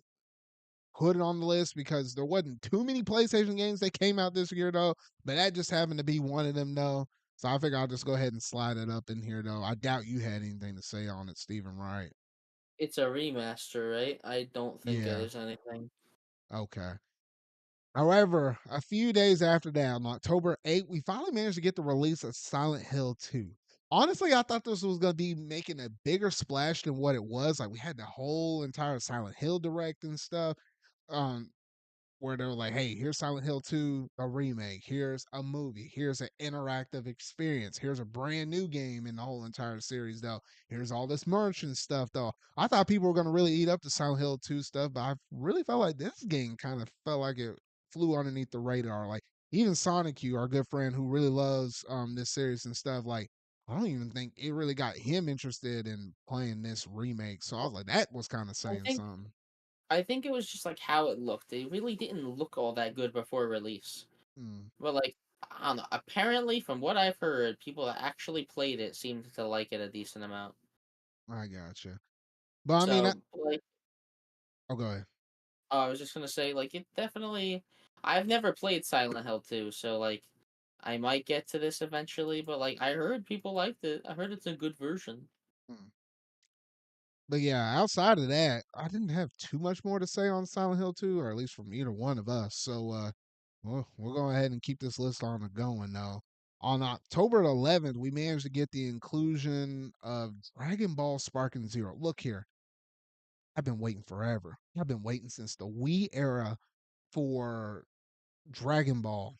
put it on the list because there wasn't too many PlayStation games that came out this year though, but that just happened to be one of them though. So I figure I'll just go ahead and slide it up in here though. I doubt you had anything to say on it, Stephen, right? It's a remaster, right? I don't think Yeah. there's anything. Okay. However, a few days after that, on October 8th, we finally managed to get the release of Silent Hill 2. Honestly, I thought this was going to be making a bigger splash than what it was. Like, we had the whole entire Silent Hill direct and stuff. Um, where they were like, hey, here's Silent Hill 2, a remake. Here's a movie. Here's an interactive experience. Here's a brand new game in the whole entire series, though. Here's all this merch and stuff, though. I thought people were going to really eat up the Silent Hill 2 stuff, but I really felt like this game kind of felt like it flew underneath the radar. Like, even Sonic Q, our good friend who really loves this series and stuff, like, I don't even think it really got him interested in playing this remake. So I was Well, like, that was kind of I saying think something. I think it was just like how it looked. It really didn't look all that good before release. Hmm, But like I don't know. Apparently, from what I've heard, people that actually played it seemed to like it a decent amount. I gotcha. But I mean, So like, oh, go ahead. I was just gonna say like it definitely. I've never played Silent Hill 2, so like I might get to this eventually. But like I heard people liked it. I heard it's a good version. Hmm. But yeah, outside of that, I didn't have too much more to say on Silent Hill 2, or at least from either one of us. So we'll go ahead and keep this list on the going though. On October 11th, we managed to get the inclusion of Dragon Ball Sparking Zero. Look here, I've been waiting forever. I've been waiting since the Wii era for Dragon Ball,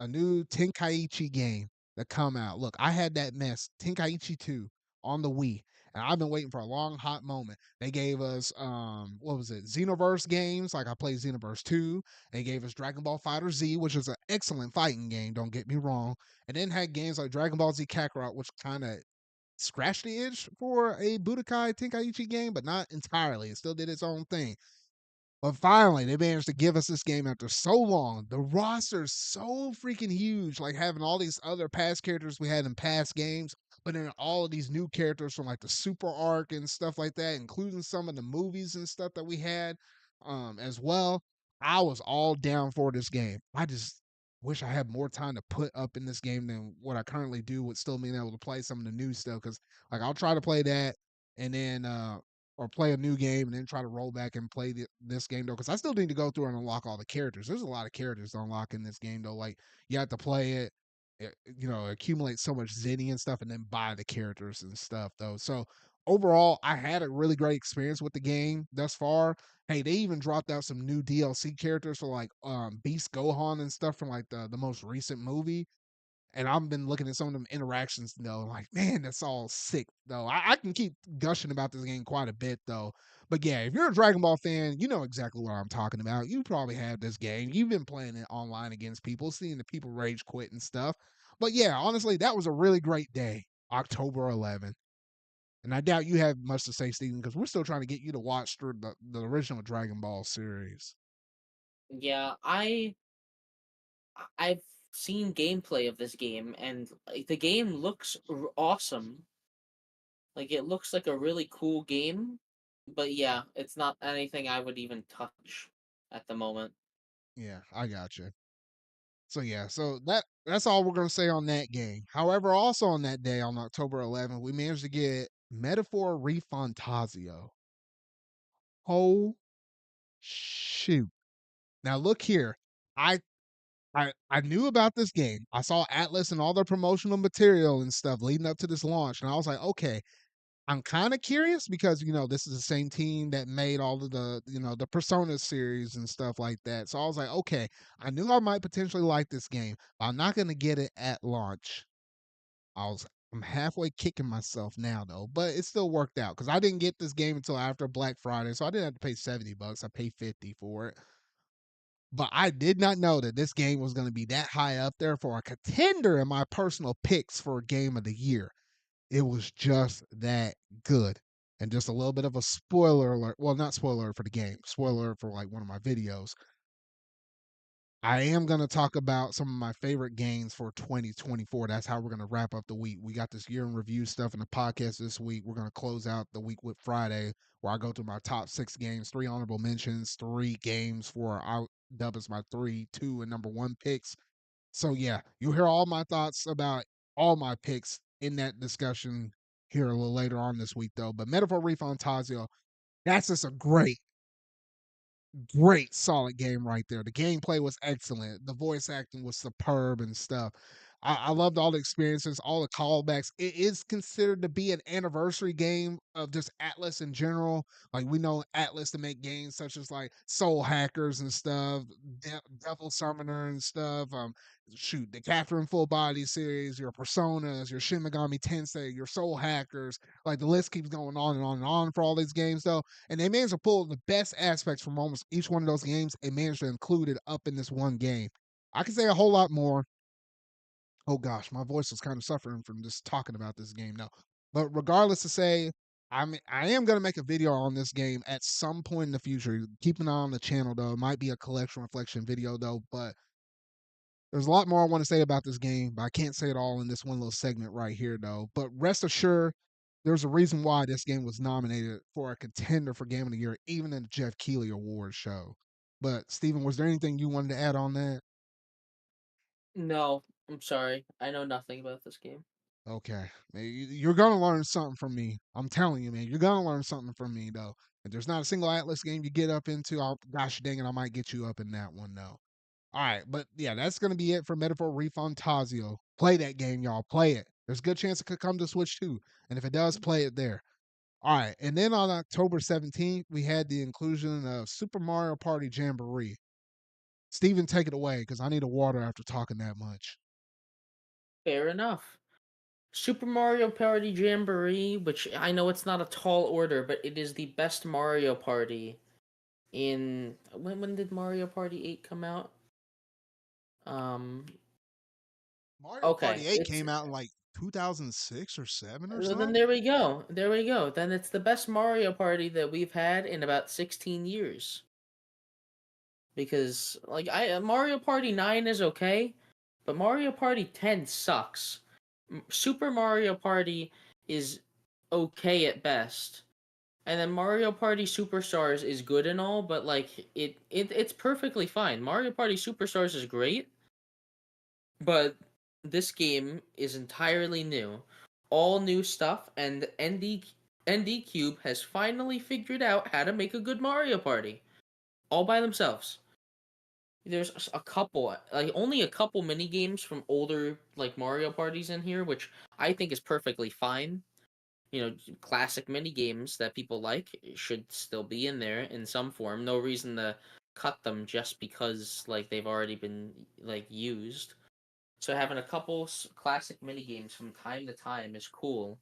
a new Tenkaichi game that come out. Look, I had that mess, Tenkaichi 2 on the Wii, and I've been waiting for a long hot moment. They gave us what was it? Xenoverse games, like I played Xenoverse 2. They gave us Dragon Ball Fighter Z, which is an excellent fighting game, don't get me wrong. And then had games like Dragon Ball Z Kakarot, which kind of scratched the itch for a Budokai Tenkaichi game, but not entirely. It still did its own thing. But finally, they managed to give us this game after so long. The roster's so freaking huge, like having all these other past characters we had in past games, but then all of these new characters from like the Super Arc and stuff like that, including some of the movies and stuff that we had as well. I was all down for this game. I just wish I had more time to put up in this game than what I currently do with still being able to play some of the new stuff. Cause like I'll try to play that and then or play a new game and then try to roll back and play this game though, because I still need to go through and unlock all the characters. There's a lot of characters to unlock in this game though. Like you have to play it, accumulate so much zenny and stuff, and then buy the characters and stuff though. So overall, I had a really great experience with the game thus far. Hey, they even dropped out some new DLC characters for like Beast Gohan and stuff from like the most recent movie, and I've been looking at some of them interactions though, like, man, that's all sick though. I can keep gushing about this game quite a bit though. But yeah, if you're a Dragon Ball fan, you know exactly what I'm talking about. You probably have this game. You've been playing it online against people, seeing the people rage quit and stuff. But yeah, honestly, that was a really great day, October 11th. And I doubt you have much to say, Steven, because we're still trying to get you to watch through the original Dragon Ball series. Yeah, I've seen gameplay of this game, and like, the game looks awesome. Like it looks like a really cool game, but yeah, it's not anything I would even touch at the moment. Yeah, I got you. So yeah, so that's all we're gonna say on that game. However, also on that day on October 11th, we managed to get Metaphor Refantasio. Oh shoot! Now look here, I I knew about this game. I saw Atlas and all their promotional material and stuff leading up to this launch, and I was like, okay, I'm kind of curious because this is the same team that made all of the the Persona series and stuff like that. So I was like, okay, I knew I might potentially like this game, but I'm not gonna get it at launch. I'm halfway kicking myself now though, but it still worked out because I didn't get this game until after Black Friday, so I didn't have to pay $70. I paid 50 for it. But I did not know that this game was going to be that high up there for a contender in my personal picks for game of the year. It was just that good. And just a little bit of a spoiler alert. Well, not spoiler alert for the game, spoiler alert for like one of my videos. I am going to talk about some of my favorite games for 2024. That's how we're going to wrap up the week. We got this year in review stuff in the podcast this week. We're going to close out the week with Friday, where I go through my top 6 games, 3 honorable mentions, 3 games for I dub as my 3, 2, and number 1 picks. So, yeah, you'll hear all my thoughts about all my picks in that discussion here a little later on this week, though. But Metaphor Refantasio, that's just a great solid game right there. The gameplay was excellent. The voice acting was superb and stuff. I loved all the experiences, all the callbacks. It is considered to be an anniversary game of just Atlas in general. Like we know Atlas to make games such as like Soul Hackers and stuff, Devil Summoner and stuff. Shoot, the Catherine Full Body series, your Personas, your Shin Megami Tensei, your Soul Hackers. Like the list keeps going on and on and on for all these games though, and they managed to pull the best aspects from almost each one of those games and managed to include it up in this one game. I can say a whole lot more. Oh gosh, my voice was kind of suffering from just talking about this game now. But regardless to say, I am gonna make a video on this game at some point in the future. Keep an eye on the channel though. It might be a collection reflection video though, but there's a lot more I want to say about this game, but I can't say it all in this one little segment right here, though. But rest assured, there's a reason why this game was nominated for a contender for Game of the Year, even in the Jeff Keighley Awards show. But Steven, was there anything you wanted to add on that? No, I'm sorry. I know nothing about this game. Okay, man, you're gonna learn something from me. I'm telling you, man, you're gonna learn something from me, though. If there's not a single Atlas game you get up into, gosh dang it, I might get you up in that one, though. All right, but yeah, that's gonna be it for Metaphor Refantasio. Play that game, y'all. Play it. There's a good chance it could come to Switch too, and if it does, play it there. All right, and then on October 17th, we had the inclusion of Super Mario Party Jamboree. Steven, take it away because I need a water after talking that much. Fair enough. Super Mario Party Jamboree, which I know it's not a tall order, but it is the best Mario Party in when did Mario Party 8 come out? Um Mario okay, Party 8 it's came out in like 2006 or 7 or then something. there we go. There we go. Then it's the best Mario Party that we've had in about 16 years. Because like I Mario Party 9 is okay, but Mario Party 10 sucks. Super Mario Party is okay at best. And then Mario Party Superstars is good and all, but like it's perfectly fine. Mario Party Superstars is great, but this game is entirely new. All new stuff, and ND Cube has finally figured out how to make a good Mario Party all by themselves. There's a couple, like only a couple mini games from older like Mario parties in here, which I think is perfectly fine. Classic mini games that people like should still be in there in some form. No reason to cut them just because like they've already been like used. So having a couple classic mini games from time to time is cool.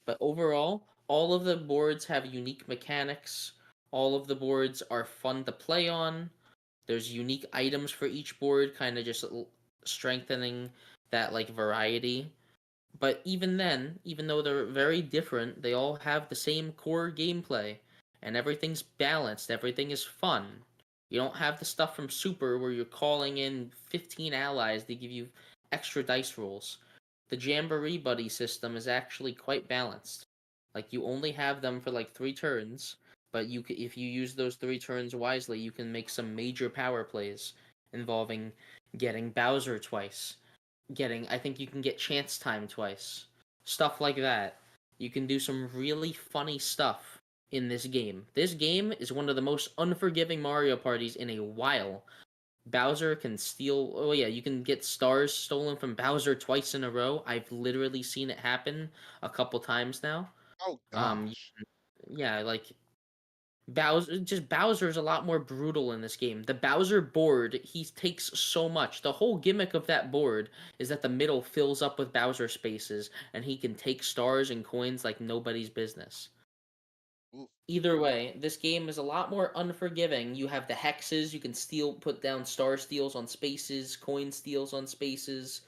But overall, all of the boards have unique mechanics. All of the boards are fun to play on. There's unique items for each board, kind of just strengthening that like variety. But even then, even though they're very different, they all have the same core gameplay, and everything's balanced, everything is fun. You don't have the stuff from Super where you're calling in 15 allies to give you extra dice rolls. The Jamboree Buddy system is actually quite balanced. Like you only have them for like 3 turns, but if you use those 3 turns wisely, you can make some major power plays involving getting Bowser twice, getting I think you can get chance time twice. Stuff like that. You can do some really funny stuff in this game. This game is one of the most unforgiving Mario parties in a while. Bowser can steal. Oh yeah, you can get stars stolen from Bowser twice in a row. I've literally seen it happen a couple times now. Oh Um, gosh. yeah, like Bowser's a lot more brutal in this game. The Bowser board, he takes so much. The whole gimmick of that board is that the middle fills up with Bowser spaces and he can take stars and coins like nobody's business. Oof. Either way, this game is a lot more unforgiving. You have the hexes, you can put down star steals on spaces, coin steals on spaces.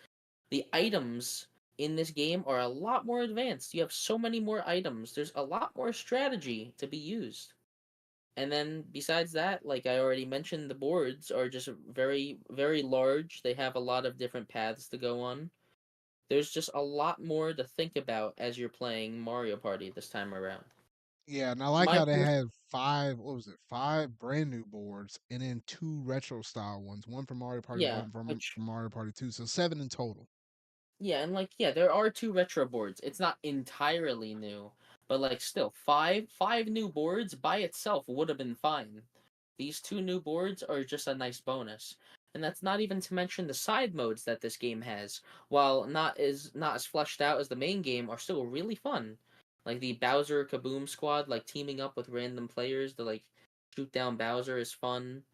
The items in this game are a lot more advanced. You have so many more items. There's a lot more strategy to be used. And then besides that, like I already mentioned, the boards are just very, very large. They have a lot of different paths to go on. There's just a lot more to think about as you're playing Mario Party this time around. Yeah, and I like My how they first, had five, what was it, five brand new boards and then two retro style ones, one from Mario Party yeah, 1 which from Mario Party 2. So seven in total. yeah, and like yeah, there are 2 retro boards. It's not entirely new, but like still five new boards by itself would have been fine. These 2 new boards are just a nice bonus. And that's not even to mention the side modes that this game has, while not as fleshed out as the main game, are still really fun. Like the Bowser Kaboom squad, like teaming up with random players to like shoot down Bowser is fun.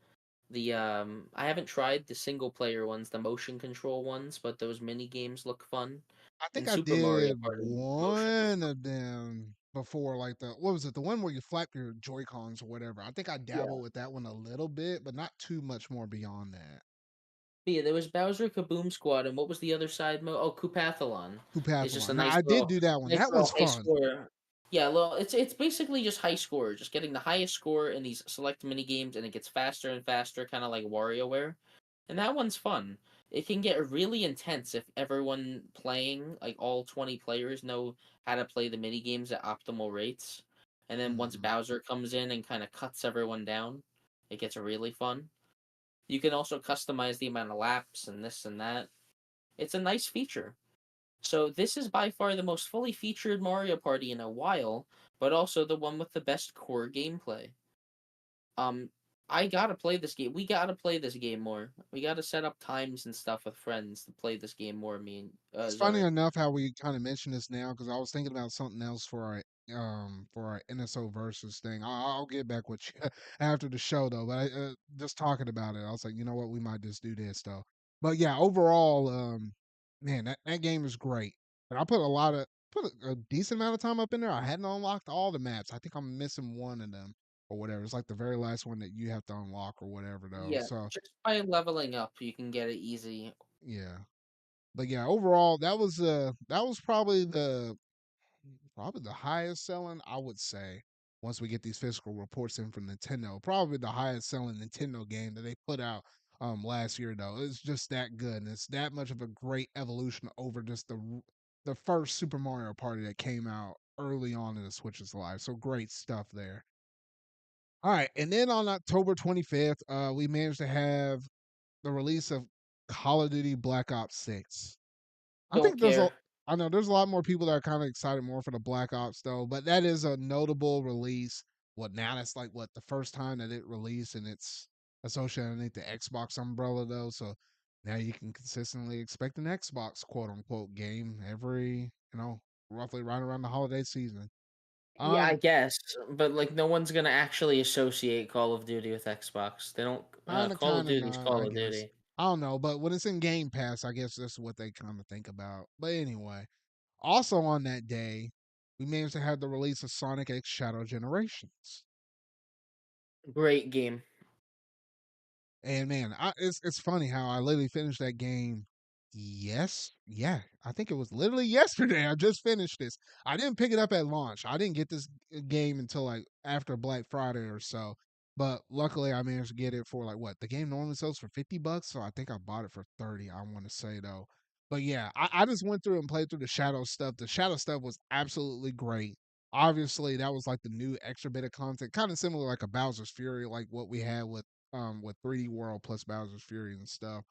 The I haven't tried the single player ones, the motion control ones, but those mini games look fun. I think In I Super Mario did Party, motion was one fun. of them before, like the what was it? The one where you flap your Joy Cons or whatever. I think I Yeah. dabbled with that one a little bit, but not too much more beyond that. But yeah, there was Bowser Kaboom Squad, and what was the other side mode? Oh, Koopathlon. It's just a Hoopathlon. Now I did do that one. nice That little one's high fun. score. Yeah, well, it's basically just high score, just getting the highest score in these select mini games, and it gets faster and faster, kind of like WarioWare. And that one's fun. It can get really intense if everyone playing, like all 20 players, know how to play the mini games at optimal rates. And then once Mhm. Bowser comes in and kind of cuts everyone down, it gets really fun. You can also customize the amount of laps and this and that. It's a nice feature. So this is by far the most fully featured Mario Party in a while, but also the one with the best core gameplay. Um, I gotta play this game. We gotta play this game more. We gotta set up times and stuff with friends to play this game more. Me and It's funny Zard. enough how we kind of mentioned this now because I was thinking about something else for our NSO versus thing. I'll get back with you after the show though. But just talking about it, I was like, you know what, we might just do this though. But yeah, overall, man, that game is great. But I put a decent amount of time up in there. I hadn't unlocked all the maps. I think I'm missing one of them or whatever. It's like the very last one that you have to unlock or whatever though. Yeah, So just by leveling up, you can get it easy. yeah. But yeah, overall, that was probably the highest selling, I would say, once we get these physical reports in from Nintendo. Probably the highest selling Nintendo game that they put out last year though. It's just that good and it's that much of a great evolution over just the first Super Mario Party that came out early on in the Switch's life. So great stuff there. All right, and then on October 25th, we managed to have the release of Call of Duty Black Ops 6. I Don't think there's a care. I know there's a lot more people that are kind of excited more for the Black Ops though, but that is a notable release. What now? That's like what the first time that it released, and it's associated underneath the Xbox umbrella though. So now you can consistently expect an Xbox quote unquote game every roughly right around the holiday season. Yeah, I Um, guess, but like no one's gonna actually associate Call of Duty with Xbox. They don't. Call of kind of Duty's not, I Call of guess. Duty. I don't know, but when it's in Game Pass, I guess that's what they kind of think about. But anyway, also on that day, we managed to have the release of Sonic X Shadow Generations. Great game. And man, it's funny how I literally finished that game Yes. Yeah. I think it was literally yesterday. I just finished this. I didn't pick it up at launch. I didn't get this game until like after Black Friday or so. But luckily I managed to get it for like what? The game normally sells for $50, so I think I bought it for 30, I want to say though. But yeah, I just went through and played through the Shadow stuff. The Shadow stuff was absolutely great. Obviously, that was like the new extra bit of content, kind of similar like a Bowser's Fury, like what we had with 3D World plus Bowser's Fury and stuff.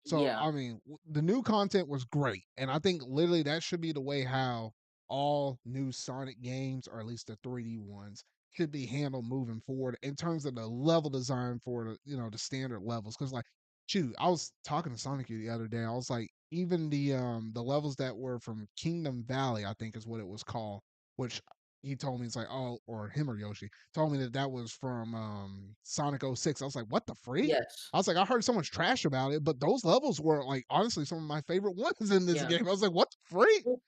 So, Yeah, I mean, the new content was great, and I think literally that should be the way how all new Sonic games, or at least the 3D ones, should be handled moving forward in terms of the level design for the standard levels. Because like, shoot, I was talking to Sonic the other day. I was like, even the levels that were from Kingdom Valley, I think is what it was called, which he told me it's like, oh, or him or Yoshi told me that that was from Sonic '06. I was like, what the freak? yes, I was like, I heard so much trash about it, but those levels were like honestly some of my favorite ones in this yeah. game. I was like, what the freak? Well,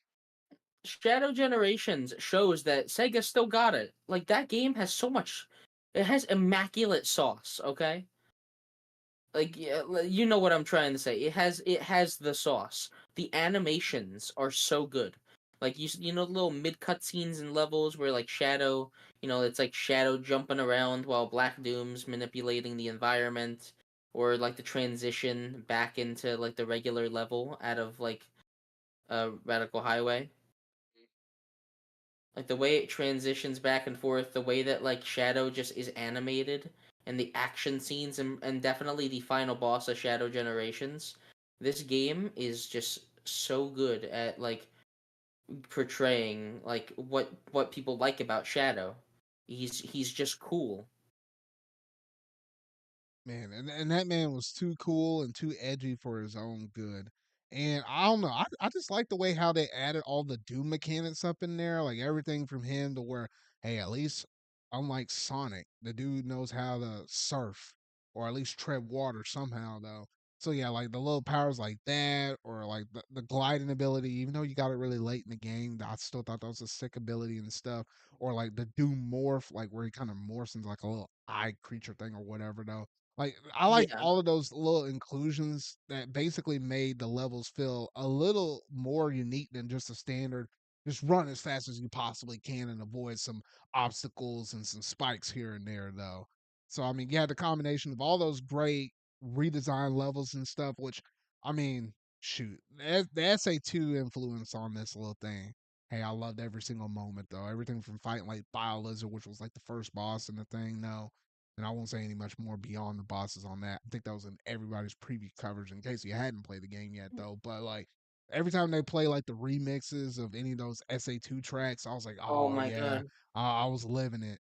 Shadow Generations shows that Sega still got it. Like that game has so much. It has immaculate sauce. Okay, like yeah, you know what I'm trying to say. It has the sauce. The animations are so good. Like you know the little mid cutscenes and levels where like Shadow, it's like Shadow jumping around while Black Doom's manipulating the environment, or like the transition back into like the regular level out of like Radical Highway. Like the way it transitions back and forth, the way that like Shadow just is animated, and the action scenes, and definitely the final boss of Shadow Generations. This game is just so good at like portraying like what people like about Shadow. He's just cool. Man, and that man was too cool and too edgy for his own good. And I don't know, I just like the way how they added all the Doom mechanics up in there, like everything from him to where, hey, at least unlike Sonic, the dude knows how to surf or at least tread water somehow though. So yeah, like the little powers like that, or like the gliding ability, even though you got it really late in the game, I still thought that was a sick ability and stuff. Or like the Doom morph, like where he kind of morphs into like a little eye creature thing or whatever though. Like I like Yeah, all of those little inclusions that basically made the levels feel a little more unique than just a standard. Just run as fast as you possibly can and avoid some obstacles and some spikes here and there, though. So I mean, you had the combination of all those great redesigned levels and stuff. Which I mean, shoot, the SA2 influence on this little thing. Hey, I loved every single moment though. Everything from fighting like Bio Lizard, which was like the first boss in the thing. No, and I won't say any much more beyond the bosses on that. I think that was in everybody's preview coverage in case you hadn't played the game yet, though. But like every time they play like the remixes of any of those SA2 tracks, I was like, oh oh my yeah, god. I was living it.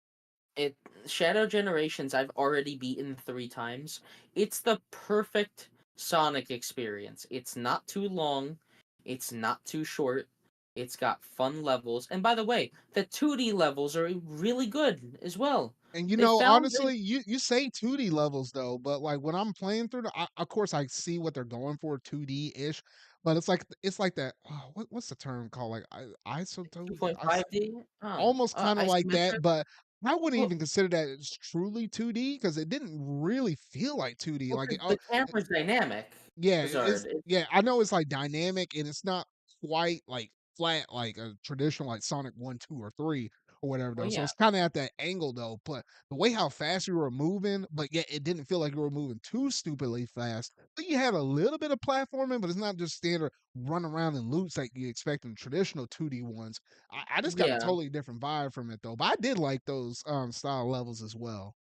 It Shadow Generations I've already beaten 3 times. It's the perfect Sonic experience. It's not too long, it's not too short. It's got fun levels. And by the way, the 2D levels are really good as well. And you They know, found they honestly, you say 2D levels though, but like when I'm playing through of course I see what they're going for 2D ish, but it's like that. Oh, what's the term called? Like isotope, 2.5D? almost kind of like that, Isometric? but I wouldn't Well, even consider that as truly 2D because it didn't really feel like 2D. well, Like 'cause the camera's dynamic, yeah, Zard. yeah, I know it's like dynamic and it's not quite like flat like a traditional like Sonic 1, 2, or 3 or whatever Well, though. So yeah. it's kind of at that angle though. But the way how fast you were moving, but yet it didn't feel like you were moving too stupidly fast. But you had a little bit of platforming, but it's not just standard run around and loops like you expect in traditional 2D ones. I just got a Yeah. totally different vibe from it though. But I did like those style levels as well.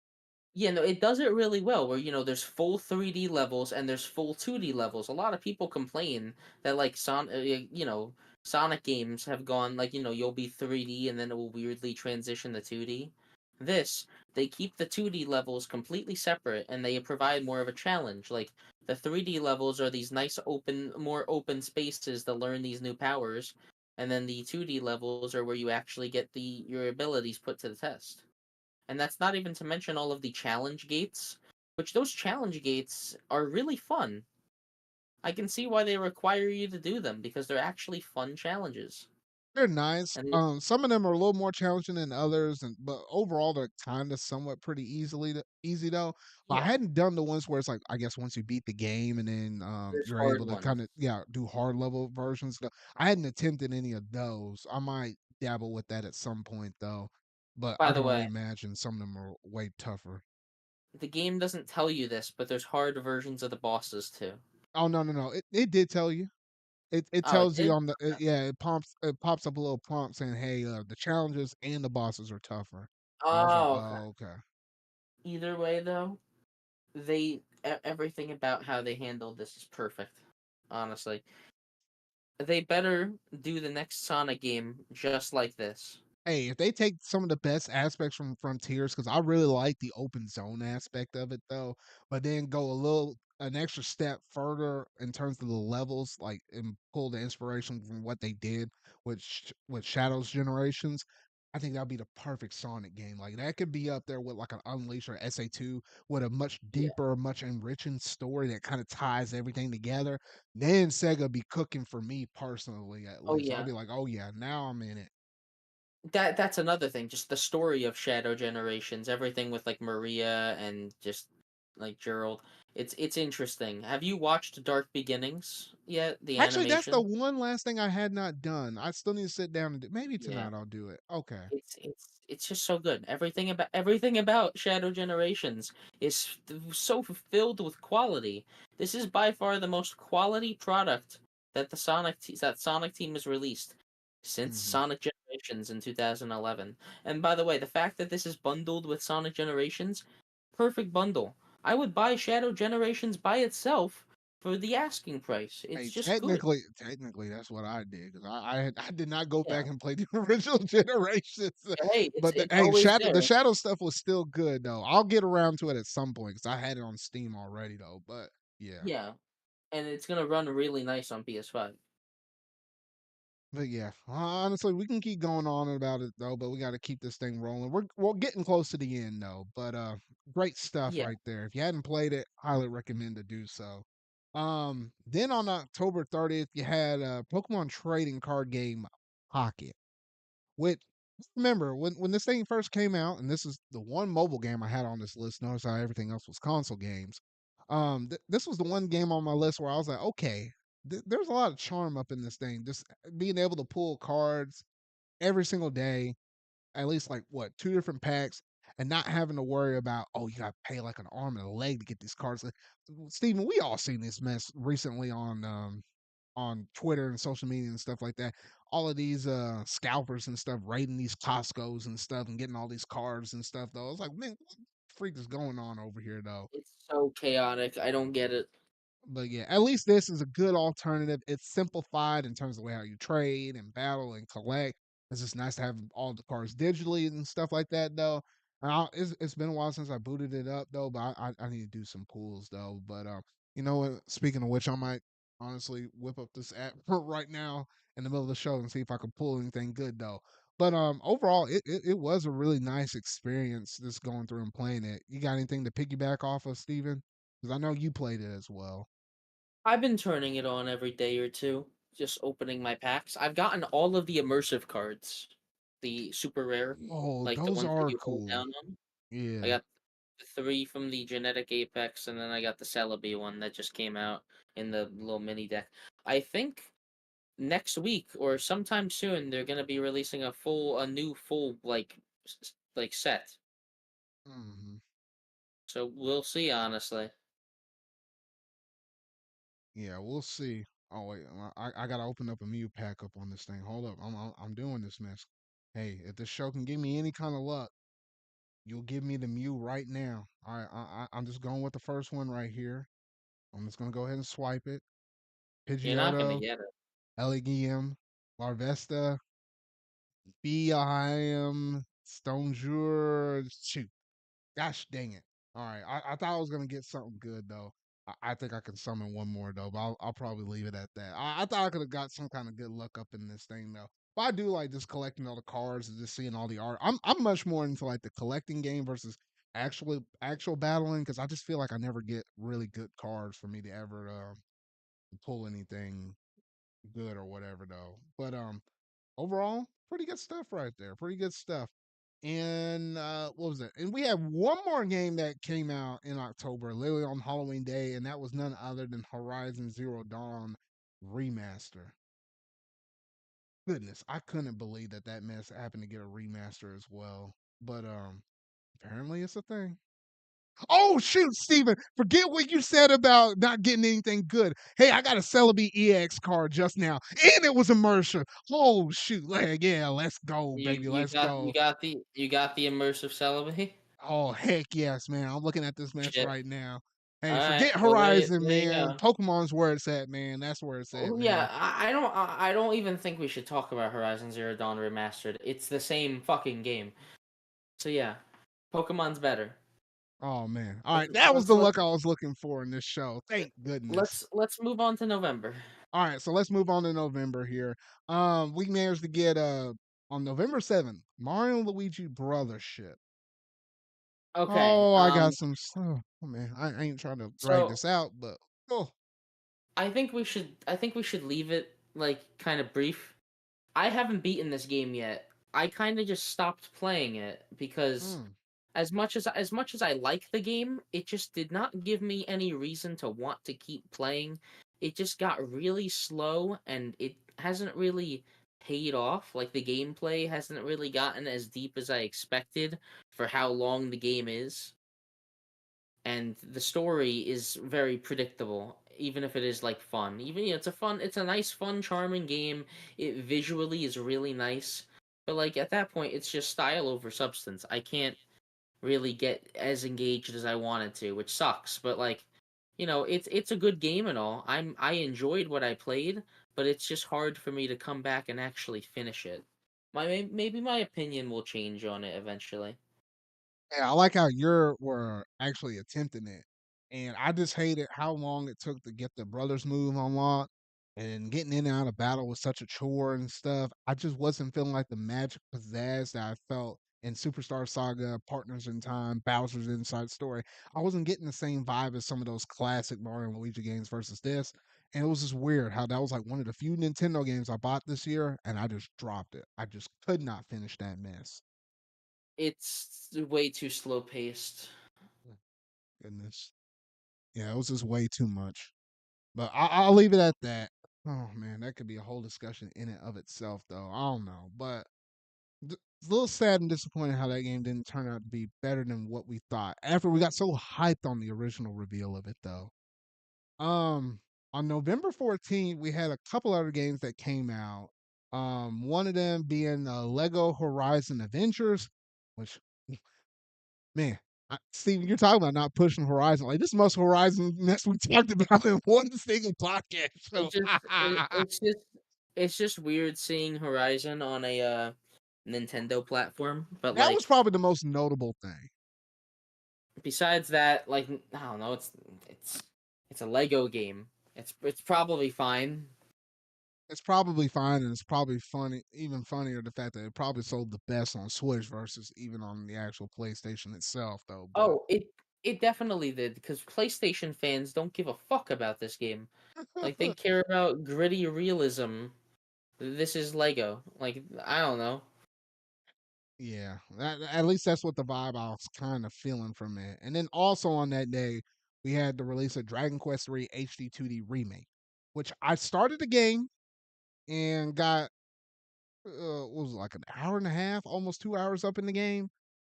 Yeah, no, it does it really well where, there's full 3D levels and there's full 2D levels. A lot of people complain that like Sonic games have gone like, you'll be 3D and then it will weirdly transition to 2D. This, they keep the 2D levels completely separate and they provide more of a challenge. Like the 3D levels are these nice more open spaces to learn these new powers, and then the 2D levels are where you actually get your abilities put to the test. And that's not even to mention all of the challenge gates, which those challenge gates are really fun. I can see why they require you to do them because they're actually fun challenges. They're nice. And Some of them are a little more challenging than others, and but overall they're kind of somewhat pretty easy though. But I yeah, hadn't done the ones where it's like I guess once you beat the game and then there's you're hard able to ones. kind of do hard level versions. I hadn't attempted any of those. I might dabble with that at some point though, but By I the can only way, imagine some of them are way tougher. the game doesn't tell you this, but there's hard versions of the bosses too. Oh no, it did tell you. It Oh, it tells you did? on the Okay. yeah, it pops up a little prompt saying, "Hey, the challenges and the bosses are tougher." I was like, Oh, okay. "Oh, okay." Either way, though, everything about how they handled this is perfect. Honestly, they better do the next Sonic game just like this. Hey, if they take some of the best aspects from Frontiers, because I really like the open zone aspect of it though, but then go an extra step further in terms of the levels, like and pull the inspiration from what they did with with Shadows Generations. I think that'd be the perfect Sonic game. Like that could be up there with like an Unleash or SA2 with a much Yeah. deeper, much enriching story that kind of ties everything together. Then Sega be cooking for me personally, at Oh least. I'll yeah. be like, oh yeah, now I'm in it. That's another thing. Just the story of Shadow Generations, everything with like Maria and just like Gerald. It's interesting. Have you watched Dark Beginnings yet? The Actually, that's the animation. one last thing I had not done. I still need to sit down and maybe Yeah. tonight I'll do it. Okay. It's just so good. Everything about Shadow Generations is so filled with quality. This is by far the most quality product that that Sonic team has released since Hmm. Sonic Generations in 2011. And by the way, the fact that this is bundled with Sonic Generations, perfect bundle. I would buy Shadow Generations by itself for the asking price. It's Hey, just good. technically, that's what I did because I did not go Yeah. back and play the original generations. Hey, But it's hey, always there. the shadow stuff was still good though. I'll get around to it at some point because I had it on Steam already though. But yeah. Yeah. And it's gonna run really nice on PS5. But yeah, honestly, we can keep going on about it though, but we got to keep this thing rolling. We're getting close to the end though, but great stuff Yeah. right there. If you hadn't played it, highly recommend to do so. Then on October 30th, you had a Pokemon trading card game Pocket. Which remember when this thing first came out, and this is the one mobile game I had on this list. Notice how everything else was console games. This was the one game on my list where I was like, okay, there's a lot of charm up in this thing. Just being able to pull cards every single day, at least like what 2 different packs, and not having to worry about oh you got to pay like an arm and a leg to get these cards. Like, Steven, we all seen this mess recently on Twitter and social media and stuff like that. All of these scalpers and stuff raiding these Costco's and stuff and getting all these cards and stuff though. I was like, man, what the freak is going on over here though? It's so chaotic. I don't get it. But yeah, at least this is a good alternative. It's simplified in terms of the way how you trade and battle and collect. It's just nice to have all the cards digitally and stuff like that, though. It's been a while since I booted it up though, but I need to do some pulls though. But you know what? Speaking of which, I might honestly whip up this app right now in the middle of the show and see if I can pull anything good though. But overall, it was a really nice experience just going through and playing it. You got anything to piggyback off of, Steven? Because I know you played it as well. I've been turning it on every day or two, just opening my packs. I've gotten all of the immersive cards, the super rare, Oh, like the those ones that are you hold cool. down on. I Yeah. got the three from the Genetic Apex, and then I got the Celebi one that just came out in the little mini deck. I think next week or sometime soon they're gonna be releasing a new full like set. Mhm. So we'll see. Honestly, Yeah, we'll see. Oh wait, I gotta open up a Mew pack up on this thing. Hold up, I'm doing this mess. Hey, if this show can give me any kind of luck, you'll give me the Mew right now. All right, I'm just going with the first one right here. I'm just gonna go ahead and swipe it. you're not gonna Pidgeotto, get it. Elegiem, Larvesta, Beehiam, Stonjour. Shoot. Gosh dang it. All right. I thought I was gonna get something good though. I think I can summon one more though, but I'll probably leave it at that. I thought I could have got some kind of good luck up in this thing though. But I do like just collecting all the cards and just seeing all the art. I'm much more into like the collecting game versus actual battling because I just feel like I never get really good cards for me to ever pull anything good or whatever though. But overall, pretty good stuff right there. Pretty good stuff. And what was it? And we had one more game that came out in October, literally on Halloween Day, and that was none other than Horizon Zero Dawn Remaster. Goodness, I couldn't believe that that mess happened to get a remaster as well. But apparently it's a thing. Oh shoot, Steven, forget what you said about not getting anything good. Hey, I got a Celebi EX card just now, and it was immersive. Oh shoot, like, yeah, let's go, You baby, you let's got you go. got the you got the immersive celebi? Oh heck yes, man. I'm looking at this mess Shit. right now. Hey, Alright, forget well Horizon, there you man. go. Pokemon's where it's at, man. That's where it's at, Oh man. yeah, I don't even think we should talk about Horizon Zero Dawn Remastered. It's the same fucking game. So yeah, Pokemon's better. Oh man. All Let's right, that was let's the let's look I was looking for in this show. Thank goodness. let's move on to November. All right, so let's move on to November here. We managed to get on November 7th, Mario and Luigi Brothership. Okay, Oh, I got some oh man, I ain't trying to drag so this out, but oh, I think we should leave it like kind of brief. I haven't beaten this game yet. I kind of just stopped playing it because mm, as much as I like the game, it just did not give me any reason to want to keep playing. It just got really slow and it hasn't really paid off. Like the gameplay hasn't really gotten as deep as I expected for how long the game is. And the story is very predictable even if it is like fun. Even it's a nice fun charming game. It visually is really nice. But like at that point it's just style over substance. I can't really get as engaged as I wanted to, which sucks. But like, it's a good game and all. I enjoyed what I played, but it's just hard for me to come back and actually finish it. Maybe my opinion will change on it eventually. yeah, I like how you were actually attempting it. And I just hated how long it took to get the brothers move unlocked and getting in and out of battle was such a chore and stuff. I just wasn't feeling like the magic pizzazz that I felt in Superstar Saga, Partners in Time, Bowser's Inside Story. I wasn't getting the same vibe as some of those classic Mario and Luigi games versus this. And it was just weird how that was like one of the few Nintendo games I bought this year and I just dropped it. I just could not finish that mess. It's way too slow paced. Goodness. Yeah, it was just way too much. But I'll leave it at that. Oh man, that could be a whole discussion in and of itself, though. I don't know, but it's a little sad and disappointing how that game didn't turn out to be better than what we thought. After we got so hyped on the original reveal of it, though. Um, on November 14th, we had a couple other games that came out. One of them being Lego Horizon Adventures, which man, Steven, you're talking about not pushing Horizon. Like this is the most Horizon mess we talked about in one single podcast. It So just it's just weird seeing Horizon on a Nintendo platform, but that was like probably the most notable thing. besides that, like I don't know, it's it's a Lego game. It's probably fine. It's probably fine, and it's probably funny, even funnier the fact that it probably sold the best on Switch versus even on the actual PlayStation itself, though. But Oh, it definitely did because PlayStation fans don't give a fuck about this game. Like they care about gritty realism. This is Lego. Like I don't know. yeah, at least that's what the vibe I was kind of feeling from it. And then also on that day, we had the release of Dragon Quest III HD 2D remake, which I started the game and got what was it, like an hour and a half, almost 2 hours up in the game,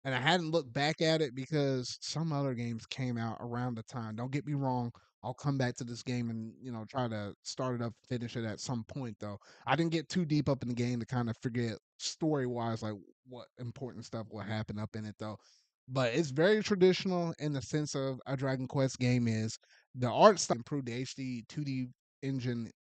and I hadn't looked back at it because some other games came out around the time. Don't get me wrong. I'll come back to this game and try to start it up, finish it at some point. Though I didn't get too deep up in the game to kind of figure story wise like what important stuff will happen up in it though. But it's very traditional in the sense of a Dragon Quest game is the art style improved the HD 2D engine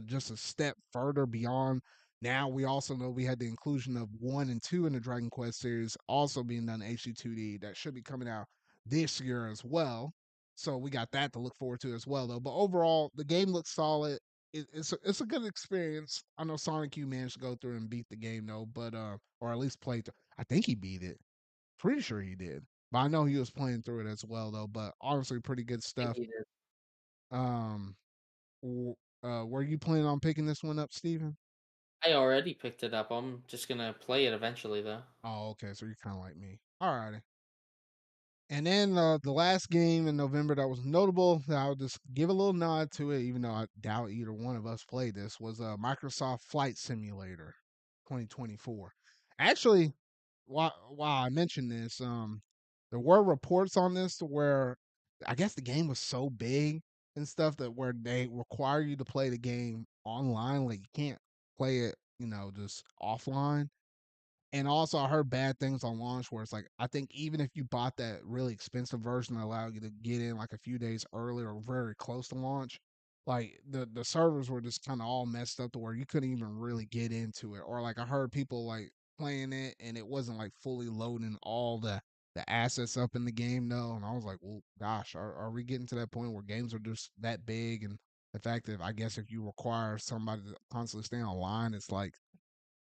just a step further beyond. Now we also know we had the inclusion of 1 and 2 in the Dragon Quest series also being done HD 2D. That should be coming out this year as well. So we got that to look forward to as well, though. But overall, the game looks solid. It's a good experience. I know Sonic U managed to go through and beat the game though, but or at least played. I think he beat it. Pretty sure he did. But I know he was playing through it as well though. But honestly, pretty good I think stuff. he did. Um, were you planning on picking this one up, Steven? I already picked it up. I'm just gonna play it eventually, though. Oh, okay, so you're kinda like me. Alrighty. And then the last game in November that was notable, that I'll just give a little nod to it, even though I doubt either one of us played this, was Microsoft Flight Simulator 2024. Actually, while I mentioned this, there were reports on this to where I guess the game was so big and stuff that where they require you to play the game online, like you can't play it, just offline. And also, I heard bad things on launch where it's like, I think even if you bought that really expensive version that allowed you to get in like a few days early or very close to launch, like the servers were just kind of all messed up to where you couldn't even really get into it. Or like I heard people like playing it and it wasn't like fully loading all the assets up in the game though. And I was like, well, gosh, are we getting to that point where games are just that big? And the fact that I guess if you require somebody to constantly stay online, it's like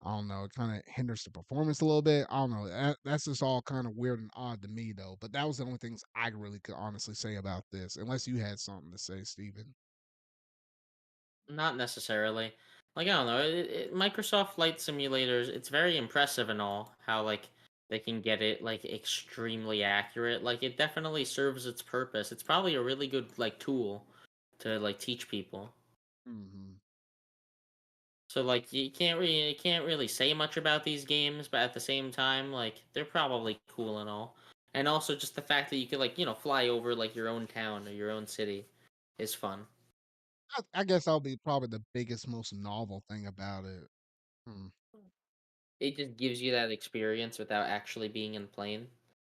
I don't know. It kind of hinders the performance a little bit. I don't know. That's just all kind of weird and odd to me, though. But that was the only things I really could honestly say about this, unless you had something to say, Steven. Not necessarily. Like, I don't know. Microsoft Flight Simulators, it's very impressive and all how like they can get it like extremely accurate. Like, it definitely serves its purpose. It's probably a really good like tool to like teach people. Hmm. So like you can't really say much about these games, but at the same time, like they're probably cool and all. And also just the fact that you could like, fly over like your own town or your own city is fun. I guess that'll be probably the biggest, most novel thing about it. Hmm. It just gives you that experience without actually being in plane.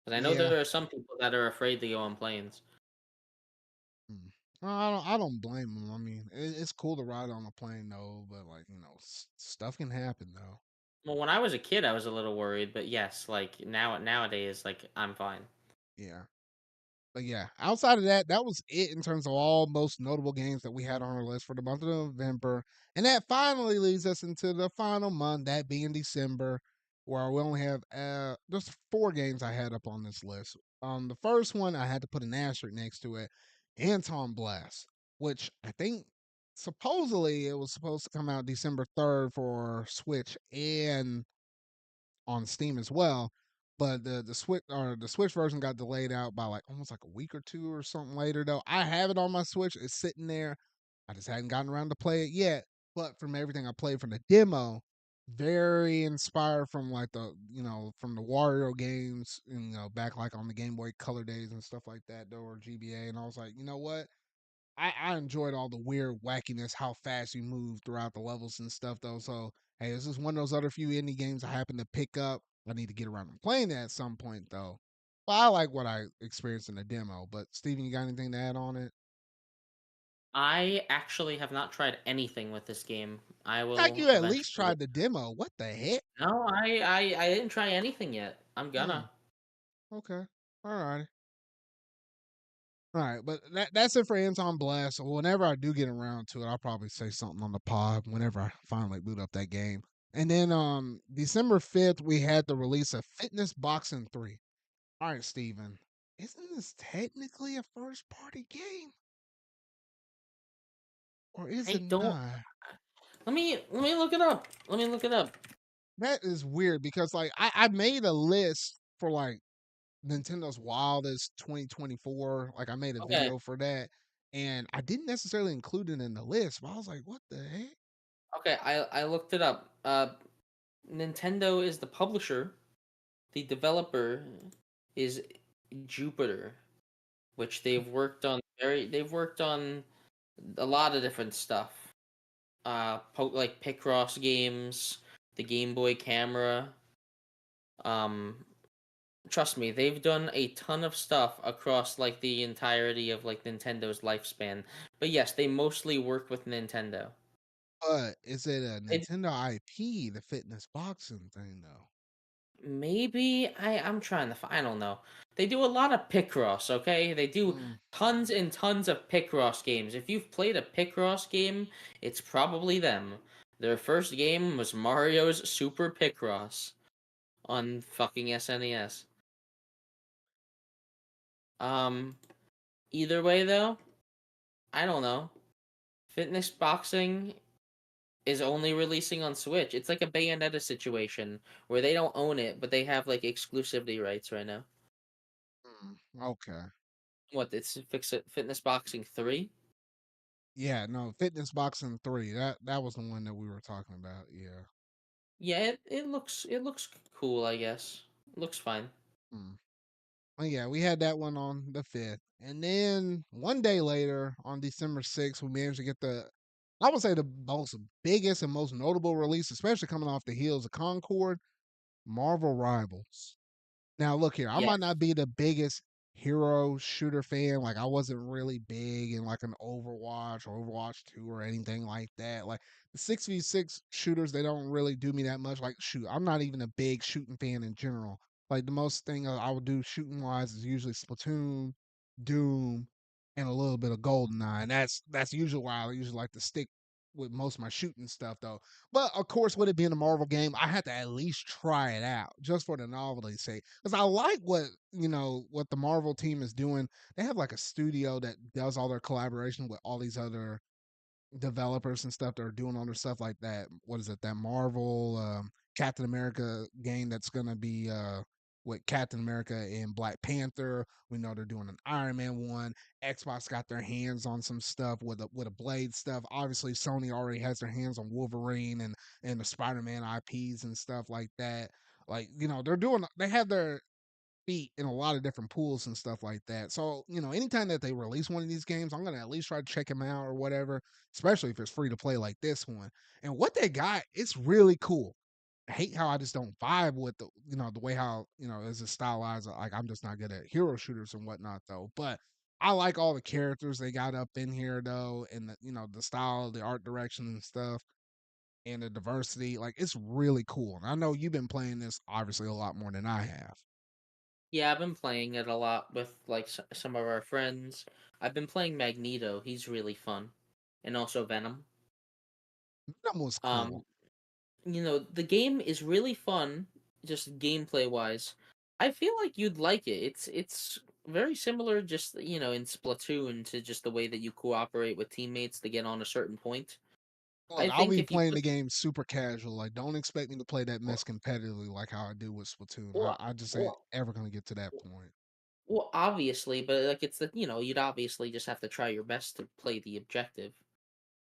Because I know Yeah. there are some people that are afraid to go on planes. Hmm. Well, I don't blame them. I mean, it's cool to ride on a plane, though, but like stuff can happen, though. Well, when I was a kid, I was a little worried, but yes, like nowadays, like I'm fine. Yeah. But yeah, outside of that, that was it in terms of all most notable games that we had on our list for the month of November. And that finally leads us into the final month, that being December, where we only have just four games I had up on this list. The first one I had to put an asterisk next to it, Anton Blast, which I think supposedly it was supposed to come out December 3rd for Switch and on Steam as well. But the Switch version got delayed out by like almost like a week or two or something later though. I have it on my Switch. It's sitting there. I just hadn't gotten around to play it yet. But from everything I played from the demo, very inspired from like from the Wario games, back like on the Game Boy Color days and stuff like that, though, or GBA. And I was like, you know what? I enjoyed all the weird wackiness, how fast you move throughout the levels and stuff though. So hey, this is one of those other few indie games I happen to pick up. I need to get around to playing that at some point though. But I like what I experienced in the demo. But Steven, you got anything to add on it? I actually have not tried anything with this game. I Like will you at least eventually. tried the demo. What the heck? No, I didn't try anything yet. I'm Hmm. gonna. Okay. All right. All right, but that's it for Anton Blast. So whenever I do get around to it, I'll probably say something on the pod whenever I finally boot up that game. And then December 5th, we had the release of Fitness Boxing 3. All right, Steven. Isn't this technically a first party game? Or is it I don't. not? Let me look it up. Let me look it up. That is weird because like I made a list for like Nintendo's Wildest 2024. Like I made a Okay. video for that. And I didn't necessarily include it in the list, but I was like, what the heck? Okay. I looked it up. Nintendo is the publisher. The developer is Jupiter, which they've worked on a lot of different stuff. Like Picross games, the Game Boy camera. Um, Trust me, they've done a ton of stuff across like the entirety of like Nintendo's lifespan. But yes, they mostly work with Nintendo. But is it a It Nintendo IP, the fitness boxing thing though? maybe I'm trying to I don't know. They do a lot of Picross, okay? They do Mm. tons and tons of Picross games. If you've played a Picross game, it's probably them. Their first game was Mario's Super Picross on fucking SNES. Um, Either way though, I don't know. Fitness boxing is only releasing on Switch. It's like a Bayonetta situation where they don't own it, but they have like exclusivity rights right now. Okay. What? It's Fitness Boxing 3? Yeah, no, Fitness Boxing 3. That was the one that we were talking about. Yeah. Yeah, it looks cool, I guess. Looks fine. Mm. Well, yeah, we had that one on the 5th. And then one day later, on December 6th, we managed to get I would say the most biggest and most notable release, especially coming off the heels of Concord, Marvel Rivals. Now, look here, I might not Yes. be the biggest hero shooter fan. Like, I wasn't really big in like an Overwatch or Overwatch 2 or anything like that. Like, the 6v6 shooters, they don't really do me that much. Like, shoot, I'm not even a big shooting fan in general. Like, the most thing I would do shooting wise is usually Splatoon, Doom, and a little bit of GoldenEye. And that's usually why I usually like to stick with most of my shooting stuff, though. But of course, with it being a Marvel game, I had to at least try it out just for the novelty's sake. Because I like what the Marvel team is doing. They have like a studio that does all their collaboration with all these other developers and stuff that are doing other stuff like that. What is it? That Marvel Captain America game that's gonna be with Captain America and Black Panther. We know they're doing an Iron Man one. Xbox got their hands on some stuff with a Blade stuff. Obviously, Sony already has their hands on Wolverine and the Spider Man IPs and stuff like that. Like they have their feet in a lot of different pools and stuff like that. So, anytime that they release one of these games, I'm gonna at least try to check them out or whatever, especially if it's free to play like this one. And what they got, it's really cool. I hate how I just don't vibe with the way how, it's just stylized. Like I'm just not good at hero shooters and whatnot though. But I like all the characters they got up in here though, and the style, the art direction and stuff, and the diversity. Like it's really cool. And I know you've been playing this obviously a lot more than I have. Yeah, I've been playing it a lot with like some of our friends. I've been playing Magneto. He's really fun, and also Venom. That was cool. Um, the game is really fun, just gameplay wise. I feel like you'd like it. It's very similar, just in Splatoon, to just the way that you cooperate with teammates to get on a certain point. Look, I I'll think be if you playing put the game super casual. Like, don't expect me to play that mess well, competitively like how I do with Splatoon. I, well, I just ain't well, ever gonna get to that point. well, obviously, but like it's you'd obviously just have to try your best to play the objective.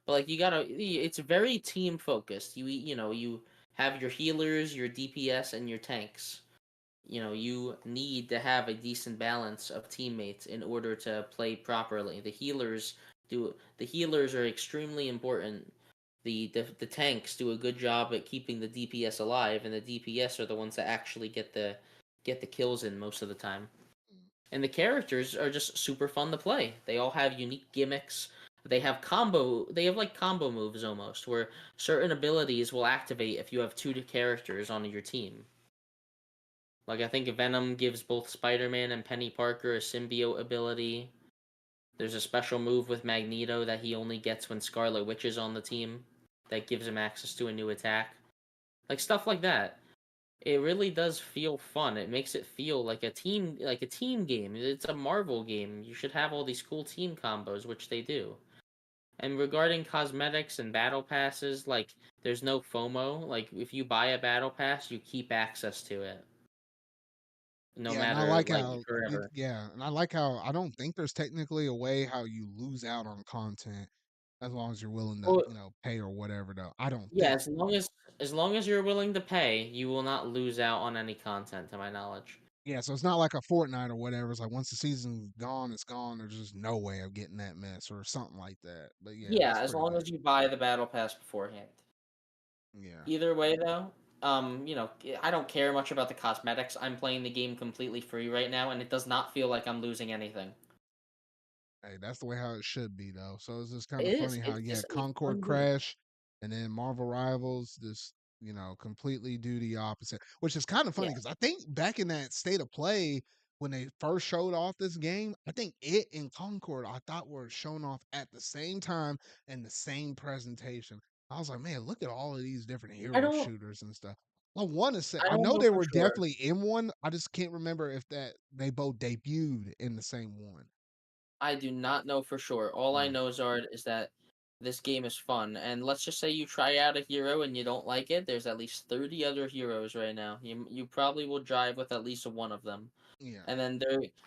But like it's very team focused. You have your healers, your DPS, and your tanks. You need to have a decent balance of teammates in order to play properly. The healers are extremely important. The tanks do a good job at keeping the DPS alive, and the DPS are the ones that actually get the kills in most of the time. And the characters are just super fun to play. They all have unique gimmicks. They have like combo moves almost, where certain abilities will activate if you have two characters on your team. Like I think Venom gives both Spider-Man and Penny Parker a symbiote ability. There's a special move with Magneto that he only gets when Scarlet Witch is on the team that gives him access to a new attack. Like stuff like that. It really does feel fun. It makes it feel like a team game. It's a Marvel game. You should have all these cool team combos, which they do. And regarding cosmetics and battle passes, like there's no FOMO. Like if you buy a battle pass, you keep access to it no Yeah, and I matter like like how forever. yeah, and I like how I don't think there's technically a way how you lose out on content as long as you're willing to, Well, pay or whatever though. I don't yeah, think. as long as you're willing to pay, you will not lose out on any content, to my knowledge. Yeah, so it's not like a Fortnite or whatever. It's like once the season's gone, it's gone. There's just no way of getting that mess or something like that. But yeah, Yeah, that's as pretty long good. as you buy the battle pass beforehand. Yeah. Either way, though, I don't care much about the cosmetics. I'm playing the game completely free right now, and it does not feel like I'm losing anything. Hey, that's the way how it should be though. So it's just kind It of is. funny how It's you just had a Concord fun game. crash and then Marvel Rivals just, completely do the opposite. Which is kind of Yeah, funny because I think back in that state of play when they first showed off this game, I think it and Concord I thought were shown off at the same time and the same presentation. I was like, man, look at all of these different I hero don't. shooters and stuff. I want to say I I don't know know they for were sure. definitely in one. I just can't remember if that they both debuted in the same one. I do not know for sure. All I Mm. know, Zard, is that This game is fun, and let's just say you try out a hero and you don't like it. There's at least 30 other heroes right now. You probably will drive with at least one of them. Yeah. And then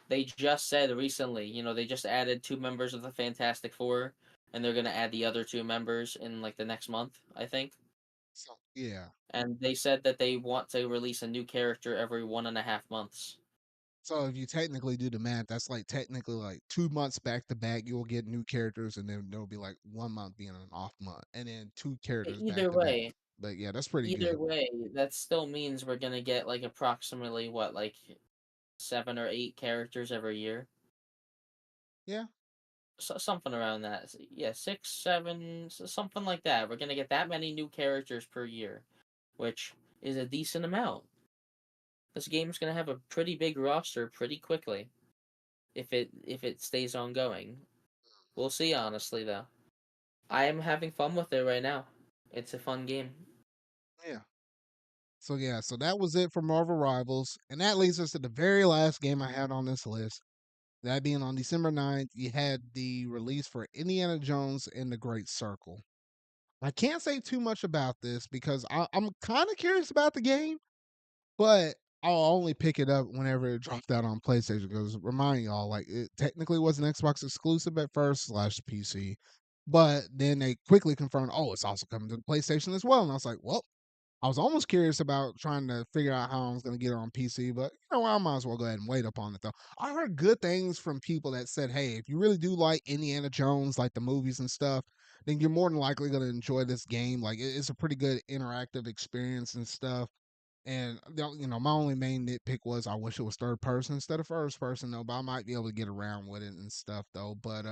they just said recently, they just added two members of the Fantastic Four, and they're gonna add the other two members in like the next month, I think. So yeah. And they said that they want to release a new character every 1.5 months. So if you technically do the math, that's like technically like 2 months back to back, you'll get new characters, and then there'll be like 1 month being an off month, and then two characters back Either to back. way, But yeah, that's pretty either good. way, that still means we're gonna get like approximately what, like 7 or 8 characters every year. Yeah. So, something around that. Yeah, 6, 7, something like that. We're gonna get that many new characters per year, which is a decent amount. This game's gonna have a pretty big roster pretty quickly if it stays ongoing. We'll see. Honestly, though, I am having fun with it right now. It's a fun game. Yeah. So yeah, so that was it for Marvel Rivals, and that leads us to the very last game I had on this list. That being on December 9th, you had the release for Indiana Jones and the Great Circle. I can't say too much about this because I'm kind of curious about the game, but I'll only pick it up whenever it dropped out on PlayStation. Because remind y'all, like it technically was an Xbox exclusive at first slash PC, but then they quickly confirmed, oh, it's also coming to the PlayStation as well. And I was like, well, I was almost curious about trying to figure out how I was going to get it on PC, but I might as well go ahead and wait upon it though. I heard good things from people that said, hey, if you really do like Indiana Jones, like the movies and stuff, then you're more than likely going to enjoy this game. Like it's a pretty good interactive experience and stuff. And my only main nitpick was I wish it was third person instead of first person though, but I might be able to get around with it and stuff though. But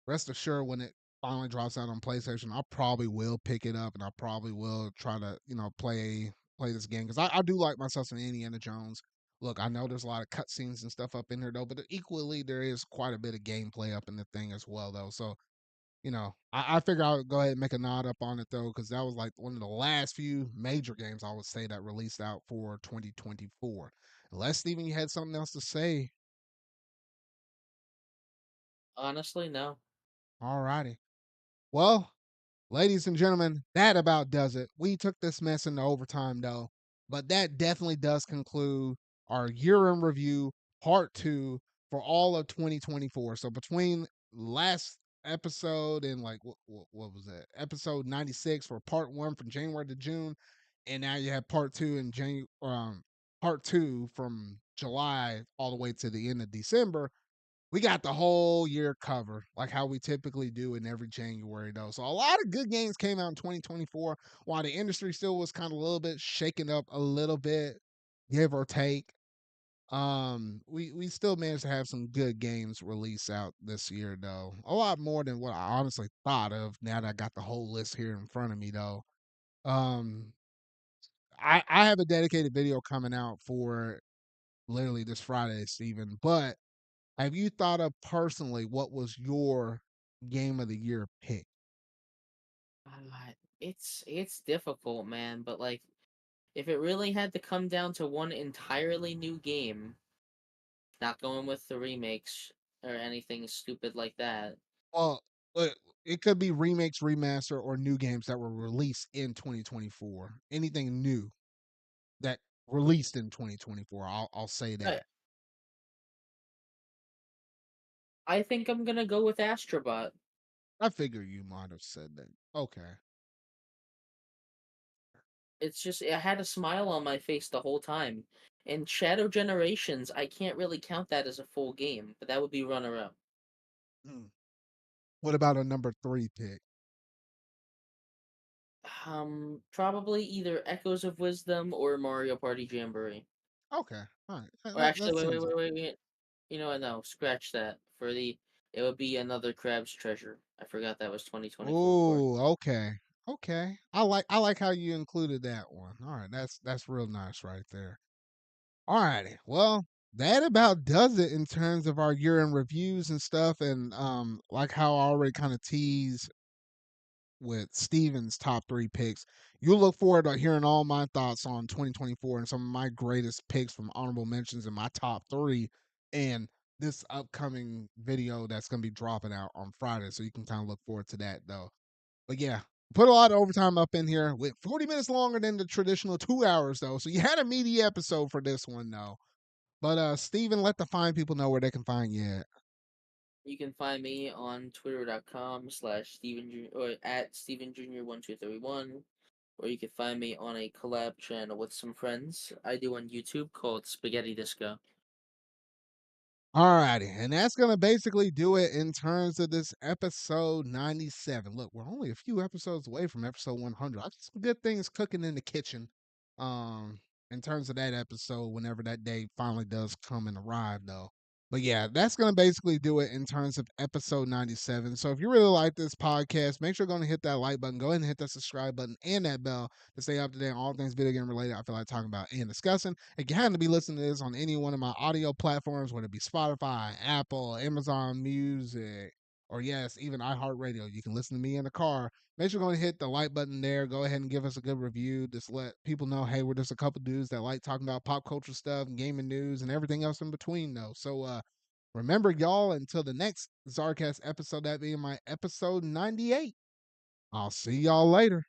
rest assured, when it finally drops out on PlayStation, I probably will pick it up and I probably will try to play this game because I do like myself some Indiana Jones. Look, I know there's a lot of cutscenes and stuff up in here though, but equally there is quite a bit of gameplay up in the thing as well though. So I figure I'll go ahead and make a nod up on it though, because that was like one of the last few major games I would say that released out for 2024. Unless Steven, you had something else to say. Honestly, no. Alrighty. Well, ladies and gentlemen, that about does it. We took this mess into overtime though, but that definitely does conclude our year in review part two for all of 2024. So between last episode and like what was that? Episode 96 for part one from January to June, and now you have part two in January part two from July all the way to the end of December. We got the whole year covered, like how we typically do in every January, though. So a lot of good games came out in 2024, while the industry still was kind of a little bit shaken up a little bit, give or take. We still managed to have some good games release out this year, though. A lot more than what I honestly thought of. Now that I got the whole list here in front of me, though. Um, I have a dedicated video coming out for literally this Friday, Steven, but have you thought of personally what was your game of the year pick? It's difficult, man. But like, if it really had to come down to one entirely new game, not going with the remakes or anything stupid like that. Well, uh, it could be remakes, remaster, or new games that were released in 2024. Anything new that released in 2024. I'll say I that. I think I'm gonna go with Astrobot. I figure you might have said that. Okay. It's just I had a smile on my face the whole time. And Shadow Generations, I can't really count that as a full game, but that would be runner up. Mm. What about a number three pick? Probably either Echoes of Wisdom or Mario Party Jamboree. Okay. All right. Or That actually, wait, wait, seems wait, wait, wait. You know what? No, scratch that. It would be another Crab's Treasure. I forgot that was 2024 for. oh, okay. Okay. I like how you included that one. All right, that's real nice right there. All righty. Well, that about does it in terms of our year in reviews and stuff. And like how I already kind of teased with Steven's top three picks, you'll look forward to hearing all my thoughts on 2024 and some of my greatest picks from honorable mentions in my top three. And this upcoming video that's going to be dropping out on Friday. So you can kind of look forward to that though. But yeah, put a lot of overtime up in here. With 40 minutes longer than the traditional 2 hours though. So you had a meaty episode for this one though. But Steven, let the fine people know where they can find you at. You can find me on twitter.com/Steven Jr. or at Steven Jr. 1231, or you can find me on a collab channel with some friends I do on YouTube called Spaghetti Disco. Alrighty, and that's gonna basically do it in terms of this episode 97. Look, we're only a few episodes away from episode 100. I got some good things cooking in the kitchen. Um, in terms of that episode, whenever that day finally does come and arrive, though. But yeah, that's gonna basically do it in terms of episode 97. So if you really like this podcast, make sure you're gonna hit that like button, go ahead and hit that subscribe button and that bell to stay up to date on all things video game related. I feel like talking about and discussing. If you happen to be listening to this on any one of my audio platforms, whether it be Spotify, Apple, Amazon Music, or yes, even iHeartRadio, you can listen to me in the car. Make sure you're going to hit the like button there. Go ahead and give us a good review. Just let people know, hey, we're just a couple dudes that like talking about pop culture stuff, gaming news, and everything else in between, though. So remember, y'all, until the next ZardCast episode, that being my episode 98, I'll see y'all later.